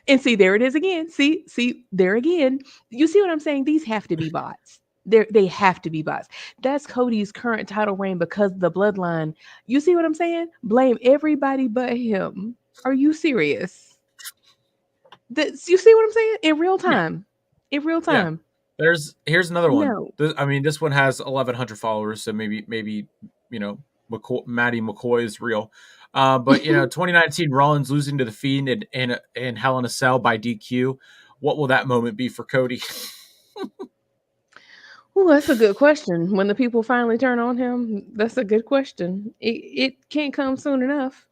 And see, there it is again. See, there again. You see what I'm saying? These have to be bots. They have to be bots. That's Cody's current title reign because the bloodline. You see what I'm saying? Blame everybody but him. Are you serious? You see what I'm saying? In real yeah, time. In real yeah. time. Here's another one. No. This one has 1,100 followers, so maybe Maddie McCoy is real. But 2019 Rollins losing to the Fiend in Hell in a Cell by DQ. What will that moment be for Cody? Well, that's a good question. When the people finally turn on him, that's a good question. It can't come soon enough.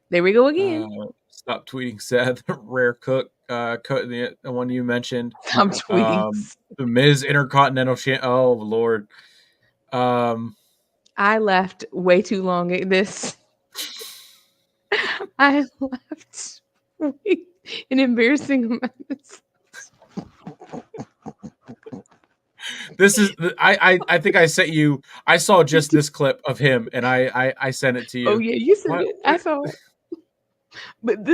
There we go Uh, again. Stop tweeting, Seth. Rare Cook, the one you mentioned. I'm tweeting. The Miz Intercontinental Champ. Oh Lord. Um, I laughed way too long at this. I laughed an embarrassing amount. This is I think I sent you. I saw just this clip of him, and I sent it to Oh you. yeah, you said What? it. I saw. But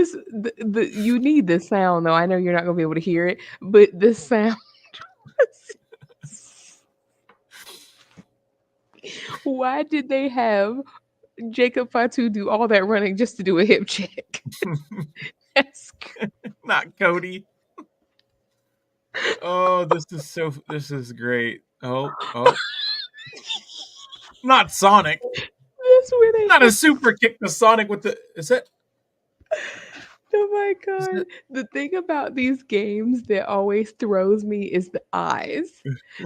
you need this sound though. I know you're not gonna be able to hear it, but this sound. Why did they have Jacob Fatu do all that running just to do a hip check? That's Not Cody. Oh, this is great. Oh, not Sonic. that's where they Not a have. super kick to Sonic with the. Oh my Is god. that The thing about these games that always throws me is the eyes.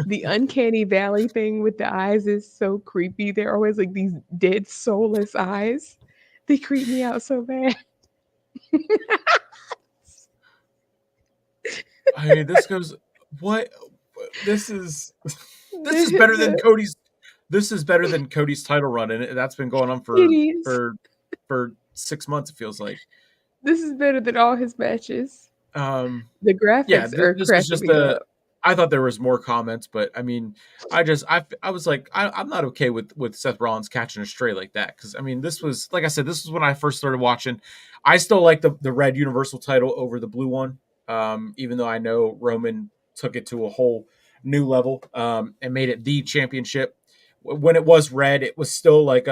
The uncanny valley thing with the eyes is so creepy. They're always like these dead soulless eyes. They creep me out so bad. I mean, this goes. What? This is. This is better than The Cody's. This is better than Cody's title run, and that's been going on it is. for 6 months. It feels like. This is better than all his matches. Um, The yeah, graphics are this was cracking just me a. up. I thought there was more comments, but I mean, I was like, I'm not okay with Seth Rollins catching a stray like that because I mean, this was like I said, this was when I first started watching. I still like the red Universal title over the blue one, even though I know Roman took it to a whole new level and made it the championship. When it was red, it was still like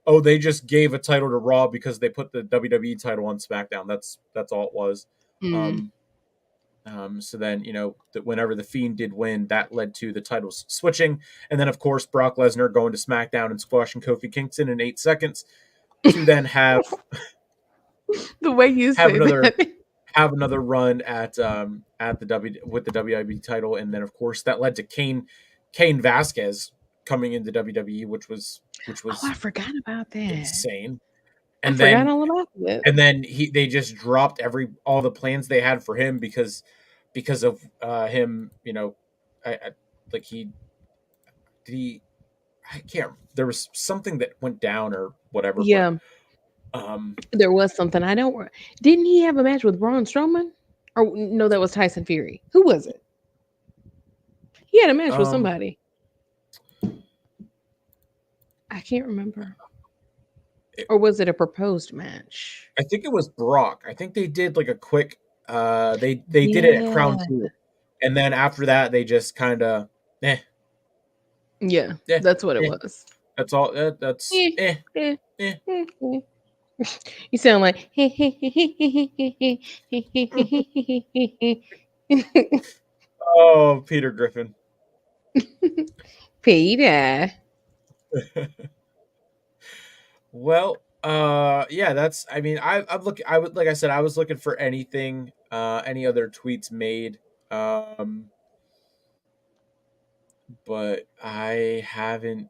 oh, they just gave a title to Raw because they put the WWE title on SmackDown. That's all it was. Mm. Um, so then, that whenever the Fiend did win, that led to the titles switching, and then of course Brock Lesnar going to SmackDown and squashing Kofi Kingston in 8 seconds to then The way you have say another that. run at the with the WWE title, and then of course that led to Kane Vasquez coming into WWE, which Oh, I was forgot about that. insane, I and forgot then all about that. they just dropped all the plans they had for him because of him. I like he did he I can't. There was something that went down or whatever, but Yeah, um, there was something. I don't. Didn't he have a match with Braun Strowman? Or no, that was Tyson Fury. Who was it? He had a match with um, somebody. I can't remember. it, Or was it a proposed match? I think it was Brock. I think they did like a quick. They did it at Crown Yeah. Jewel, and then after that they just kind of, eh, Yeah, eh, that's what it eh. was. That's all. That's Eh, eh, eh. eh, eh. You sound like Oh, Peter Griffin. Peter. Well, yeah, that's. I mean, I'm looking. I would, like I said, I was looking for anything, any other tweets made, um, but I haven't.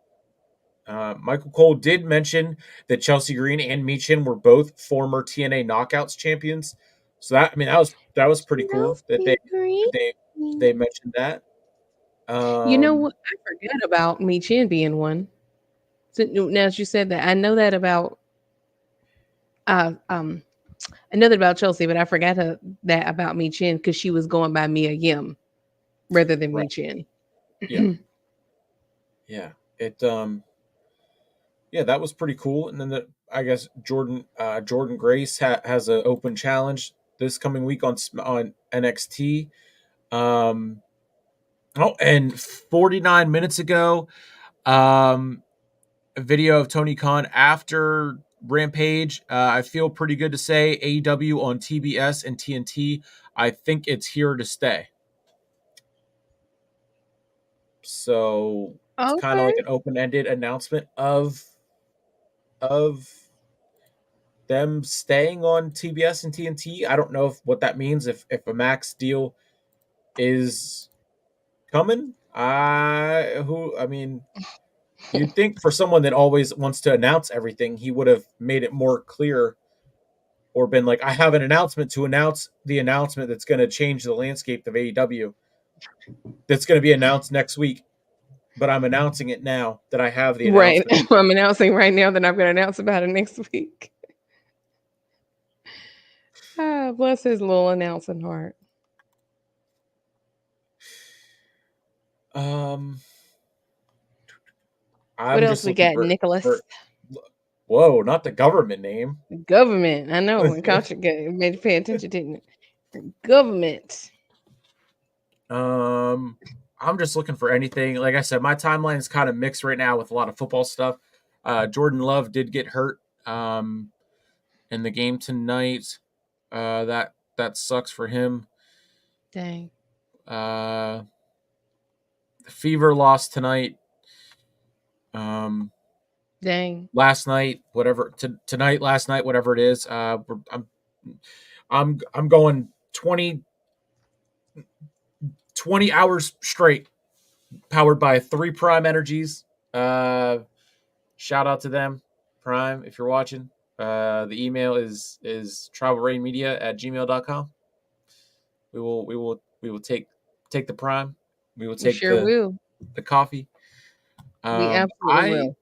Michael Cole did mention that Chelsea Green and Meechin were both former TNA Knockouts champions, so that, I mean, that was pretty cool that Chelsea Green. they mentioned that. You know Um, what? I forgot about Me Chin being one. So now that you said that, I know that about uh um I know that about Chelsea, but I forgot that about Me Chin because she was going by Mia Yim rather than right, Me Chin. yeah, yeah. It Yeah, that was pretty cool. And then I guess Jordan Grace has an open challenge this coming week on NXT. Um, oh, and 49 minutes ago, um, a video of Tony Khan after Rampage. I feel pretty good to say AEW on TBS and TNT. I think it's here to stay. So it's kind of Okay. like an open ended announcement of them staying on TBS and TNT. I don't know what that means, if a max deal is coming. I mean, you'd think for someone that always wants to announce everything, he would have made it more clear or been like, I have an announcement to announce the announcement that's going to change the landscape of AEW. That's going to be announced next week, but I'm announcing it now that I have the Right. announcement. I'm announcing right now that I'm going to announce about it next week. Ah, bless his little announcing heart. Um, What I'm else just we looking got, Nicholas? for whoa, not the government name. Government. I know. And Couch made you pay attention, didn't it? Government. Um, I'm just looking for anything. Like I said, my timeline is kind of mixed right now with a lot of football stuff. Jordan Love did get hurt in the game tonight. That sucks for him. Dang. Uh, Fever lost tonight. Um, Dang. Last night, whatever tonight, last night, whatever it is. I'm going 20 hours straight, powered by 3 Prime Energies. Uh, Shout out to them, Prime, if you're watching. The email is TribalReignMedia@gmail.com. We will take the Prime. We will We take sure will. the coffee. We absolutely I will.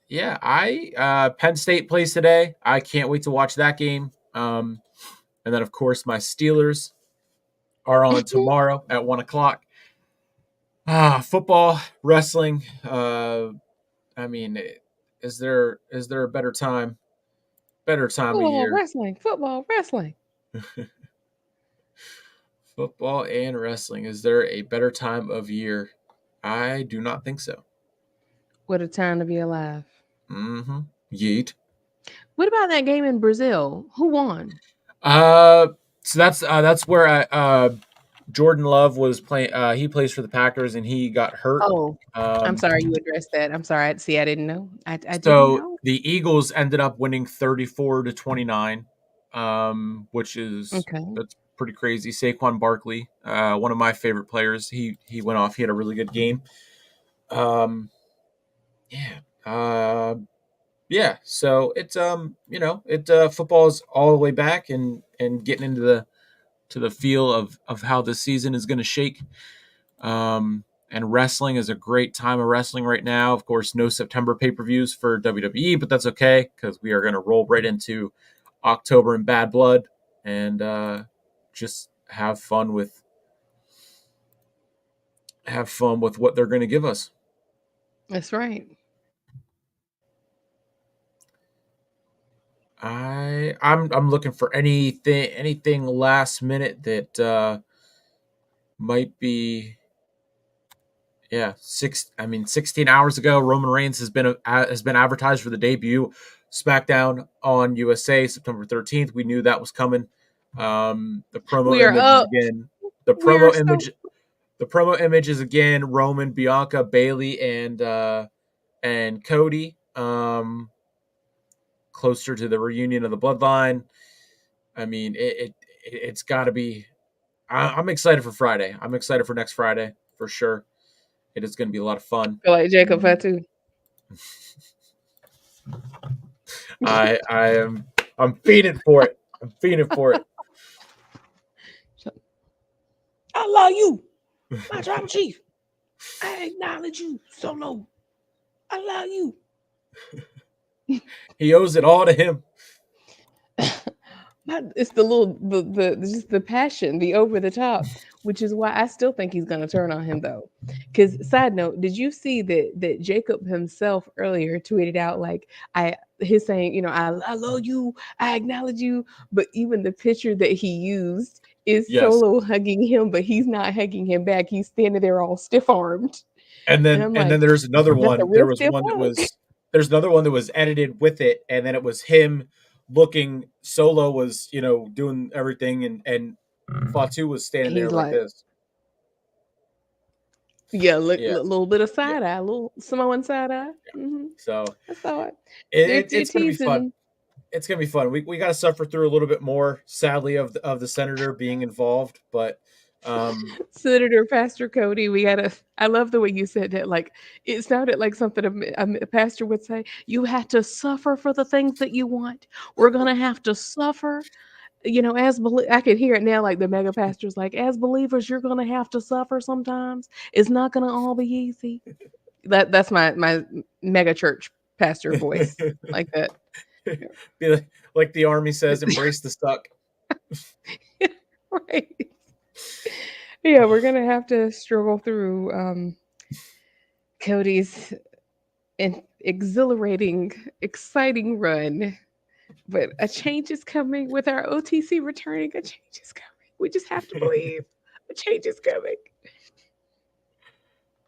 Yeah, I Penn State plays today. I can't wait to watch that game. And then of course my Steelers are on tomorrow at 1 o'clock. Football, wrestling. I mean, is there a better time of Football, year? wrestling, football, wrestling. Football and wrestling. Is there a better time of year? I do not think so. What a time to be alive. Mm-hmm. Yeet. What about that game in Brazil? Who won? Uh, so that's where Jordan Love was playing. He plays for the Packers, and he got hurt. Oh, I'm Um, sorry you addressed that. I'm sorry. See, I didn't know. I didn't so know. the Eagles ended up winning 34-29, which is Okay. that's pretty crazy. Saquon Barkley, one of my favorite players, he went off. He had a really good game. Um, yeah. Yeah. So it's football is all the way back and getting into the feel of how the season is going to shake. And wrestling is a great time of wrestling right now. Of course, no September pay-per-views for WWE, but that's okay because we are going to roll right into October and Bad Blood and just have fun with what they're going to give us. That's right. I'm looking for anything last minute that might be, yeah, 16 hours ago, Roman Reigns has been advertised for the debut SmackDown on USA September 13th. We knew that was coming. The promo We are image is up. again the We are promo so. image the promo image is again Roman, Bianca, Bailey, and Cody. Closer to the reunion of the Bloodline. I mean, it's got to be. I'm excited for Friday. I'm excited for next Friday for sure. It is going to be a lot of fun. Feel like Jacob had to. I am I'm feeding for it. I'm feeding for it. I love you, my tribal chief. I acknowledge you, Solo. I love you. He owes it all to him. It's the little the just the passion, the over the top, which is why I still think he's gonna turn on him though. Because side note, did you see that Jacob himself earlier tweeted out like he's saying, I love you, I acknowledge you, but even the picture that he used is Yes. Solo hugging him, but he's not hugging him back. He's standing there all stiff armed. And And then I'm and then like, there's another that's a one. real stiff hug. There's another one that was edited with it, and then it was him looking. Solo was doing everything, and Fatu was standing there He's like like, this. yeah, look, Yeah, little bit of yeah, side eye, little Samoan side eye. yeah. So I saw it. They're it's gonna be fun. teasing It's gonna be fun. We got to suffer through a little bit more, sadly, of the senator being involved, but um, Senator Pastor Cody. We gotta. I love the way you said that. Like it sounded like something a pastor would say. You have to suffer for the things that you want. We're gonna have to suffer. I could hear it now. Like the mega pastors, like as believers, you're gonna have to suffer sometimes. It's not gonna all be easy. That's my mega church pastor voice, like that. be like the army says, embrace the suck. Right. Yeah, we're gonna have to struggle through Cody's exhilarating, exciting run. But a change is coming with our OTC returning. A change is coming. We just have to believe a change is coming.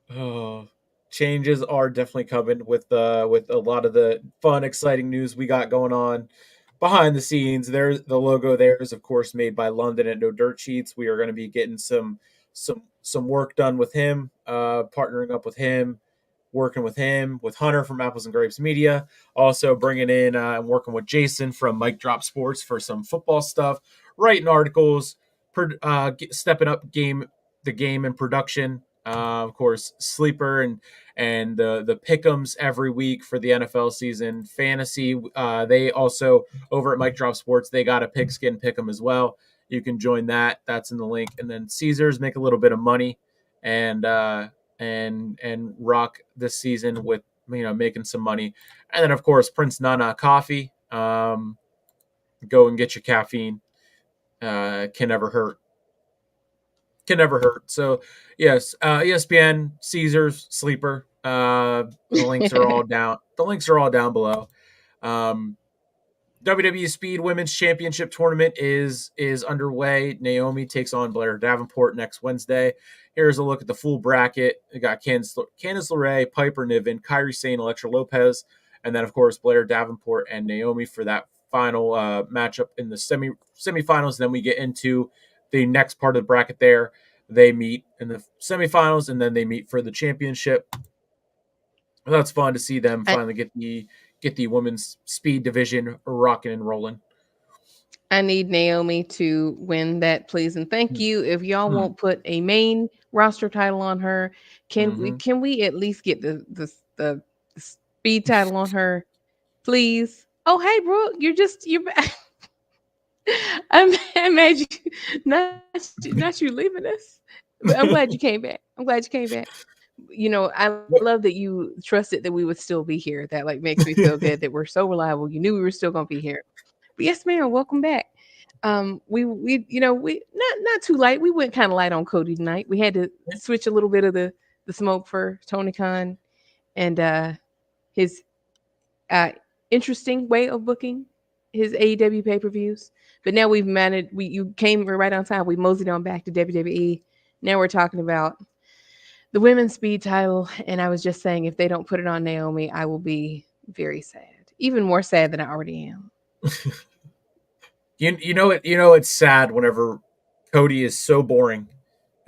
Oh, changes are definitely coming with a lot of the fun, exciting news we got going on behind the scenes. There's the logo. There is of course made by London at No Dirt Sheets. We are going to be getting some work done with him, partnering up with him, working with him, with Hunter from Apples and Grapes Media, also bringing in and working with Jason from Mike Drop Sports for some football stuff, writing articles, stepping up the game in production. Of course, Sleeper and the pick'ems every week for the NFL season. Fantasy, they also over at Mike Drop Sports, they got a pigskin pick'em as well. You can join that. That's in the link. And then Caesars make a little bit of money, and rock this season with making some money. And then of course Prince Nana Coffee. Go and get your caffeine. Can never hurt. Can never hurt. So yes, ESPN, Caesars, Sleeper. The links are all down. The links are all down below. Um, WWE Speed Women's Championship tournament is underway. Naomi takes on Blair Davenport next Wednesday. Here's a look at the full bracket. We got Candice LeRae, Piper Niven, Kairi Sane, Electra Lopez, and then of course Blair Davenport and Naomi for that final matchup in the semifinals. Then we get into the next part of the bracket. There, they meet in the semifinals, and then they meet for the championship. That's fun to see them I, finally get the women's speed division rocking and rolling. I need Naomi to win that, please, and thank you. If y'all Mm-hmm. won't put a main roster title on her, can we Mm-hmm. can we at least get the speed title on her, please? Oh, hey, Brooke, you're back. I'm mad you not you leaving us, but I'm glad you came back. I'm glad you came back. I What? love that you trusted that we would still be here. That like makes me feel good that we're so reliable. You knew we were still gonna be here. But yes, ma'am, welcome back. We not too light. We went kind of light on Cody tonight. We had to switch a little bit of the smoke for Tony Khan and his uh interesting way of booking his AEW pay-per-views. But now we've managed. You came right on time. We moseyed on back to WWE. Now we're talking about the women's speed title, and I was just saying if they don't put it on Naomi, I will be very sad, even more sad than I already am. It's sad whenever Cody is so boring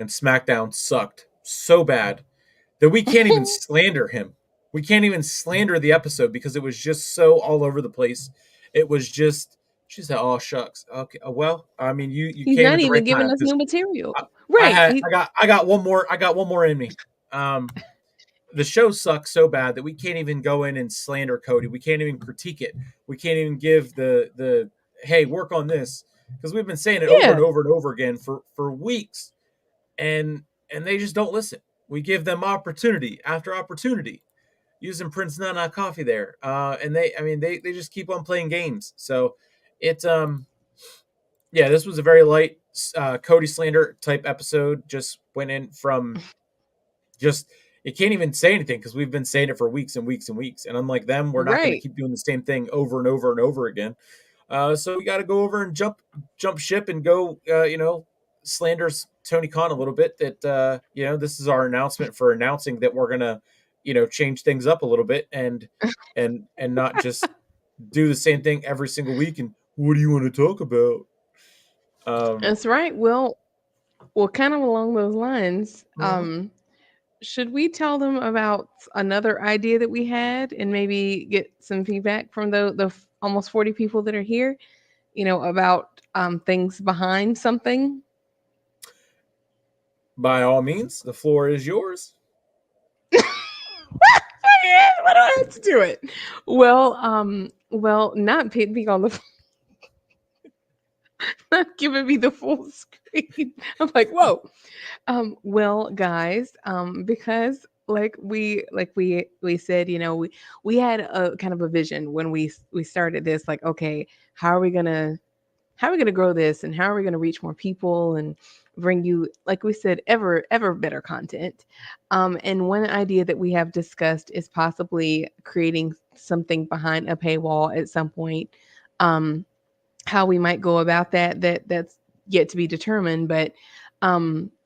and SmackDown sucked so bad that we can't even slander him. We can't even slander the episode because it was just so all over the place. It was just she said, "Oh shucks, okay, well, I mean, you He's came not at the even right giving time us because new material, I, I right? had I got one more in me. Um, the show sucks so bad that we can't even go in and slander Cody. We can't even critique it. We can't even give the hey, work on this because we've been saying it over Yeah, and over and over again for weeks, and they just don't listen. We give them opportunity after opportunity, using Prince Nana Coffee there, and they just keep on playing games. So it's yeah, this was a very light Cody slander type episode. Just went in from just it can't even say anything because we've been saying it for weeks and weeks and weeks. And unlike them, we're not going to right. keep doing the same thing over and over and over again. So we got to go over and jump ship and go. Slander Tony Khan a little bit. That this is our announcement for announcing that we're gonna change things up a little bit and not just do the same thing every single week. And what do you want to talk about? Um, That's right. Well, kind of along those lines. mhm. Should we tell them about another idea that we had and maybe get some feedback from the almost 40 people that are here? About things behind something. By all means, the floor is yours. Why do I have to do it? Well, not being on the not giving me the full screen. I'm like, whoa. Well, guys, because like we said, we had a kind of a vision when we started this. Like, okay, how are we gonna how are we going to grow this and how are we going to reach more people and bring you, like we said, ever better content. And one idea that we have discussed is possibly creating something behind a paywall at some point. um, how we might go about that's yet to be determined, but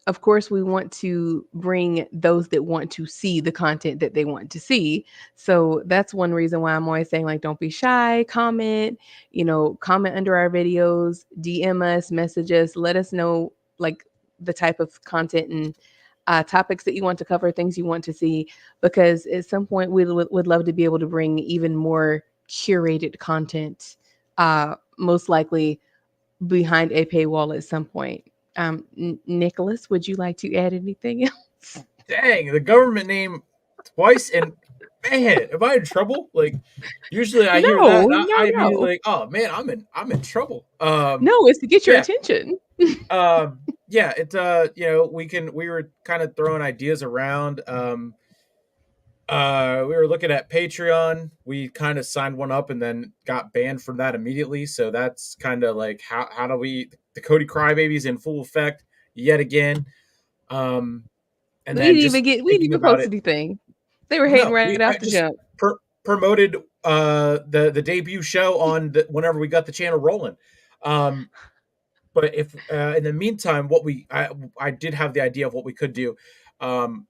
of course we want to bring those that want to see the content that they want to see. So that's one reason why I'm always saying, like, don't be shy, comment under our videos, DM us, message us, let us know, like, the type of content and topics that you want to cover, things you want to see, because at some point we would love to be able to bring even more curated content, most likely behind a paywall at some point. Nicholas, would you like to add anything else? Dang, the government name twice, and man, am I in trouble? Like, usually I hear that, No, and I immediately no. like, oh man, I'm in trouble. No, it's to get your Yeah, attention. yeah, it's we were kind of throwing ideas around. We were looking at Patreon. We kind of signed one up and then got banned from that immediately. So that's kind of like how do we the Cody Crybabies in full effect yet again. Um, and then just We didn't thinking even about post it. anything. They were hating No, right I off the just jump. promoted the debut show on whenever we got the channel rolling. Um, but if in the meantime, I did have the idea of what we could do. Um,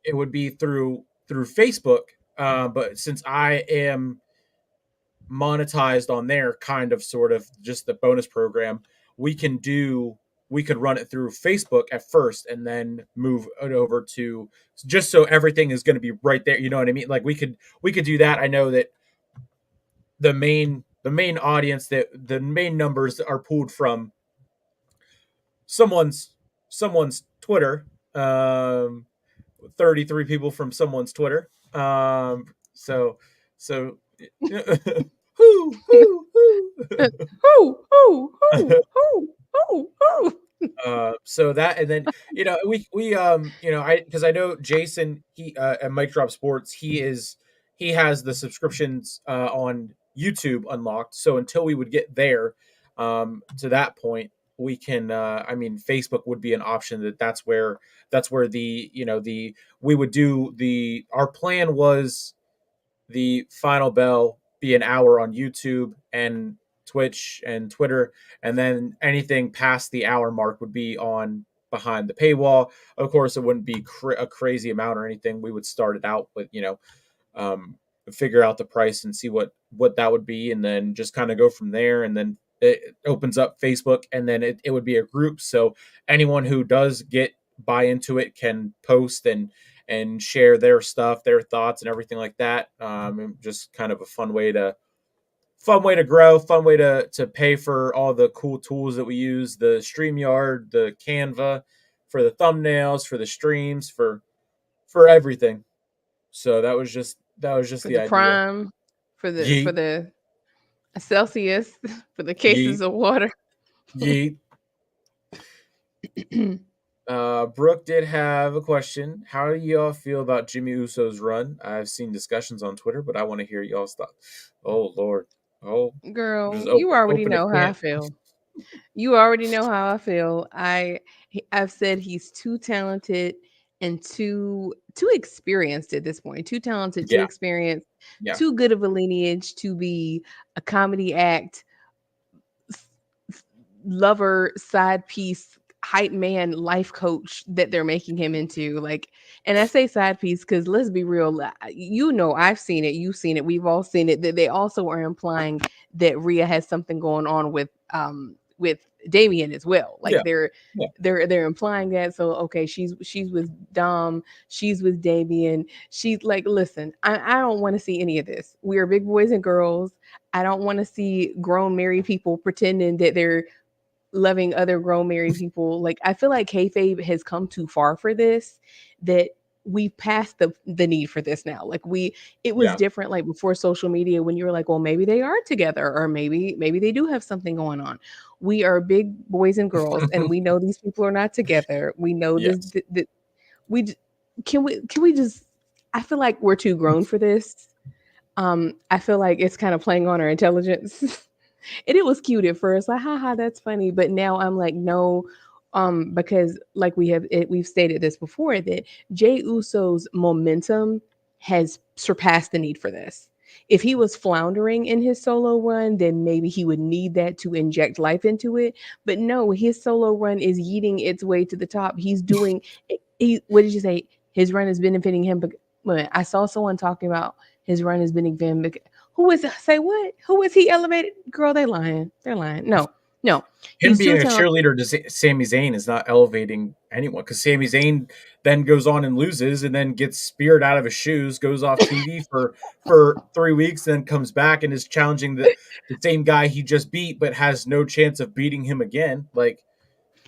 it would be through Facebook. But since I am monetized on there, kind of, sort of, just the bonus program, we can do we could run it through Facebook at first and then move it over to just so everything is going to be right there. You know what I mean? Like we could do that. I know that the main audience that the main numbers are pulled from someone's someone's Twitter. 33 people from someone's Twitter. So whoo, whoo, whoo. Who, who, who, who, who, who? So that, and then I because I know Jason, he at Mike Drop Sports, he has the subscriptions on YouTube unlocked. So until we would get there, to that point, we can. I mean, Facebook would be an option. That's where the we would do the our plan was the final bell be an hour on YouTube and Twitch and Twitter, and then anything past the hour mark would be on behind the paywall. Of course, it wouldn't be a crazy amount or anything. We would start it out with um, figure out the price and see what that would be, and then just kind of go from there. And then it opens up Facebook, and then it would be a group. So anyone who does get buy into it can post and share their stuff, their thoughts, and everything like that. And just kind of a fun way to grow, fun way to pay for all the cool tools that we use, the StreamYard, the Canva, for the thumbnails, for the streams, for everything. So that was just For the the idea. Prime, for Yeet, the Celsius, for the yeet, cases of water. yeet. Brooke did have a question. How do y'all feel about Jimmy Uso's run? I've seen discussions on Twitter, but I want to hear y'all's thoughts. Oh Lord. Oh, Girl, just you already open a know how I can. feel. You already know how I feel. I've said he's too talented and too experienced at this point. Too talented, too Yeah, experienced, yeah, too good of a lineage to be a comedy act lover, side piece, hype man, life coach that they're making him into. Like, and I say side piece because let's be real, I've seen it, you've seen it, we've all seen it. That they also are implying that Rhea has something going on with Damien as well. Like yeah, yeah. they're implying that. So okay, she's with Dom, she's with Damien. She's like, listen, I don't want to see any of this. We are big boys and girls. I don't want to see grown married people pretending that they're loving other grown married people. Like I feel like kayfabe has come too far for this. That we passed the need for this now. Like it was Yeah. different like before social media when you were like, well, maybe they are together or maybe they do have something going on. We are big boys and girls, and we know these people are not together. We know this. Yes. We j- can we just? I feel like we're too grown for this. I feel like it's kind of playing on our intelligence. And it was cute at first, like, haha, that's funny. But now I'm like, no, because like we've stated this before that Jay Uso's momentum has surpassed the need for this. If he was floundering in his solo run, then maybe he would need that to inject life into it. But no, his solo run is yeeting its way to the top. He's doing he what did you say? His run is benefiting him. But I saw someone talking about his run is benefiting him. Who is say what? Who is he elevated? Girl, they lying. They're lying. No, no. Him He's too being a talented. cheerleader to Sami Zayn is not elevating anyone, because Sami Zayn then goes on and loses and then gets speared out of his shoes, goes off TV for 3 weeks, then comes back and is challenging the same guy he just beat, but has no chance of beating him again. Like,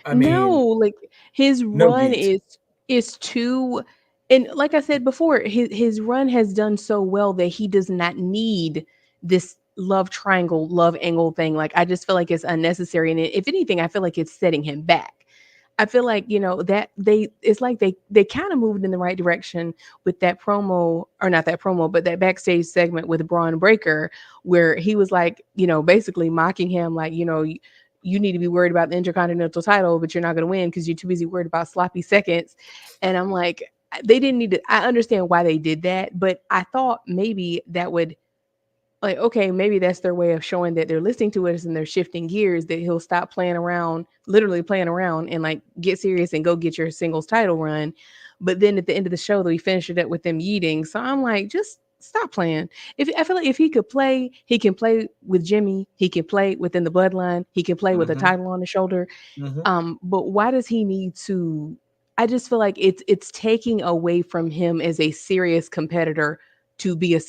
I No, mean, like his no run yeet. is too, and like I said before, his run has done so well that he does not need this love triangle, love angle thing. Like I just feel like it's unnecessary, and if anything, I feel like it's setting him back. I feel like that it's like they kind of moved in the right direction with that promo, or not that promo, but that backstage segment with Braun Breaker, where he was like, basically mocking him, like, you need to be worried about the Intercontinental title, but you're not going to win because you're too busy worried about sloppy seconds. And I'm like, they didn't need to. I understand why they did that, but I thought maybe that would, like, okay, maybe that's their way of showing that they're listening to us and they're shifting gears, that he'll stop playing around, literally playing around, and like get serious and go get your singles title run. But then at the end of the show, we finished it up with them yeeting. So I'm like, just stop playing. If I feel like if he could play, he can play with Jimmy, he can play within the bloodline, he can play with a Hmm. title on the shoulder. Hmm. But why does he need to? I just feel like it's taking away from him as a serious competitor to be a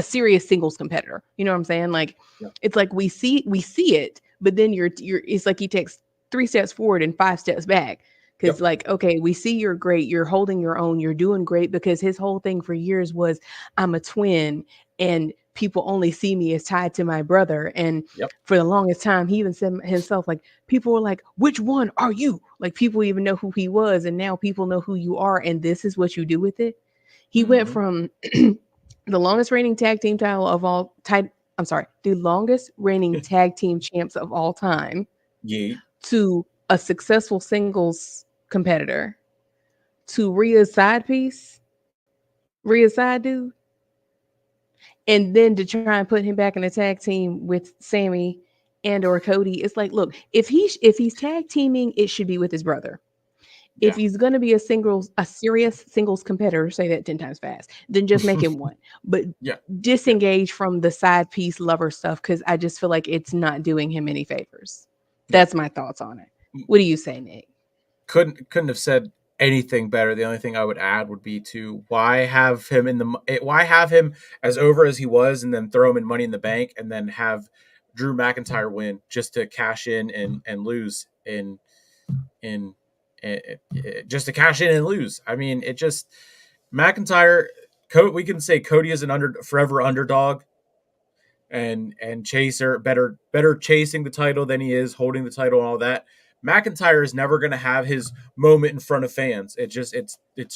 serious singles competitor. You know what I'm saying? Like Yeah. it's like we see it, but then you're it's like he takes 3 steps forward and 5 steps back. Cause Yep. like, okay, we see you're great, you're holding your own, you're doing great, because his whole thing for years was I'm a twin and people only see me as tied to my brother. And Yep. for the longest time, he even said himself, like, people were like, which one are you? Like, people even know who he was. And now people know who you are. And this is what you do with it. He went Mm-hmm. from the longest reigning tag team title of all time. I'm sorry, the longest reigning tag team champs of all time Yeet. to a successful singles competitor to Rhea's side piece, Rhea's side dude, and then to try and put him back in a tag team with Sammy and or Cody. It's like, look, if he's tag teaming, it should be with his brother. If Yeah. he's gonna be a serious singles competitor, say that 10 times fast, then just make him one. But Yeah. Yeah. disengage from the side piece lover stuff because I just feel like it's not doing him any favors. Yeah. That's my thoughts on it. What do you say, Nick? Couldn't have said anything better. The only thing I would add would be to why have him as over as he was, and then throw him in Money in the Bank, and then have Drew McIntyre win just to cash in and lose in, just to cash in and lose. I mean, it just McIntyre. We can say Cody is an forever underdog, and Chaser better chasing the title than he is holding the title and all that. McIntyre is never going to have his moment in front of fans. It's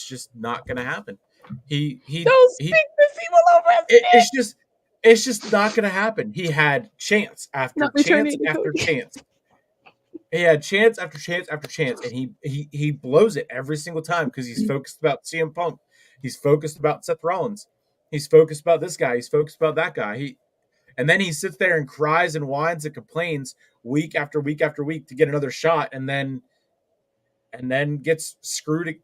just not going to happen. Don't He speak this evil over us, it, Nick. it's just not going to happen. He had chance after Not chance returning to after Cody. chance. He had chance after chance after chance, and he blows it every single time because he's focused about CM Punk. He's focused about Seth Rollins. He's focused about this guy. He's focused about that guy. And then he sits there and cries and whines and complains week after week after week to get another shot, and then gets screwed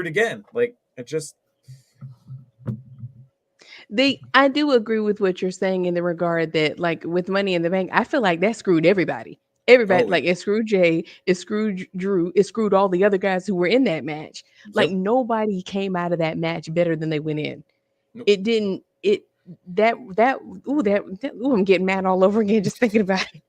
again. Like, it just. I do agree with what you're saying in the regard that, like, with Money in the Bank, I feel like that screwed everybody. Everybody, Oh like, yeah. it screwed Jay, it screwed Drew, it screwed all the other guys who were in that match. Like, Yep. nobody came out of that match better than they went in. Nope. It didn't. It that ooh, I'm getting mad all over again just thinking about it.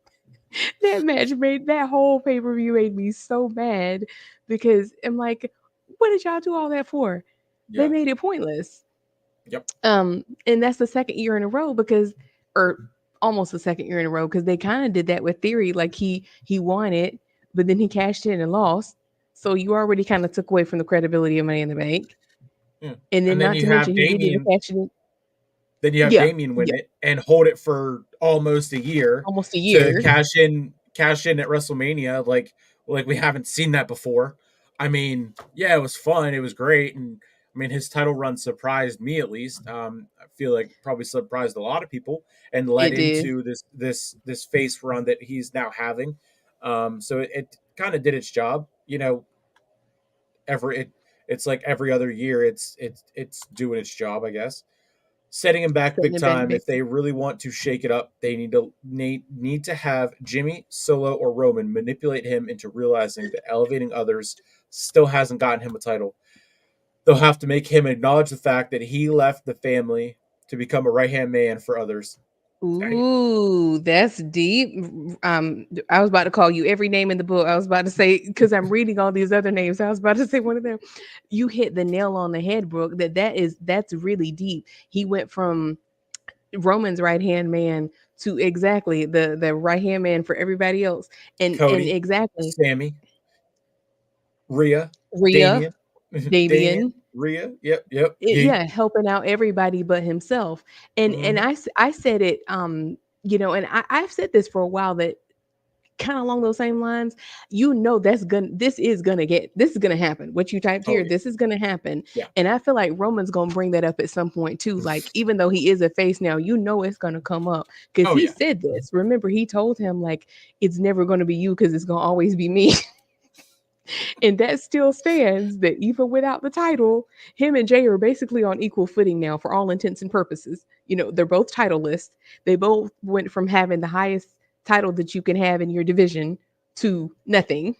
That match made that whole pay per view made me so mad because I'm like, what did y'all do all that for? They Yeah. made it pointless. Yep. And that's the second year in a row because, or almost the second year in a row because they kind of did that with Theory. Like he won it, but then he cashed in and lost. So you already kind of took away from the credibility of Money in the Bank. Yeah. And then And then not you to have mention he didn't even Damien. cash it in. Then you have Yeah, Damien win yeah, it and hold it for almost a year almost a to year. cash in at WrestleMania. Like we haven't seen that before. I mean, yeah, it was fun. It was great, and I mean his title run surprised me at least. I feel like probably surprised a lot of people and led It did. into this face run that he's now having. So it kind of did its job. Every it's like every other year, it's doing its job, I guess. Setting him back Setting big it back time. big. If they really want to shake it up, they need to have Jimmy, Solo, or Roman manipulate him into realizing that elevating others still hasn't gotten him a title. They'll have to make him acknowledge the fact that he left the family to become a right hand man for others. Ooh, that's deep. I was about to call you every name in the book. I was about to say because I'm reading all these other names. I was about to say one of them. You hit the nail on the head, Brooke. That's really deep. He went from Roman's right hand man to exactly the right hand man for everybody else, and Cody, exactly Sammy, Rhea, Rhea, Damien, Damien, Damien. Rhea. Yep, yep. Yeah, helping out everybody but himself. And Mm-hmm. I said it, and I've said this for a while that kind of along those same lines, this is gonna happen. What you typed Oh here, this is gonna happen. yeah, And I feel like Roman's gonna bring that up at some point too. yeah. Like, even though he is a face now, it's gonna come up. Because Oh he yeah. said this. Remember, he told him, like, it's never gonna be you because it's gonna always be me. And that still stands that even without the title, him and Jay are basically on equal footing now for all intents and purposes. They're both titleless. They both went from having the highest title that you can have in your division to nothing.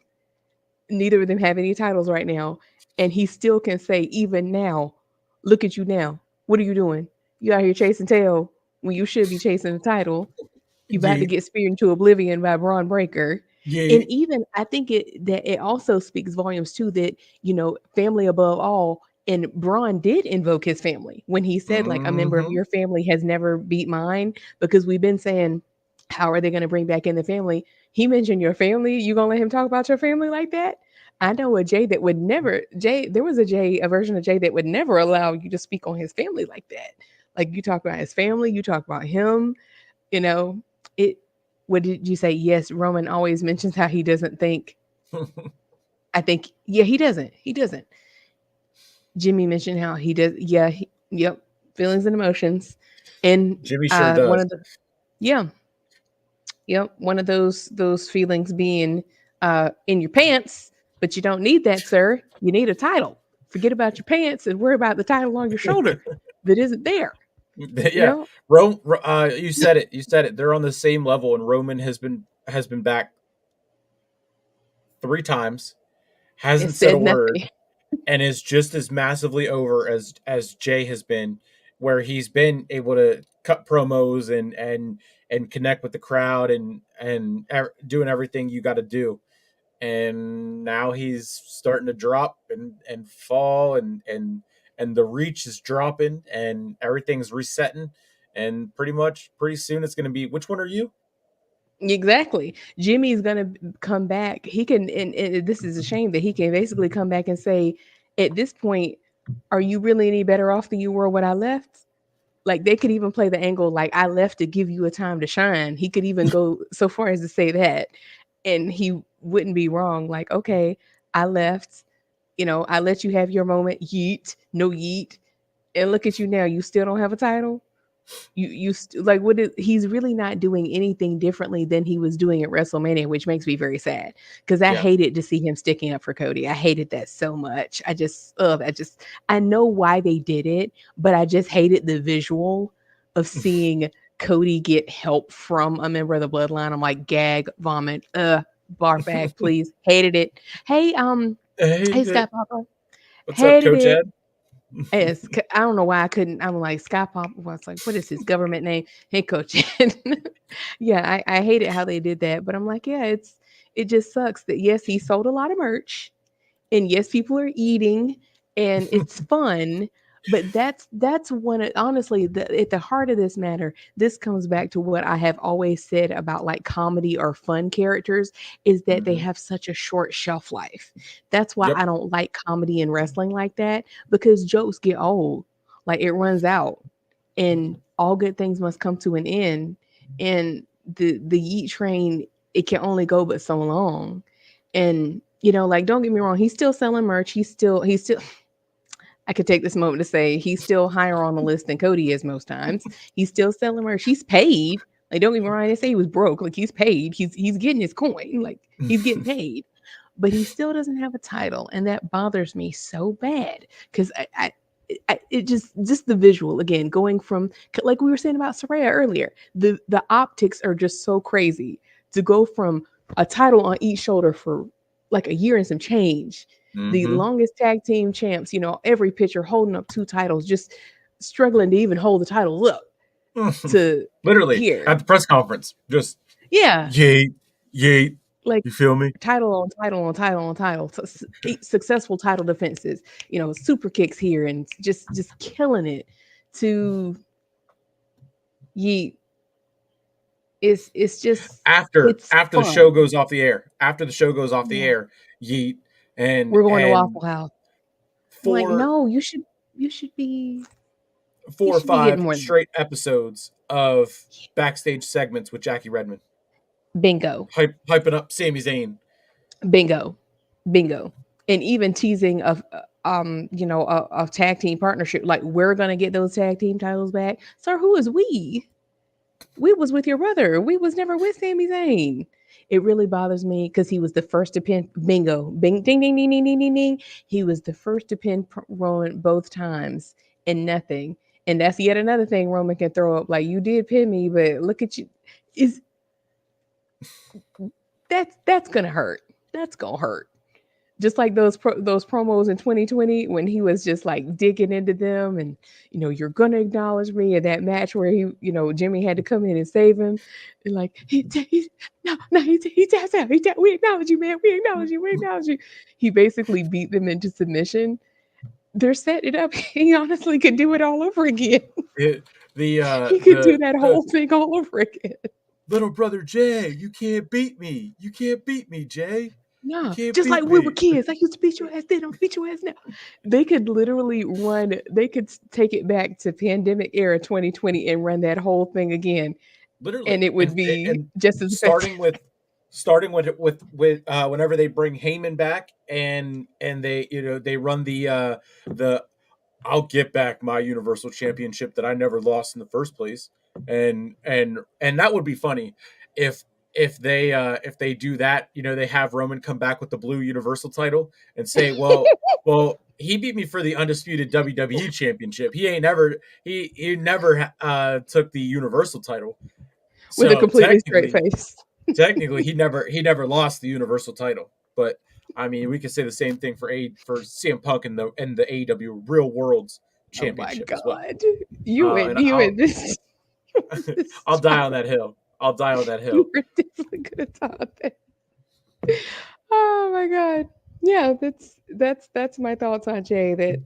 Neither of them have any titles right now. And he still can say, even now, look at you now. What are you doing? You out here chasing tail when you should be chasing the title. You about to Yeah, get speared into oblivion by Braun Breaker. yeah. And even I think it also speaks volumes too that, family above all, And Braun did invoke his family when he said, like, a member of Mm-hmm. your family has never beat mine, because we've been saying, how are they going to bring back in the family? He mentioned your family. You gonna let him talk about your family like that? I know a Jay that would never, Jay, there was a Jay, a version of Jay that would never allow you to speak on his family like that. Like, you talk about his family, you talk about him, you know, it, what did you say? Yes, Roman always mentions how he doesn't think. I think, yeah, he doesn't. He doesn't. Jimmy mentioned how he does. Yeah, yep, feelings and emotions, and Jimmy sure one does. of the, yeah, yep, one of those feelings being in your pants, but you don't need that, sir. You need a title. Forget about your pants and worry about the title on your shoulder that isn't there. You Yeah, know, You said it. You said it. They're on the same level, and Roman has been back 3 times, it hasn't said a said word, nothing. and is just as massively over as Jay has been, where he's been able to cut promos and connect with the crowd and doing everything you got to do. And now he's starting to drop and fall and the reach is dropping and everything's resetting, and pretty soon it's going to be, which one are you? Exactly. Jimmy's gonna come back. He can, and this is a shame that he can basically come back and say, at this point, are you really any better off than you were when I left? Like, they could even play the angle like, I left to give you a time to shine. He could even go so far as to say that, and he wouldn't be wrong. Like, okay, I left, I let you have your moment. Yeet, no yeet, and look at you now. You still don't have a title. Like, what is, he's really not doing anything differently than he was doing at WrestleMania, which makes me very sad, because I Yeah. hated to see him sticking up for Cody. I hated that so much. I know why they did it, but I just hated the visual of seeing Cody get help from a member of the bloodline. I'm like, gag, vomit, barf bag, please. Hated it. Hey, Hey, hey, Scott Papa. what's up, Hated Coach it. Ed? Yes, I don't know why I couldn't. I'm like, Sky Pop was like, what is his government name? Hey, Coach. Yeah, I hated how they did that, but I'm like, yeah, it just sucks that, yes, he sold a lot of merch, and yes, people are eating, and it's fun, but that's honestly, at the heart of this matter, this comes back to what I have always said about, like, comedy or fun characters, is that they Hmm. have such a short shelf life. That's why Yep. I don't like comedy and wrestling like that, because jokes get old, like, it runs out, and all good things must come to an end, and the yeet train, it can only go but so long. And, like, don't get me wrong, he's still selling merch. He's still I could take this moment to say he's still higher on the list than Cody is most times. He's still selling merch. He's paid. Like, don't get me wrong, I didn't say he was broke. Like, he's paid. He's getting his coin. Like, he's getting paid. But he still doesn't have a title, and that bothers me so bad, because it just the visual again, going from, like we were saying about Soraya earlier, the optics are just so crazy, to go from a title on each shoulder for like a year and some change, the Hmm. longest tag team champs, every pitcher holding up 2 titles, just struggling to even hold the title up, to Literally here. at the press conference, just Yeah, yeet, yeet. like, You feel me? title on title on title on title, successful title defenses, super kicks here, and just killing it, to Yeet. It's just, After it's after the show fun. goes off the air, after the show goes off the Yeah, air, yeet, and we're going to and Waffle House. I'm like, four no, you should be you four or should be getting five more than straight episodes of backstage segments with Jackie Redmond, bingo, hyping up Sami Zayn. bingo, bingo, and even teasing of of tag team partnership. Like, we're gonna get those tag team titles back, sir. Who is we? We was with your brother. We was never with Sami Zayn. It really bothers me, because he was the first to pin, bingo, bing, ding, ding, ding, ding, ding, ding, ding. He was the first to pin Roman both times, and nothing. And that's yet another thing Roman can throw up. Like, you did pin me, but look at you. Is that's gonna hurt. That's gonna hurt. Just like those promos in 2020, when he was just like digging into them, and, you're gonna acknowledge me, in that match where Jimmy had to come in and save him, and like, no, no, he taps out, we acknowledge you, man, we acknowledge you, we acknowledge you. He basically beat them into submission. they're setting it up. He honestly could do it all over again. It, He could do that the whole thing all over again. little brother Jay, you can't beat me. You can't beat me, Jay. You Yeah, can't just like beat we were me. kids. I used to beat your ass then. I'm beat your ass now. They could literally run. They could take it back to pandemic era 2020 and run that whole thing again, and Literally, it would be and just as effective. starting with whenever they bring Heyman back and they they run the I'll get back my Universal Championship that I never lost in the first place, and that would be funny if if they do that. They have Roman come back with the blue Universal title and say, well, he beat me for the undisputed WWE Championship. He ain't never he never took the Universal title, With a so completely straight face. technically he never lost the Universal title. But I mean, we could say the same thing for CM Punk and the AEW Real Worlds Oh my Championship as well. god, you and And you and this, this I'll die child, on that hill. I'll die on that you hill. were definitely gonna talk that. Oh my god. Yeah, that's my thoughts on Jay. That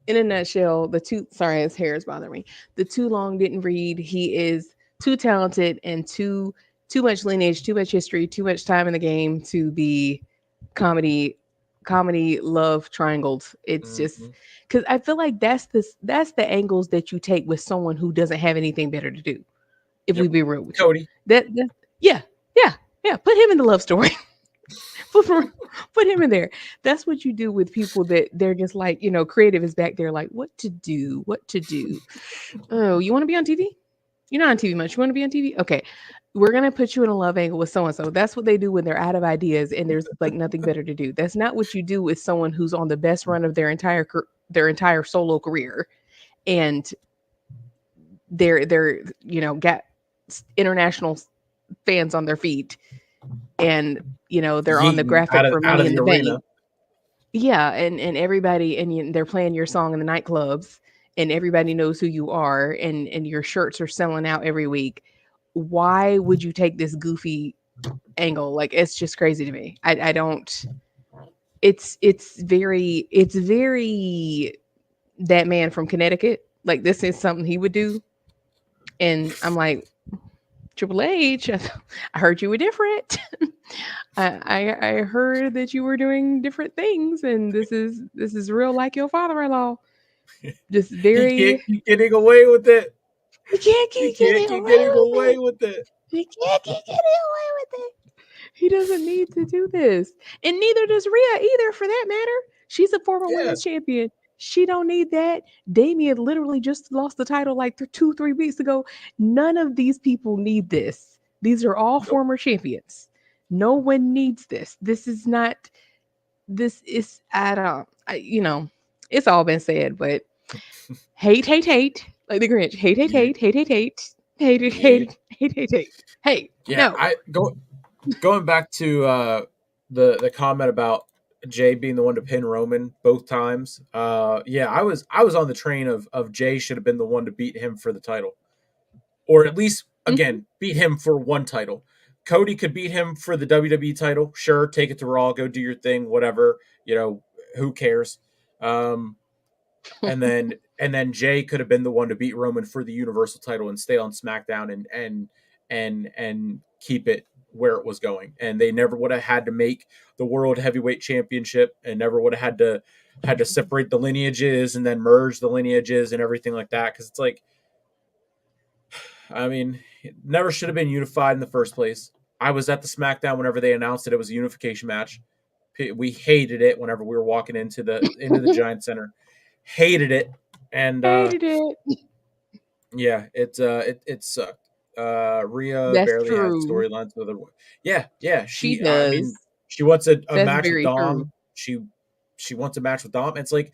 in a nutshell, the too sorry, his hair is bothering me. The too long didn't read. He is too talented and too much lineage, too much history, too much time in the game to be comedy love triangles. It's just Hmm. because I feel like that's the angles that you take with someone who doesn't have anything better to do. If we Yep. be real with you, Cody. that yeah, yeah, yeah. Put him in the love story. put, put him in there. That's what you do with people that they're just like, creative is back there, like, what to do, what to do. Oh, you want to be on TV? You're not on TV much. You want to be on TV? Okay. We're going to put you in a love angle with so and so. That's what they do when they're out of ideas and there's like nothing better to do. That's not what you do with someone who's on the best run of their entire solo career and they're got international fans on their feet and they're on the Yeeting graphic for out Money of in the the Bank. arena. Yeah, and everybody they're playing your song in the nightclubs, and everybody knows who you are, and your shirts are selling out every week. Why would you take this goofy angle? Like it's just crazy to me. I don't. It's very that man from Connecticut. Like this is something he would do, and I'm like Triple H. I heard you were different. I heard that you were doing different things, and this is real like your father-in-law. Just He can't very keep getting away with it. you can't He keep can't getting keep away getting with away it. with it. You can't keep getting away with it. He doesn't need to do this, and neither does Rhea either, for that matter. She's a former Yeah. women's champion. She don't need that. Damien literally just lost the title like 2-3 weeks ago. None of these people need this. These are all Nope. former champions. No one needs this. This is not. This is I don't. It's all been said, but hate, hate, hate, like the Grinch. Hate, hate, Yeah. hate, hate, hate, hate, hate, hate, Yeah. hate, hate, hate, hate. Hey, Yeah. no. Going back to the comment about Jay being the one to pin Roman both times. Yeah, I was on the train of Jay should have been the one to beat him for the title, or at least Mhm. again beat him for one title. Cody could beat him for the WWE title. Sure, take it to Raw, go do your thing, whatever. Who cares? Um, and then Jay could have been the one to beat Roman for the Universal title and stay on SmackDown and keep it where it was going. And they never would have had to make the World Heavyweight Championship, and never would have had to separate the lineages and then merge the lineages and everything like that. Because it's like, I mean, it never should have been unified in the first place. I was at the SmackDown whenever they announced it was a unification match. We hated it whenever we were walking into the Giant Center. Hated it, and Hated it. yeah, it sucked. Rhea That's barely had true. storylines with her. Yeah, yeah. She I does. mean, she wants a That's match with very true. Dom. She wants a match with Dom. It's like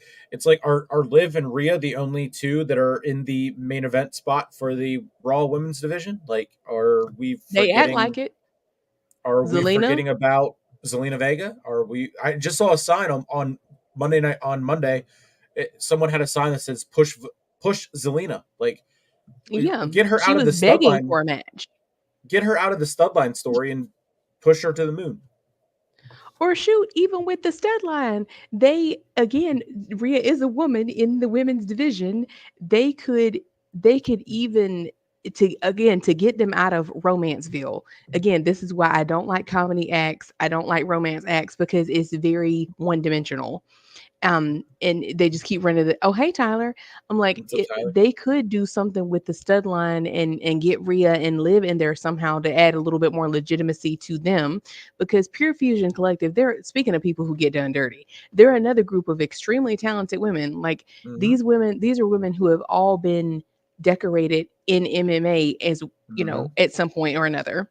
are Liv and Rhea the only two that are in the main event spot for the Raw Women's division? Like, They act like it. Are we Zelina, forgetting about Zelina Vega? Are we? I just saw a sign on Monday night on Monday. Someone had a sign that says push Zelina. Like, yeah, get her she out of the was begging studline, for a match. get her out of the studline story and push her to the moon. Or shoot, even with the stud line, they again, Rhea is a woman in the women's division. They could they could even to get them out of Romanceville. Again, this is why I don't like comedy acts. I don't like romance acts because it's very one dimensional. And they just keep running the, oh hey Tyler, I'm like What's up, Tyler? they could do something with the stud line and get Rhea and Liv in there somehow to add a little bit more legitimacy to them, because Pure Fusion Collective, they're speaking of people who get done dirty, they're another group of extremely talented women. Like Mm-hmm. these women, these are women who have all been decorated in MMA as, you Mm-hmm. know, at some point or another.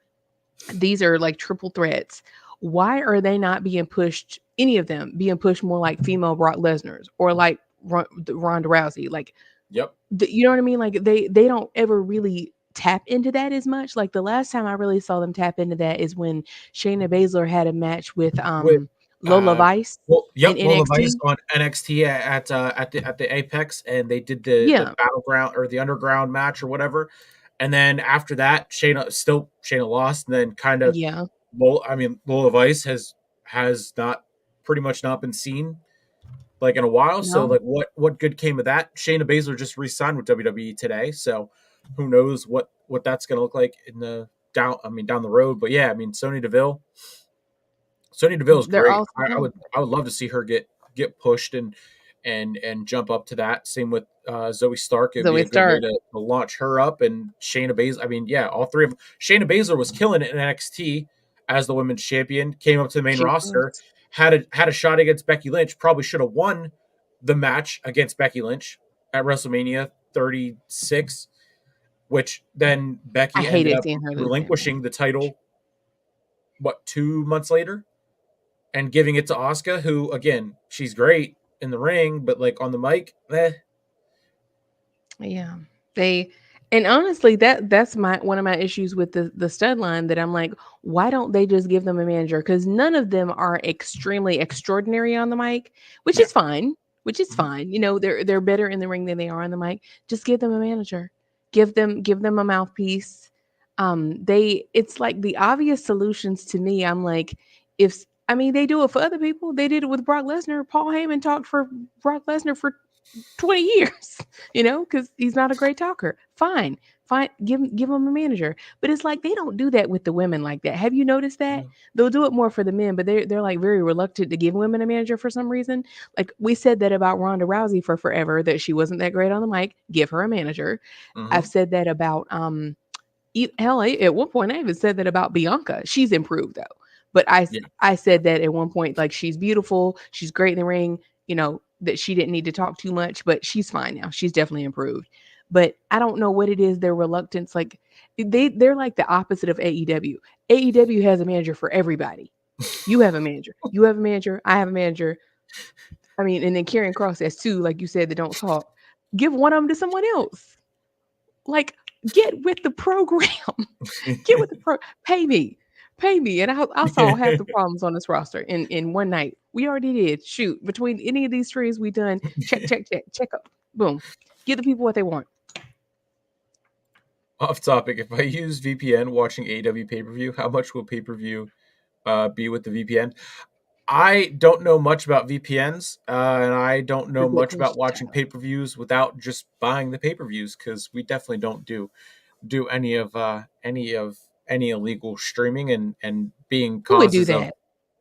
These are like triple threats. Why are they not being pushed? Any of them being pushed more like female Brock Lesnar's or like Ronda Rousey? Like, Yep. you know what I mean? Like they don't ever really tap into that as much. Like the last time I really saw them tap into that is when Shayna Baszler had a match with With Lola Vice well, in yep, Lola Vice NXT. on NXT at the Apex, and they did the Yeah, battleground or the underground match or whatever. And then after that, Shayna lost, and then kind of yeah, Lola Vice has not pretty much not been seen like in a while. So no, like what good came of that? Shayna Baszler just re-signed with WWE today, so who knows what that's going to look like in the down the road. But yeah, I mean Sonya Deville is they're great. also I would love to see her get pushed and jump up to that. Same with Zoe Stark. It'd be Zoe a good way Stark. to launch her up, and Shayna Baszler. I mean, yeah, all three of them. Shayna Baszler was killing it in NXT as the women's champion. Came up to the main She roster, was. had a shot against Becky Lynch. Probably should have won the match against Becky Lynch at WrestleMania 36, which then I Becky ended hated up seeing her lose that relinquishing the match. title. What 2 months later? And giving it to Asuka, who again, she's great in the ring, but like on the mic, Yeah. They and honestly that's my one of my issues with the stud line, that I'm like, why don't they just give them a manager? Cuz none of them are extremely extraordinary on the mic, which no. is fine, which is Mhm. fine. You know, they're better in the ring than they are on the mic. Just give them a manager. Give them a mouthpiece. They it's like the obvious solutions to me. I'm like, if I mean, they do it for other people. They did it with Brock Lesnar. Paul Heyman talked for Brock Lesnar for 20 years, you know, because he's not a great talker. Fine. Fine. Give him a manager. But it's like they don't do that with the women like that. Have you noticed that? No. They'll do it more for the men, but they're like very reluctant to give women a manager for some reason. Like we said that about Ronda Rousey for forever, that she wasn't that great on the mic. Give her a manager. I've Mhm. said that about hell, at one point I even said that about Bianca. She's improved though. But Yeah. I said that at one point, like she's beautiful, she's great in the ring, you know, that she didn't need to talk too much, but she's fine now. She's definitely improved. But I don't know what it is, their reluctance. Like they're like the opposite of AEW. AEW has a manager for everybody. You have a manager. You have a manager. I have a manager. I mean, and then Karen Cross has two, like you said, that don't talk. Give one of them to someone else. Like, get with the program. Get with the pro. Pay me. Pay me. And I'll solve half the problems on this roster in one night. We already did. Shoot. Between any of these streams we done, check, check, check, check up. Boom. Give the people what they want. Off topic. If I use VPN watching AEW pay per view, how much will pay per view be with the VPN? I don't know much about VPNs, and I don't A know good much about question, watching Tyler. pay per views without just buying the pay per views because we definitely don't do any illegal streaming and being Who would do causes that?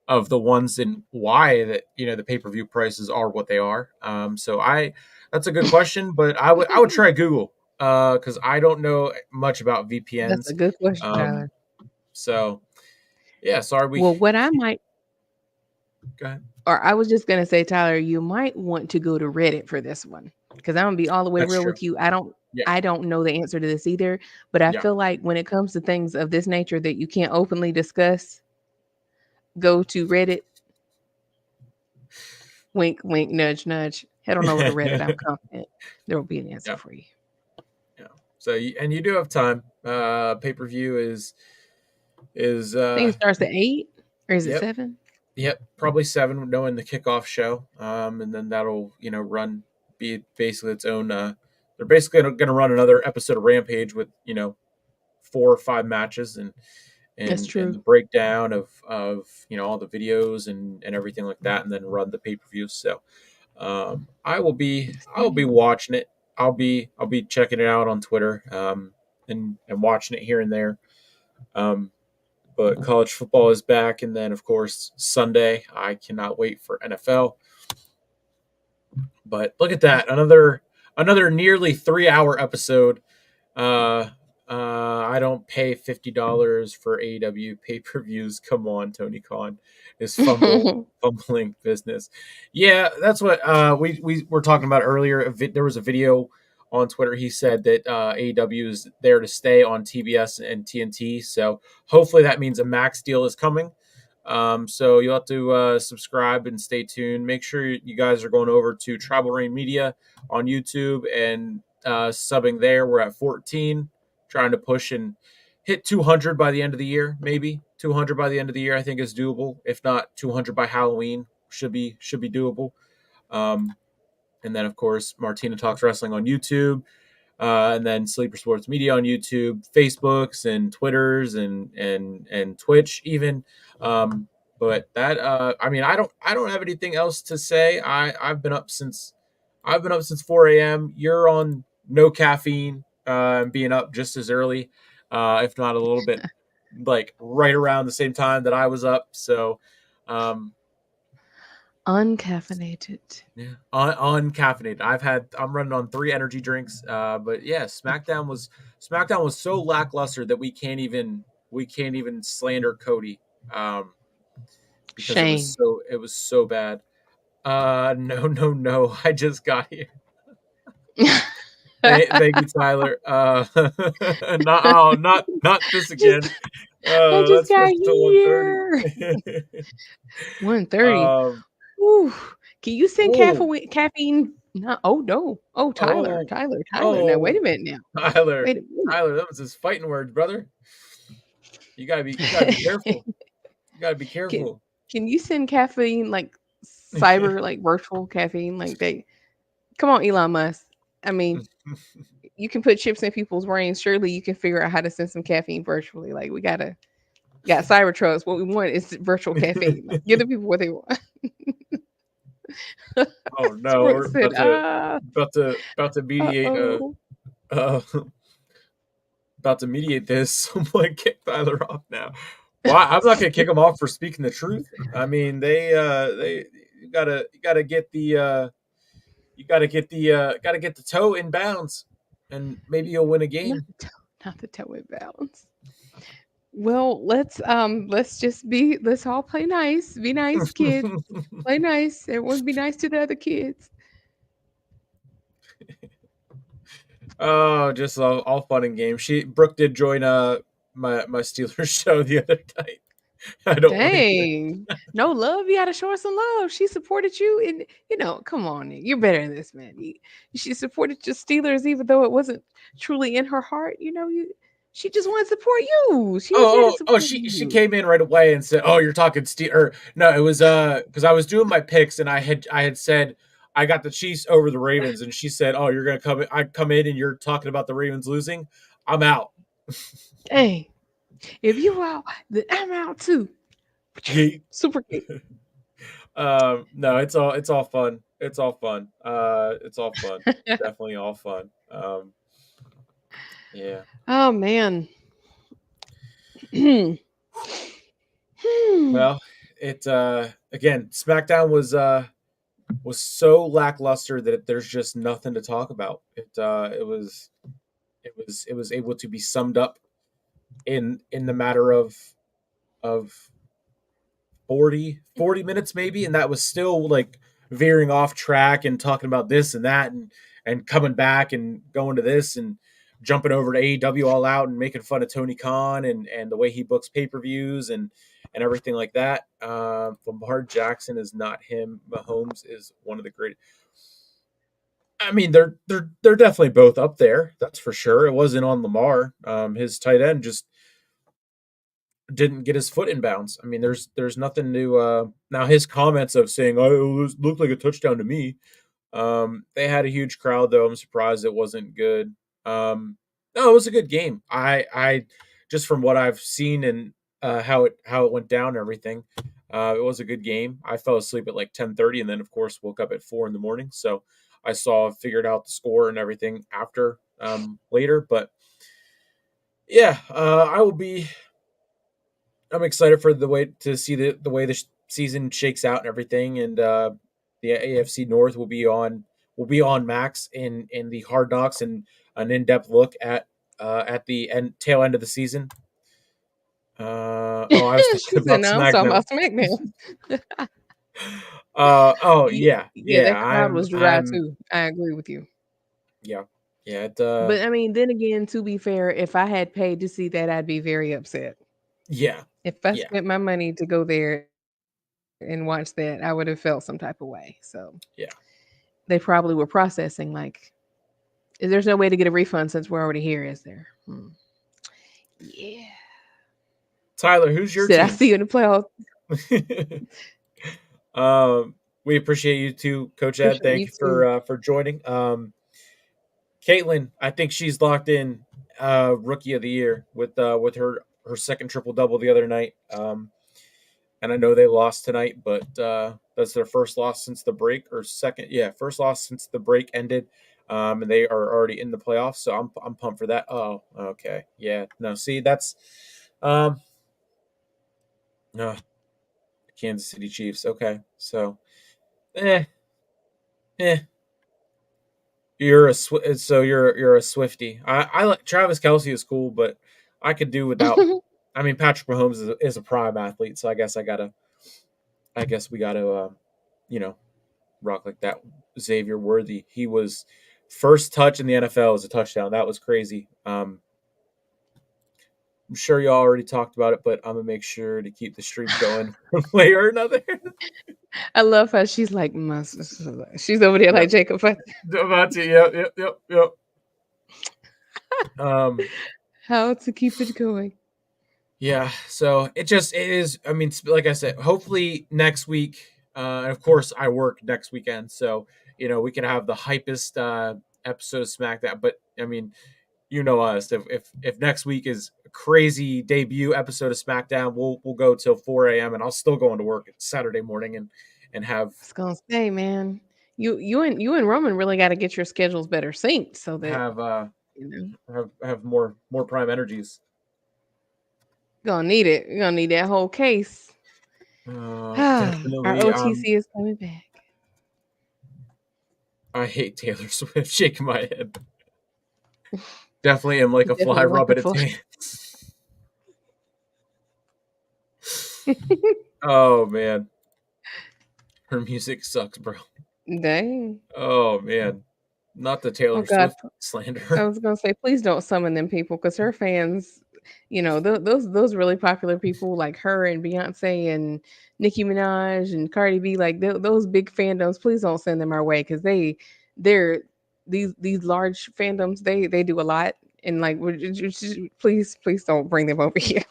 of the ones and why that the pay per view prices are what they are. So I that's a good question, but I would try Google because I don't know much about That's a VPNs. good question, Um, Tyler. so yeah, sorry we Well, what I might, go ahead. or I was just gonna say, Tyler, you might want to go to Reddit for this one, because I'm gonna be all the way That's real true. with you. Yeah, I don't know the answer to this either, but I yeah. feel like when it comes to things of this nature that you can't openly discuss, go to Reddit. Wink, wink, nudge, nudge. Head on over to Reddit. I'm confident there will be an answer Yeah, for you. yeah. So and you do have time. Pay per view is I think it starts at 8, or is it yep. 7? Yep, probably 7, knowing the kickoff show, and then that'll run be basically its own. They're basically going to run another episode of Rampage with 4 or 5 matches, That's and true. the breakdown of all the videos and everything like that, and then run the pay-per-views. So I will be Same. watching it. I'll be checking it out on Twitter, and watching it here and there. Um, but college football is back, and then of course Sunday. I cannot wait for NFL. But look at that, another nearly 3 hour episode. Uh, I don't pay $50 for AEW pay per views. Come on, Tony Khan is fumbling business. Yeah, that's what we were talking about earlier. There was a video on Twitter. He said that AEW is there to stay on TBS and TNT. So hopefully that means a max deal is coming. So you'll have to subscribe and stay tuned. Make sure you guys are going over to TribalReignMedia on YouTube and subbing there. We're at 14, trying to push and hit 200 by the end of the year. Maybe 200 by the end of the year, I think is doable. If not 200 by Halloween, should be doable. Um, and then of course Martina Talks Wrestling on YouTube, and then Sleeper Sports Media on YouTube, Facebooks and Twitters and Twitch even. Um, but that I mean I don't have anything else to say. I've been up since 4 a.m. You're on no caffeine, and being up just as early, if not a little bit, like right around the same time that I was up. So um, Uncaffeinated. yeah, uncaffeinated. I'm running on 3 energy drinks. But yeah, SmackDown was so lackluster that we can't even slander Cody, um, because it was Shame. so bad. No, no, no. I just got here. Thank you, Tyler. Not this just again. I just Let's got push to 130. here. 1:30. um. Ooh. Can you send Oh. caffeine? No. Oh no. Oh, Tyler. Oh. Tyler. Tyler. Now wait Oh. a minute now. Tyler. Wait a minute. Tyler, that was his fighting words, brother. You gotta be careful. You gotta be can careful. can you send caffeine like cyber like virtual caffeine like they come on Elon Musk. I mean, you can put chips in people's brains. Surely you can figure out how to send some caffeine virtually. Like we got Cybertrucks. What we want is virtual caffeine. Like, give the people what they want. Oh no, Brooke we're said, about to mediate oh. uh about to mediate this. Someone kick Tyler off now. Well, I'm not gonna kick him off for speaking the truth. I mean, they you gotta get the toe in bounds, and maybe you'll win a Not game. the not the toe it balance. Well, let's just be let's all play nice. Be nice, kids. Play nice. Everyone be nice to the other kids. Oh, just all fun and games. Brooke did join my Steelers show the other night. I don't like it. Dang. No love. You gotta show her some love. She supported you and come on. You're better than this, man. She supported your Steelers even though it wasn't truly in her heart. She just wanted to support you. She was here to Oh, support she you. came in right away and said, "Oh, you're talking Steel." Or no, it was because I was doing my picks and I had said I got the Chiefs over the Ravens, and she said, "Oh, you're gonna come. I come in and you're talking about the Ravens losing. I'm out." Dang. If you out, then I'm out too. Yeet. Super kick. No, it's all fun. It's all fun. It's all fun. Definitely all fun. Yeah. Oh man. Hmm. Well, it again, SmackDown was so lackluster that there's just nothing to talk about. It was able to be summed up in the matter of 40 minutes maybe, and that was still like veering off track and talking about this and that and coming back and going to this and jumping over to AEW All Out and making fun of Tony Khan and the way he books pay-per-views and everything like that. Lamar Jackson is not him. Mahomes is one of the great. I mean, they're definitely both up there. That's for sure. It wasn't on Lamar. His tight end just didn't get his foot in bounds. I mean, there's nothing new. Now his comments of saying, "Oh, it looked like a touchdown to me." They had a huge crowd though. I'm surprised it wasn't good. No, it was a good game. I just from what I've seen how it went down and everything. It was a good game. I fell asleep at like 10:30, and then of course woke up at 4 in the morning. So I figured out the score and everything after later. But yeah, I will be. I'm excited for the way to see the way the season shakes out and everything, and the AFC North will be on Max in the Hard Knocks and an in depth look at the tail end of the season. Oh, I was thinking She said, about "No, I'm talking SmackDown. about SmackDown." Oh Yeah, yeah, yeah, yeah. that crowd was dry I'm too. I agree with you. yeah, yeah. But I mean, then again, to be fair, if I had paid to see that, I'd be very upset. Yeah, If I yeah, spent my money to go there and watch that, I would have felt some type of way. So yeah. they probably were processing like, there's no way to get a refund since we're already here, is there? Hmm. Yeah. Tyler, who's She your said, "I team? see you in the playoffs." um, we appreciate you too, Coach Ed. Appreciate Thank you you too. for joining. Caitlin, I think she's locked in rookie of the year with her second triple double the other night. And I know they lost tonight, but that's their first loss since the break, or second, yeah, first loss since the break ended. And they are already in the playoffs, so I'm pumped for that. Oh, okay, yeah, no, see, that's no Kansas City Chiefs. Okay, so eh, eh. You're a Swifty. I like Travis Kelsey is cool, but I could do without. I mean, Patrick Mahomes is a prime athlete, so I guess we gotta you know rock like that. Xavier Worthy, he was first touch in the NFL was a touchdown. That was crazy. I'm sure you all already talked about it, but I'm gonna make sure to keep the streak going one way or another. I love how she's like, she's over there Yep. like Jacob. About to, yep, yep, yep, yep. Um, How to keep it going. Yeah, so it is. I mean, like I said, hopefully next week. And of course, I work next weekend, so we can have the hypest episode of SmackDown. But I mean, you know us. If next week is a crazy debut episode of SmackDown, we'll go till 4 a.m. and I'll still go into work Saturday morning and have I was gonna say, man, you and Roman really got to get your schedules better synced so that have you know have more prime energies. you're gonna need it. You're gonna need that whole case. Our Definitely. OTC is coming back. I hate Taylor Swift. Shaking my head. Definitely am like a fly Definitely like a rubbing its full. hands. Oh man, her music sucks, bro. Dang. Oh man, not the Oh Taylor God. Swift I slander. was gonna say, please don't summon them people because her fans, those really popular people like her and Beyonce and Nicki Minaj and Cardi B, like those big fandoms. Please don't send them our way because they're these large fandoms. They do a lot, and like, please don't bring them over here.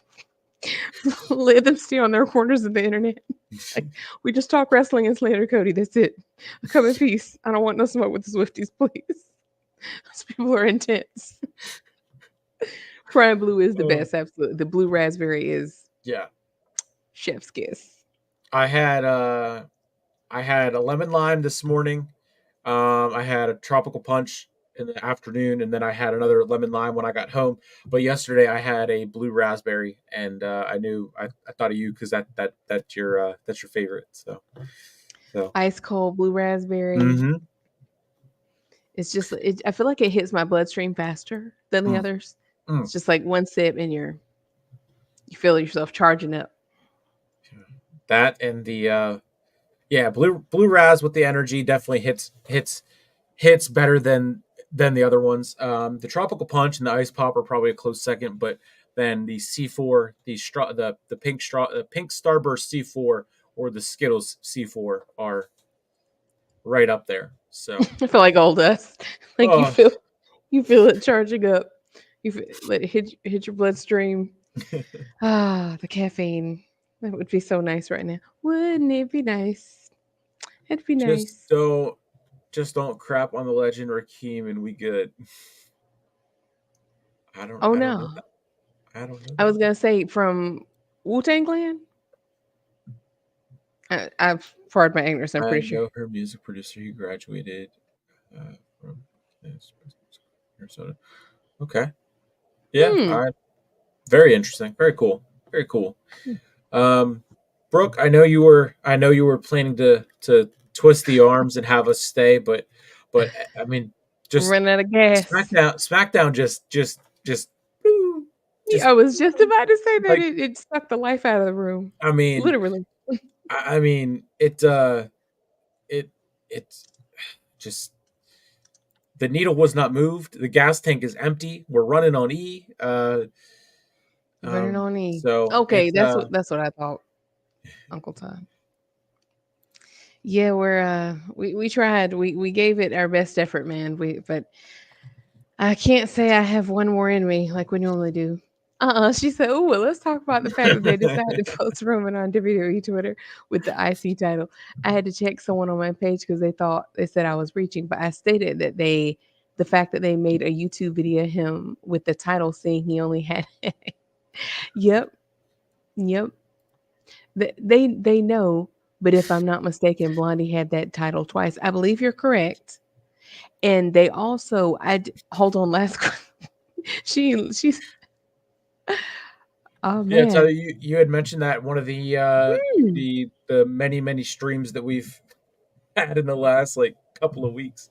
Let them stay on their corners of the internet. Like, we just talk wrestling and slander Cody. That's it. Come in peace. I don't want no smoke with the Swifties, please. Those people are intense. Prime blue is the Oh best, absolutely. The blue raspberry is yeah, chef's kiss. I had uh I had a lemon lime this morning. I had a tropical punch in the afternoon, and then I had another lemon lime when I got home. But yesterday I had a blue raspberry, and I thought of you because that's your favorite. So. Ice cold blue raspberry. Mm-hmm. I feel like it hits my bloodstream faster than the Mm, others. mm. It's just like one sip and you feel yourself charging up. That and the yeah, blue raz with the energy definitely hits better than the other ones. The tropical punch and the ice pop are probably a close second, but then the C4, the pink starburst C4 or the Skittles C4 are right up there. So, I feel like old us. Like oh, you feel it charging up. Let it hit your bloodstream. Ah, the caffeine. That would be so nice right now. Wouldn't it be nice? It'd be just nice. don't just don't crap on the legend Raheem and we good. Oh I don't know no. that. I don't know I was that. gonna say from Wu-Tang Clan? I've pardon my ignorance. I'm I pretty sure. know her music producer. He graduated from Minnesota. Okay. Yeah. Hmm. I very interesting. Very cool. Very cool. Um, Brooke, I know you were planning to twist the arms and have us stay, but I mean, I'm just running out of gas. SmackDown just woo, Yeah, just I was just about to say that like it sucked the life out of the room. I mean Literally. I mean it it's just the needle was not moved. The gas tank is empty. We're running on E. Running on E. So Okay, that's what I thought. Uncle Tom. Yeah, we tried. We gave it our best effort, man. But I can't say I have one more in me like we normally do. She said, "Oh, well, let's talk about the fact that they decided to post Roman on WWE Twitter with the IC title." I had to check someone on my page because they said I was reaching, but I stated that the fact that they made a YouTube video of him with the title saying he only had, yep, yep, they know. But if I'm not mistaken, Blondie had that title twice. I believe you're correct. And they also, hold on, last, she's, oh Yeah, Tyler, man. you had mentioned that one of Hmm. the many streams that we've had in the last like couple of weeks.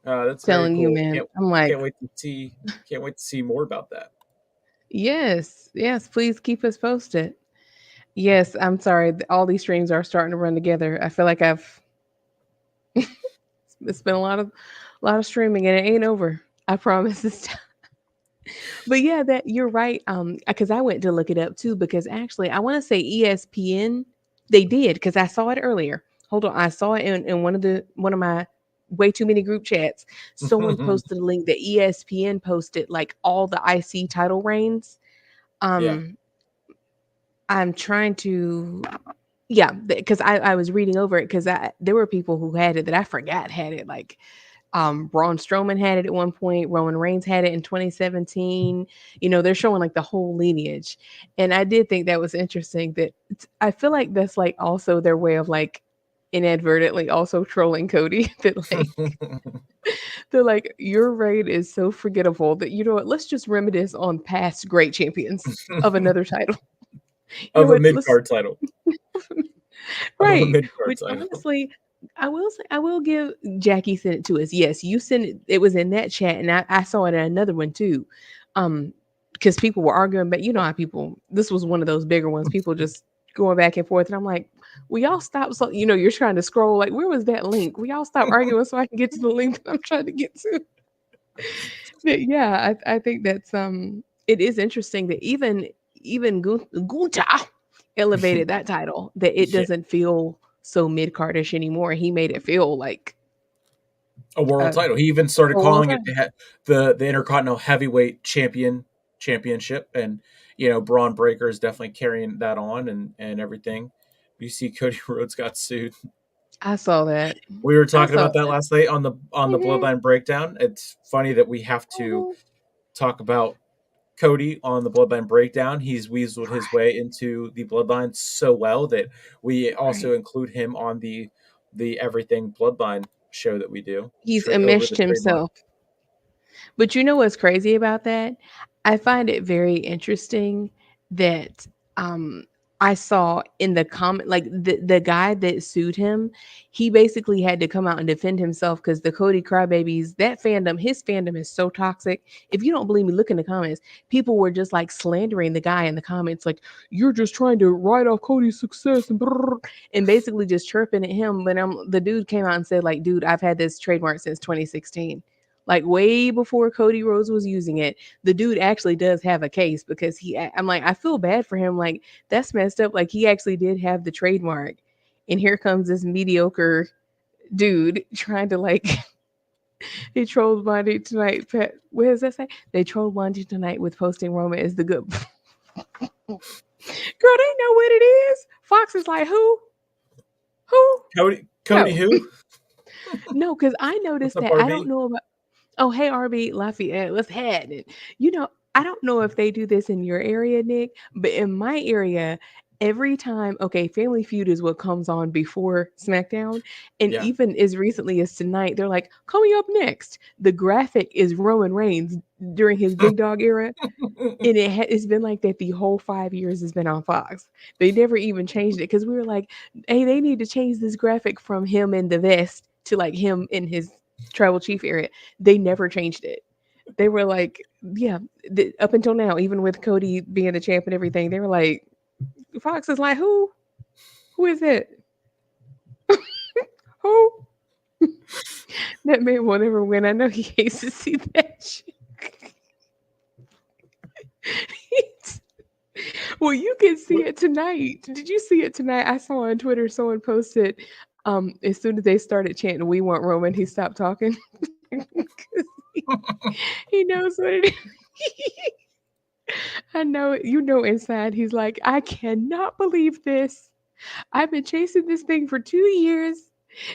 That's very Telling you, cool. man. I'm like, Can't wait to see more about that. yes, yes, please keep us posted. Yes, I'm sorry. All these streams are starting to run together. I feel like it's been a lot of streaming and it ain't over. I promise this time. But yeah, that you're right. Because I went to look it up too, because actually I want to say ESPN, they did, because I saw it earlier. Hold on, I saw it in one of my way too many group chats. Someone posted a link that ESPN posted like all the IC title reigns. Yeah. Um, I'm trying to, yeah, because I was reading over it because there were people who had it that I forgot had it. Like Braun Strowman had it at one point. Roman Reigns had it in 2017. They're showing like the whole lineage, and I did think that was interesting. I feel like that's like also their way of like inadvertently also trolling Cody. That like they're like, your reign is so forgettable that, you know what, let's just reminisce on past great champions of another title. You know Of a what? mid Let's card title. Of a right. mid card Which title. honestly, I will say, I will give Jackie sent it to us. Yes, you sent it. It was in that chat, and I saw it in another one too. Um, because people were arguing, but you know how people. This was one of those bigger ones. People just going back and forth, and I'm like, we all stop. So you're trying to scroll. Like, where was that link? We all stop arguing so I can get to the link that I'm trying to get to. But yeah, I think that's it is interesting that even Gunta elevated that title, that it Yeah. doesn't feel so mid cardish anymore. He made it feel like A world a, title. He even started a world calling it title. the Intercontinental Heavyweight Championship, and Braun Breaker is definitely carrying that on and everything. You see, Cody Rhodes got sued. I saw that. We were I talking saw about that that. last night on the Mhm, Bloodline breakdown. It's funny that we have to mhm. talk about Cody on the Bloodline breakdown. He's weaseled his Right, way into the Bloodline so well that we also right. include him on the Everything Bloodline show that we do He's over enmeshed the trademark. himself. But you know what's crazy about that? I find it very interesting that um I saw in the comment, like the guy that sued him, he basically had to come out and defend himself because the Cody Crybabies, that fandom, his fandom is so toxic. If you don't believe me, look in the comments. People were just like slandering the guy in the comments, like, you're just trying to write off Cody's success and basically just chirping at him. But the dude came out and said, like, dude, I've had this trademark since 2016, like way before Cody Rhodes was using it. The dude actually does have a case because I'm like, I feel bad for him. Like, that's messed up. Like, he actually did have the trademark. And here comes this mediocre dude trying to like, he trolled Monday tonight. What does that say? They trolled Monday tonight with posting Roman as the good. Girl, they know what it is. Fox is like, who? Who? Cody No. who? No, because I What's noticed up, that I don't RB? know about. Oh, hey, RB Lafayette, let's head it. You know, I don't know if they do this in your area, Nick, but in my area, every time, okay, Family Feud is what comes on before SmackDown. And Yeah. even as recently as tonight, they're like, coming up next, the graphic is Roman Reigns during his big dog era. And it's been like that the whole 5 years has been on Fox. They never even changed it because we were like, hey, they need to change this graphic from him in the vest to like him in his tribal chief area. They never changed it. They were like, yeah, up until now, even with Cody being the champ and everything, they were like, Fox is like, who? Who is it? Who? That man will never win. I know he hates to see that shit. Well, you can see What? it tonight. Did you see it tonight? I saw on Twitter someone posted as soon as they started chanting "We want Roman," he stopped talking. 'Cause he knows what it is. I know you know inside he's like, I cannot believe this. I've been chasing this thing for 2 years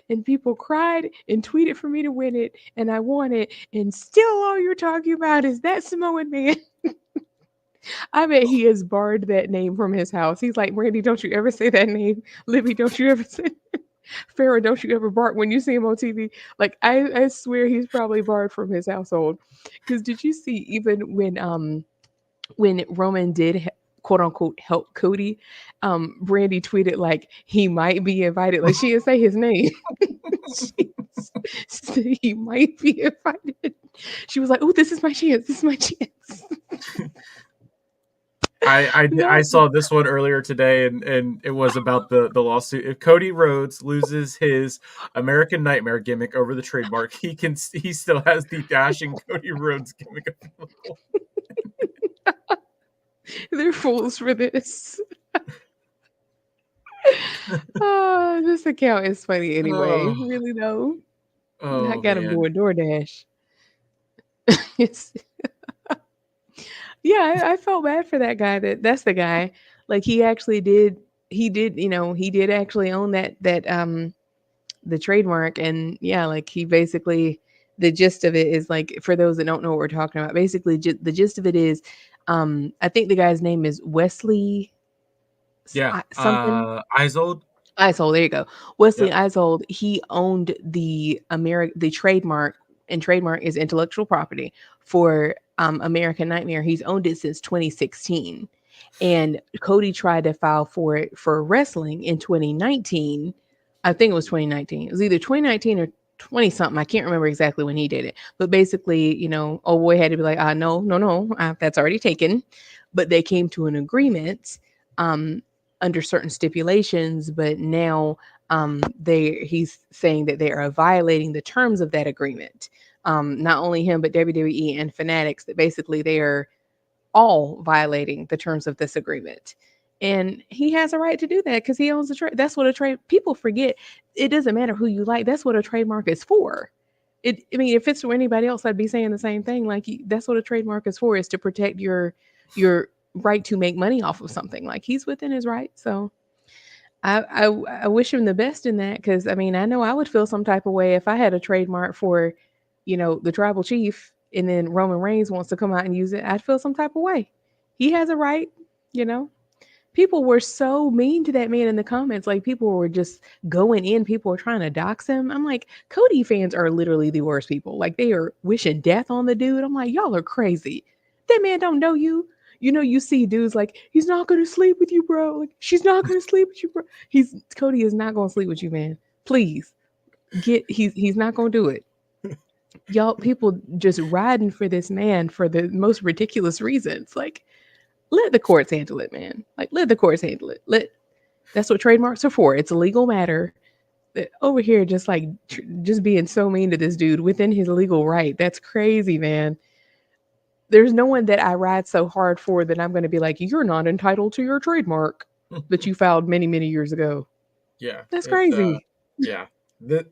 and people cried and tweeted for me to win it and I won it and still all you're talking about is that Samoan man. I bet he has barred that name from his house. He's like, Randy, don't you ever say that name. Libby, don't you ever say Farrah, don't you ever bark when you see him on TV. Like I swear he's probably barred from his household. Because did you see even when Roman did quote unquote help Cody, Brandy tweeted like he might be invited. Like she didn't say his name. She said he might be invited. She was like, "Oh, this is my chance. This is my chance." I That saw this one earlier today, and it was about the lawsuit. If Cody Rhodes loses his American Nightmare gimmick over the trademark, he still has the dashing Cody Rhodes gimmick available. they're fools for this. This account is funny anyway. Oh, Really though, I oh got him man. doing DoorDash. It's yeah, I felt bad for that guy. That's the guy. Like he actually did. He did. He did actually own that the trademark, and yeah, like he basically the gist of it is like for those that don't know what we're talking about. Basically, the gist of it is, I think the guy's name is Wesley Yeah. something. Isold. Isold, there you go. Wesley Yep. Isold, he owned the trademark, and trademark is intellectual property for American Nightmare. He's owned it since 2016. And Cody tried to file for it for wrestling in 2019. I think it was 2019. It was either 2019 or 20 something. I can't remember exactly when he did it. But basically, oh boy had to be like, no, no, no, that's already taken. But they came to an agreement. Um, Under certain stipulations, but now he's saying that they are violating the terms of that agreement. Not only him, but WWE and Fanatics, that basically they are all violating the terms of this agreement. And he has a right to do that because he owns the trade. That's what a trade people forget. It doesn't matter who you like. That's what a trademark is for. I mean, if it's for anybody else, I'd be saying the same thing. Like that's what a trademark is for, is to protect your right to make money off of something. Like he's within his right. So I wish him the best in that because I mean I know I would feel some type of way if I had a trademark for, the tribal chief, and then Roman Reigns wants to come out and use it. I'd feel some type of way. He has a right, you know. People were so mean to that man in the comments. Like people were just going in. People were trying to dox him. I'm like, Cody fans are literally the worst people. Like they are wishing death on the dude. I'm like, y'all are crazy. That man don't know you. You see dudes like, he's not gonna sleep with you, bro. Like, she's not gonna sleep with you, bro. Cody is not gonna sleep with you, man. Please. He's not gonna do it. Y'all people just riding for this man for the most ridiculous reasons. Like, let the courts handle it, man. Like, let the courts handle it. That's what trademarks are for. It's a legal matter. Over here, just like just being so mean to this dude within his legal right. That's crazy, man. There's no one that I ride so hard for that I'm going to be like, you're not entitled to your trademark that you filed many, many years ago. Yeah. That's It. crazy. Yeah. The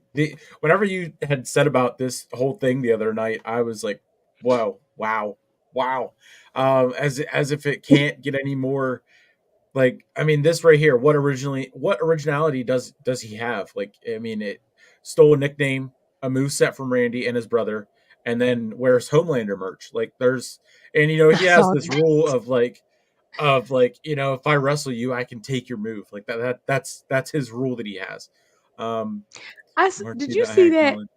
whenever you had said about this whole thing the other night, I was like, whoa, wow, wow. As if it can't get any more. Like, I mean, this right here, what originality does he have? Like, I mean, it stole a nickname, a moveset from Randy and his brother, and then wears Homelander merch. Like there's, and he I has saw this that. rule of like, if I wrestle you, I can take your move. Like that's his rule that he has. Um, Did you Martina, I see that? acknowledge.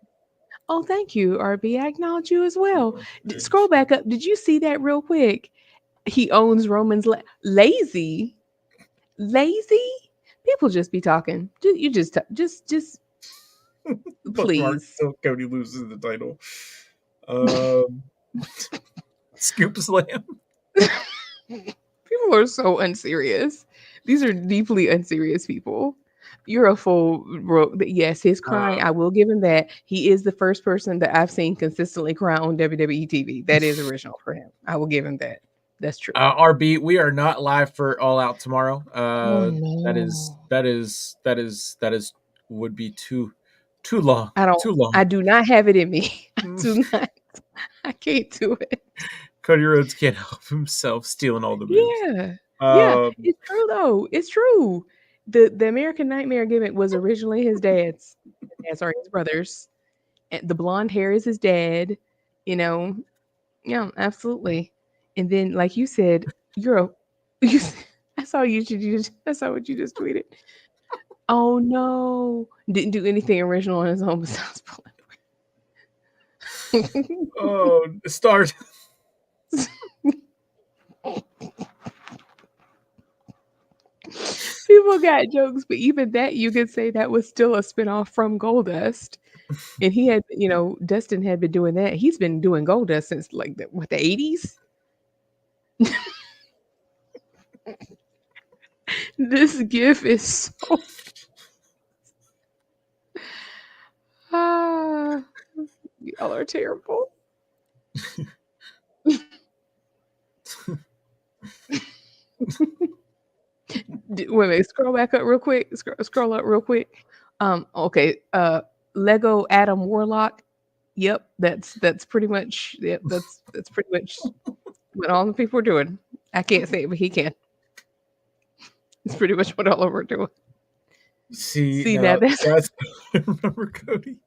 Oh, thank you, RB. I acknowledge you as well. Scroll Thank you. back up. Did you see that real quick? He owns lazy, lazy. People just be talking. You just Bookmark please. till Cody loses the title. Um, Scoop Slam. People are so unserious. These are deeply unserious people. You're a full bro. Yes, his crying, Uh, I will give him that. He is the first person that I've seen consistently cry on WWE TV. That is original for him. I will give him that. That's true. RB, we are not live for All Out tomorrow. Oh That is no. would be too long, I don't too long. I do not have it in me. I Mm. do not. I can't do it. Cody Rhodes can't help himself stealing all the moves. Yeah. Yeah. Um, It's true though. It's true. The American Nightmare gimmick was originally his dad's. Sorry, his brother's. And the blonde hair is his dad. You know. Yeah, absolutely. And then, like you said, you're a you I saw I saw what you just tweeted. Oh no. Didn't do anything original on his own besides pulling. oh, start. People got jokes, but even that you could say that was still a spinoff from Goldust. And he had, Dustin had been doing that. He's been doing Goldust since like the 80s. This gif is so ah, y'all are terrible. Wait a minute, scroll back up real quick. Scroll up real quick. Okay. Lego Adam Warlock. Yep, that's pretty much. Yep, that's pretty much what all the people are doing. I can't say it, but he can. It's pretty much what all of them are doing. See See now now, that's that's I remember Cody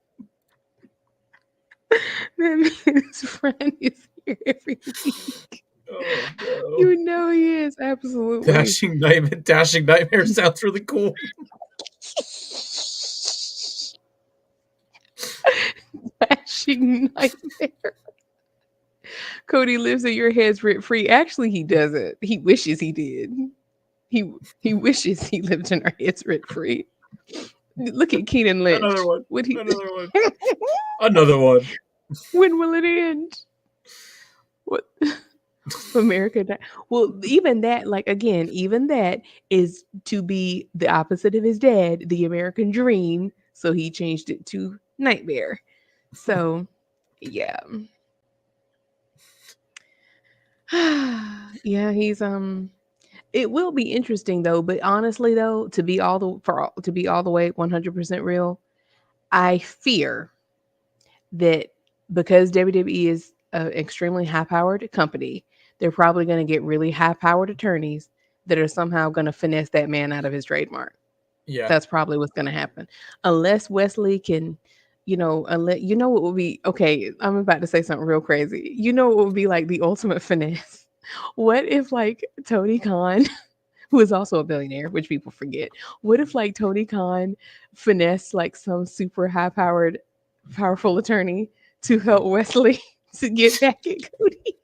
that means his friend is here every week. Oh no. You know he is absolutely. Dashing Nightmare sounds really cool. Dashing nightmare. Cody lives in your heads rent free. Actually, he doesn't. He wishes he did. He he wishes he lived in our heads rent free. Look at Keenan Another Lynch. one. Would he? Another one. Another one. When will it end? What? America. Well, even that, like again, even that is to be the opposite of his dad, the American dream. So he changed it to nightmare. So, yeah. Yeah, he's. It will be interesting though, but honestly though, to be all the way 100% real, I fear that because WWE is an extremely high-powered company, they're probably going to get really high-powered attorneys that are somehow going to finesse that man out of his trademark. Yeah. That's probably what's going to happen, unless Wesley can, unless what would be okay. I'm about to say something real crazy. You know what would be like the ultimate finesse? What if like Tony Khan, who is also a billionaire, which people forget, what if like Tony Khan finessed like some super high powered, powerful attorney to help Wesley to get back at Cody?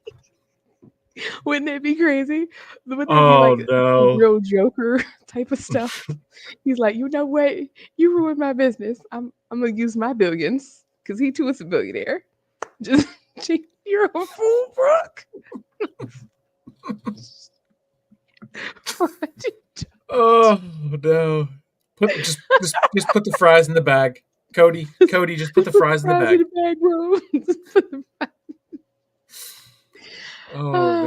Wouldn't that be crazy? Would that be Oh like no. real Joker type of stuff? He's like, you know what? You ruined my business. I'm gonna use my billions because he too is a billionaire. Just you're a fool, Brooke. Oh no. Just put the fries in the bag. Cody, just put Just the put the fries in the fries in bag. the bag, bro. Just put the Oh Uh,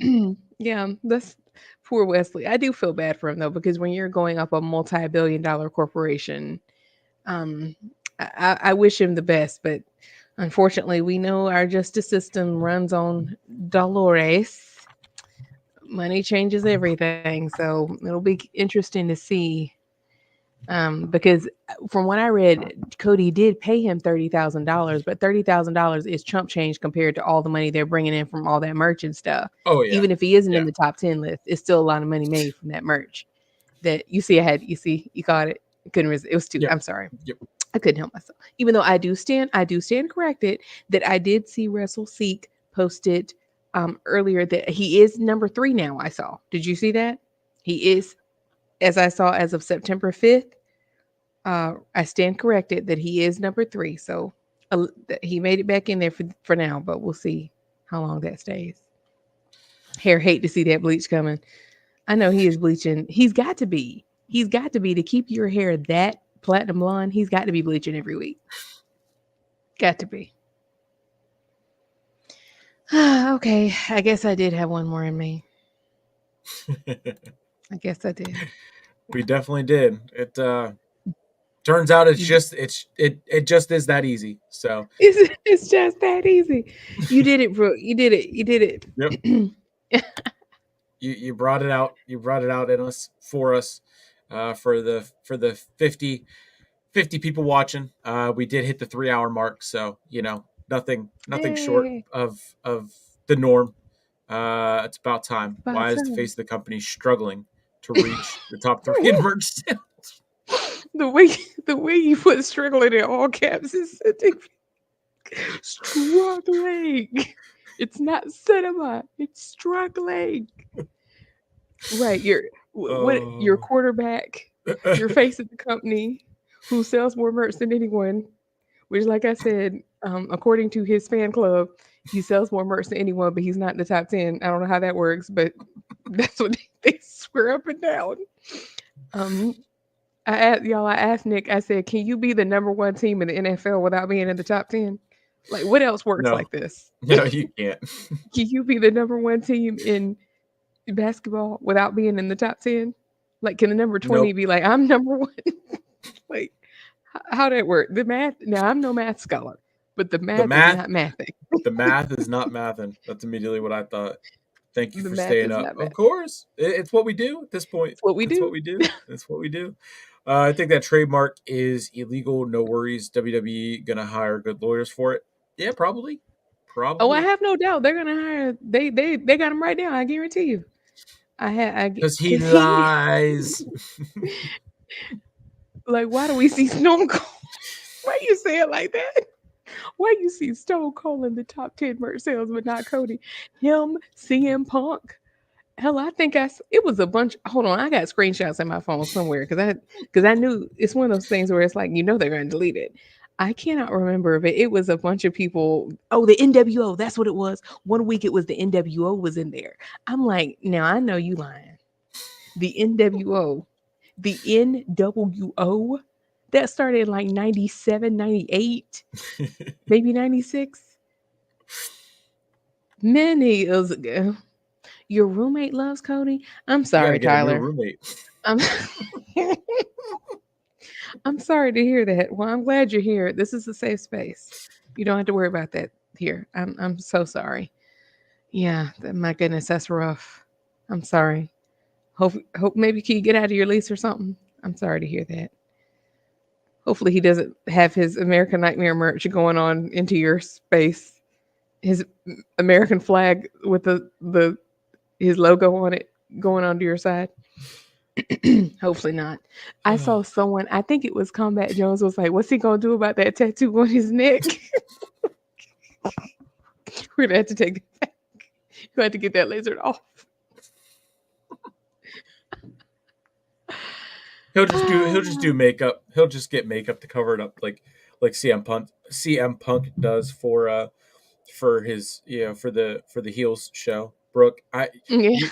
man. yeah, that's poor Wesley. I do feel bad for him though, because when you're going up a multi-billion-dollar corporation, um, I wish him the best, but unfortunately, we know our justice system runs on Dolores. Money changes everything, so it'll be interesting to see Because from what I read, Cody did pay him $30,000, but $30,000 is chump change compared to all the money they're bringing in from all that merch and stuff. Oh yeah, Even if he isn't in yeah, the top 10 list, it's still a lot of money made from that merch. That you see, you caught it. Couldn't resist. It was too. yep, I'm sorry, yep. I couldn't help myself. Even though I do stand corrected that I did see Russell Seek posted earlier that he is number 3 now. I saw. Did you see that? He is, as I saw as of September 5th. I stand corrected that he is number 3. So he made it back in there for now, but we'll see how long that stays. Hair hate to see that bleach coming. I know he is bleaching. He's got to be. He's got to be to keep your hair that platinum blonde. He's got to be bleaching every week. Got to be. Okay, I guess I did have one more in me. I guess I did. We definitely did. It turns out it's You, just it just is that easy. So it's just that easy. You did it, bro. You did it. You did yep, it. you brought it out. You brought it out in us for us, for the 50 people watching. We did hit the 3 hour mark, so nothing short Hey, of the norm. It's about time. about Why is the time. face of the company struggling to reach the top three in merch sales? the way the way you put struggling in all caps is struggling. It's not cinema. It's struggling. Right. Your Oh, quarterback, your face of the company, who sells more merch than anyone. Which, like I said, according to his fan club, he sells more merch than anyone, but he's not in the top 10. I don't know how that works, but that's what they swear up and down. Um, I asked Nick, I said, can you be the number one team in the NFL without being in the top 10? Like, what else works no, like this? no, you can't. Can you be the number one team in basketball without being in the top 10? Like, can the number 20 Nope. be like, I'm number one? Like, how that work? The math, now I'm no math scholar, but the The math is math, not mathing. the math is not mathing. That's immediately what I thought. Thank you The for math staying is up. not Of math. course, it's what we do at this point. It's what we It's what do. we do. It's what we do. I think that trademark is illegal. No worries. WWE gonna hire good lawyers for it. Yeah, probably, Oh, I probably. have no doubt they're gonna hire. They got him right now. I guarantee you. Because he Because he lies. like. Why do we see Stone Cold? Why you say it like that? Why you see Stone Cold in the top 10 merch sales, but not Cody? Him, CM Punk. Hell, I think it was a bunch. Hold on, I got screenshots in my phone somewhere because I knew it's one of those things where it's like they're going to delete it. I cannot remember, but it was a bunch of people. Oh, the NWO, that's what it was. One week it was the NWO was in there. I'm like, now I know you lying. The NWO, the NWO, that started in like 97, 98, maybe 96. Many years ago. Your roommate loves Cody. I'm You got to sorry, get a new Tyler. roommate. I'm I'm sorry to hear that. Well, I'm glad you're here. This is a safe space. You don't have to worry about that here. I'm so sorry. Yeah, my goodness, that's rough. I'm sorry. Hope maybe can you get out of your lease or something? I'm sorry to hear that. Hopefully he doesn't have his American Nightmare merch going on into your space. His American flag with the his logo on it going onto your side. Hopefully not. I saw someone, I think it was Combat Jones, was like, what's he gonna do about that tattoo on his neck? We're gonna have to take it back. You have to get that lasered off. He'll just do makeup. He'll just get makeup to cover it up like CM Punk does for his for the heels show. Brooke, Yeah, you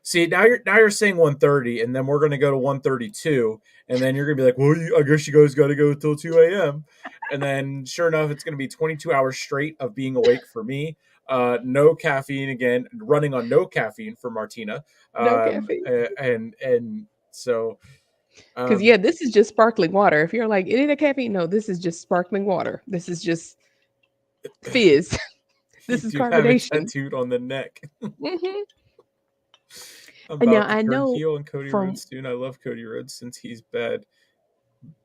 see now you're saying 1:30, and then we're gonna go to 1:32, and then you're gonna be like, well, I guess you guys got to go till 2 a.m. And then sure enough, it's gonna be 22 hours straight of being awake for me. No caffeine again, running on no caffeine for Martina. no caffeine. And so Because yeah, um, this is just sparkling water. If you're like, it ain't a caffeine, no, this is just sparkling water. This is just fizz. you This is do have it carbonation. tattooed on the neck. Hmm. I'm And now about to I turn know heel on Cody from Rhodes soon. I love Cody Rhodes since he's bad.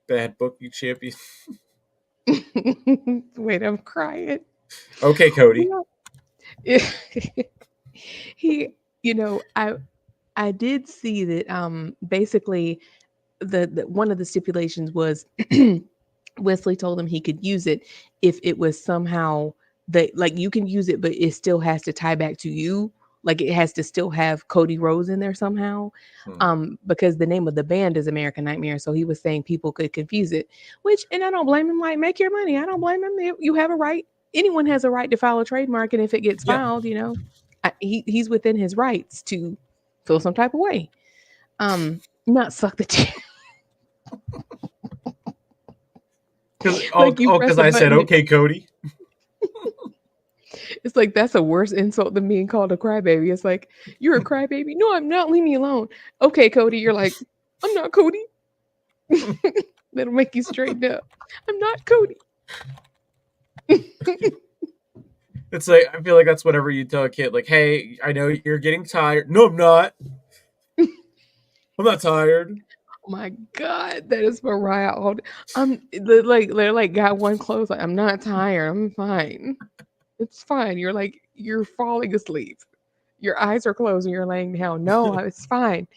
bad booking champion. Wait, I'm crying. Okay, Cody. Well, he, I did see that basically the one of the stipulations was Wesley told him he could use it if it was somehow that like you can use it, but it still has to tie back to you. Like it has to still have Cody Rhodes in there somehow. Hmm. Because the name of the band is American Nightmare. So he was saying people could confuse it, which, and I don't blame him. Like, make your money. I don't blame him. You have a right. Anyone has a right to file a trademark. And if it gets Yeah, filed, he's within his rights to feel some type of way. Not suck the dick. Like you because press a I said button. okay, Cody. It's like that's a worse insult than being called a crybaby. It's like, you're a crybaby. No, I'm not. Leave me alone. Okay, Cody. You're like, I'm not Cody. That'll make you straighten up. I'm not Cody. It's like I feel like that's whenever you tell a kid, like, "Hey, I know you're getting tired." No, I'm not. I'm not tired. Oh my God, that is Mariah. They're like got one close. Like, I'm not tired. I'm fine. It's fine. You're like you're falling asleep. Your eyes are closed and you're laying down. No, it's fine.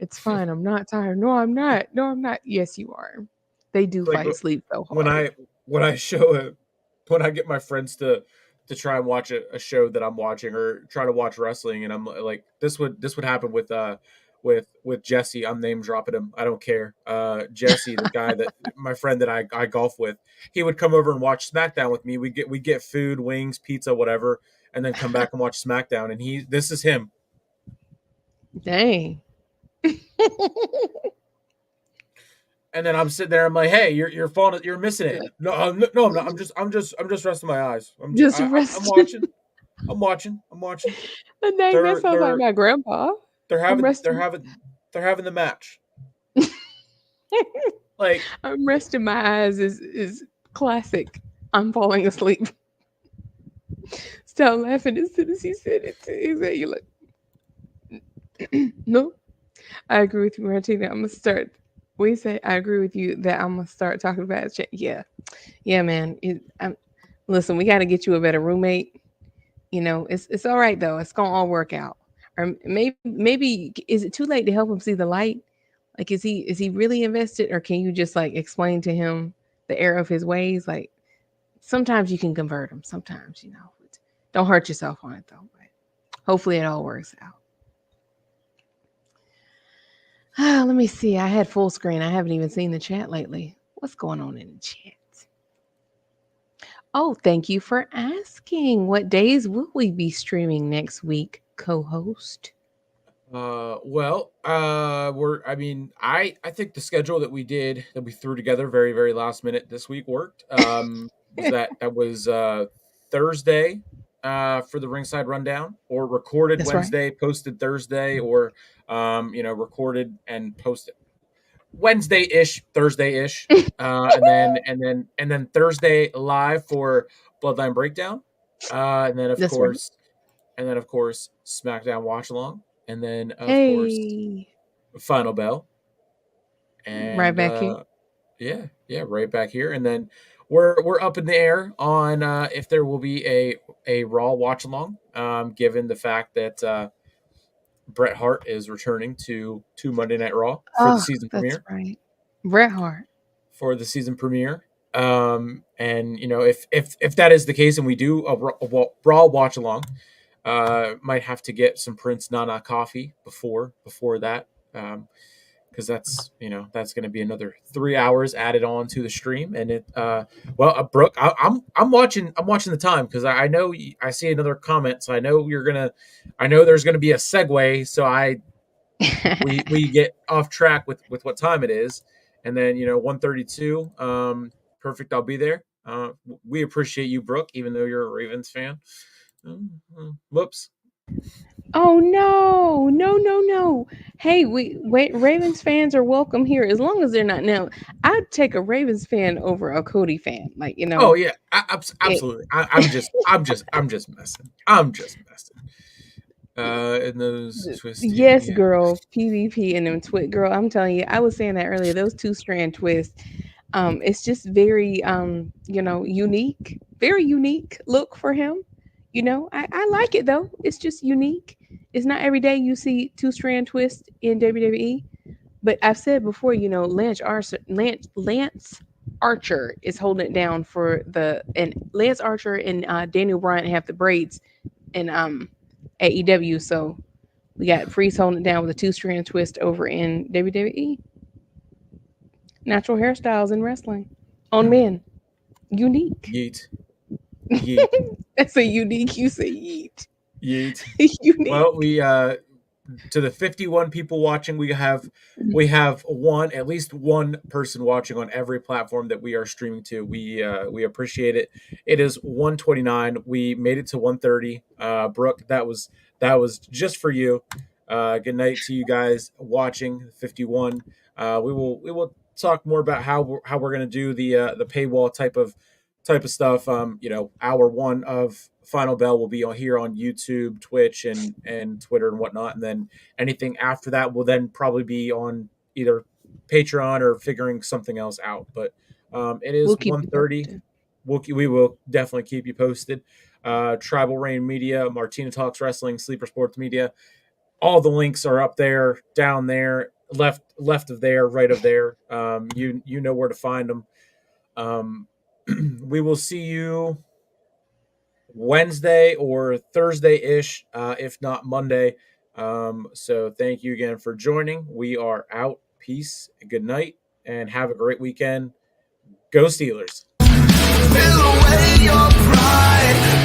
It's fine. I'm not tired. No, I'm not. No, I'm not. Yes, you are. They do Like fight sleep so when hard. I show it when I get my friends to try and watch a show that I'm watching or try to watch wrestling, and I'm like, this would happen with Jesse. I'm name dropping him. I don't care. Jesse, the guy that my friend that I golf with, he would come over and watch SmackDown with me. We get food, wings, pizza, whatever, and then come back and watch SmackDown. And this is him. Dang. And then I'm sitting there. I'm like, "Hey, you're falling. You're missing it. No, no, I'm not. I'm just resting my eyes. Just I'm resting. watching. I'm watching. I'm watching. Dang, that They're sounds like they're my grandpa. they're I'm having they're resting. having they're having the match. Like I'm resting my eyes is classic. I'm falling asleep. Stop laughing as soon as he said it. Exactly. You're like, no. I agree with you, Martina. I'm gonna start. We say I agree with you that I'm gonna start talking about it. Yeah, yeah, man. Listen, we got to get you a better roommate. It's all right though. It's gonna all work out. Or maybe is it too late to help him see the light? Like, is he really invested, or can you just like explain to him the error of his ways? Like, sometimes you can convert him. Sometimes, don't hurt yourself on it though. But hopefully, it all works out. Let me see. I had full screen. I haven't even seen the chat lately. What's going on in the chat? Oh, thank you for asking. What days will we be streaming next week, co-host? I think the schedule that we threw together very, very last minute this week worked. That was Thursday for the ringside rundown, or recorded That's right. Wednesday, posted Thursday, or recorded and posted Wednesday-ish, Thursday-ish. And then Thursday live for Bloodline Breakdown. And then of That's right. course SmackDown watch along, and then of course Hey, Final Bell, right and back here. yeah, right back here, and then we're up in the air on if there will be a Raw watch along, given the fact that Bret Hart is returning to Monday Night Raw for the Oh, season that's premiere. right. Bret Hart. For the season premiere. And if that is the case, and we do a Raw watch along, might have to get some Prince Nana coffee before that, because that's going to be another 3 hours added on to the stream. And Brooke, I'm watching the time, because I know I see another comment, so I know there's gonna be a segue, so we get off track with what time it is, and then 1:32. Perfect, I'll be there. We appreciate you, Brooke, even though you're a Ravens fan. Whoops. Oh no, no, no, no. Hey, we wait. Ravens fans are welcome here as long as they're not now. I'd take a Ravens fan over a Cody fan. Like, Oh yeah, it, absolutely. I'm just messing. I'm just messing. And those twisty, yes, yeah. girl, PvP and them twit girl. I'm telling you, I was saying that earlier. Those two strand twists. It's just very, unique, very unique look for him. I like it though. It's just unique. It's not every day you see two strand twist in WWE. But I've said before, Lance Archer is holding it down for and Lance Archer and Daniel Bryan have the braids in AEW. So we got Priest holding it down with a two strand twist over in WWE. Natural hairstyles in wrestling on men, unique. Yeet. Yeet. That's a unique. You say yeet. Yeet. Unique. Well, we to the 51 people watching, we have one, at least one person watching on every platform that we are streaming to. We appreciate it. It is 129. We made it to 130. Brooke, that was just for you. Good night to you guys watching 51. We will talk more about how we're gonna do the paywall type of stuff. Hour one of Final Bell will be on here on YouTube, Twitch, and Twitter and whatnot, and then anything after that will then probably be on either Patreon or figuring something else out. But it is We'll keep you 1:30. posted. We will definitely keep you posted. Tribal Rain Media, Martina Talks Wrestling, Sleeper Sports Media. All the links are up there, down there, left of there, right of there. You know where to find them. Um, we will see you Wednesday or Thursday ish, if not Monday. So thank you again for joining. We are out. Peace. Good night, and have a great weekend. Go Steelers. Fill away your pride.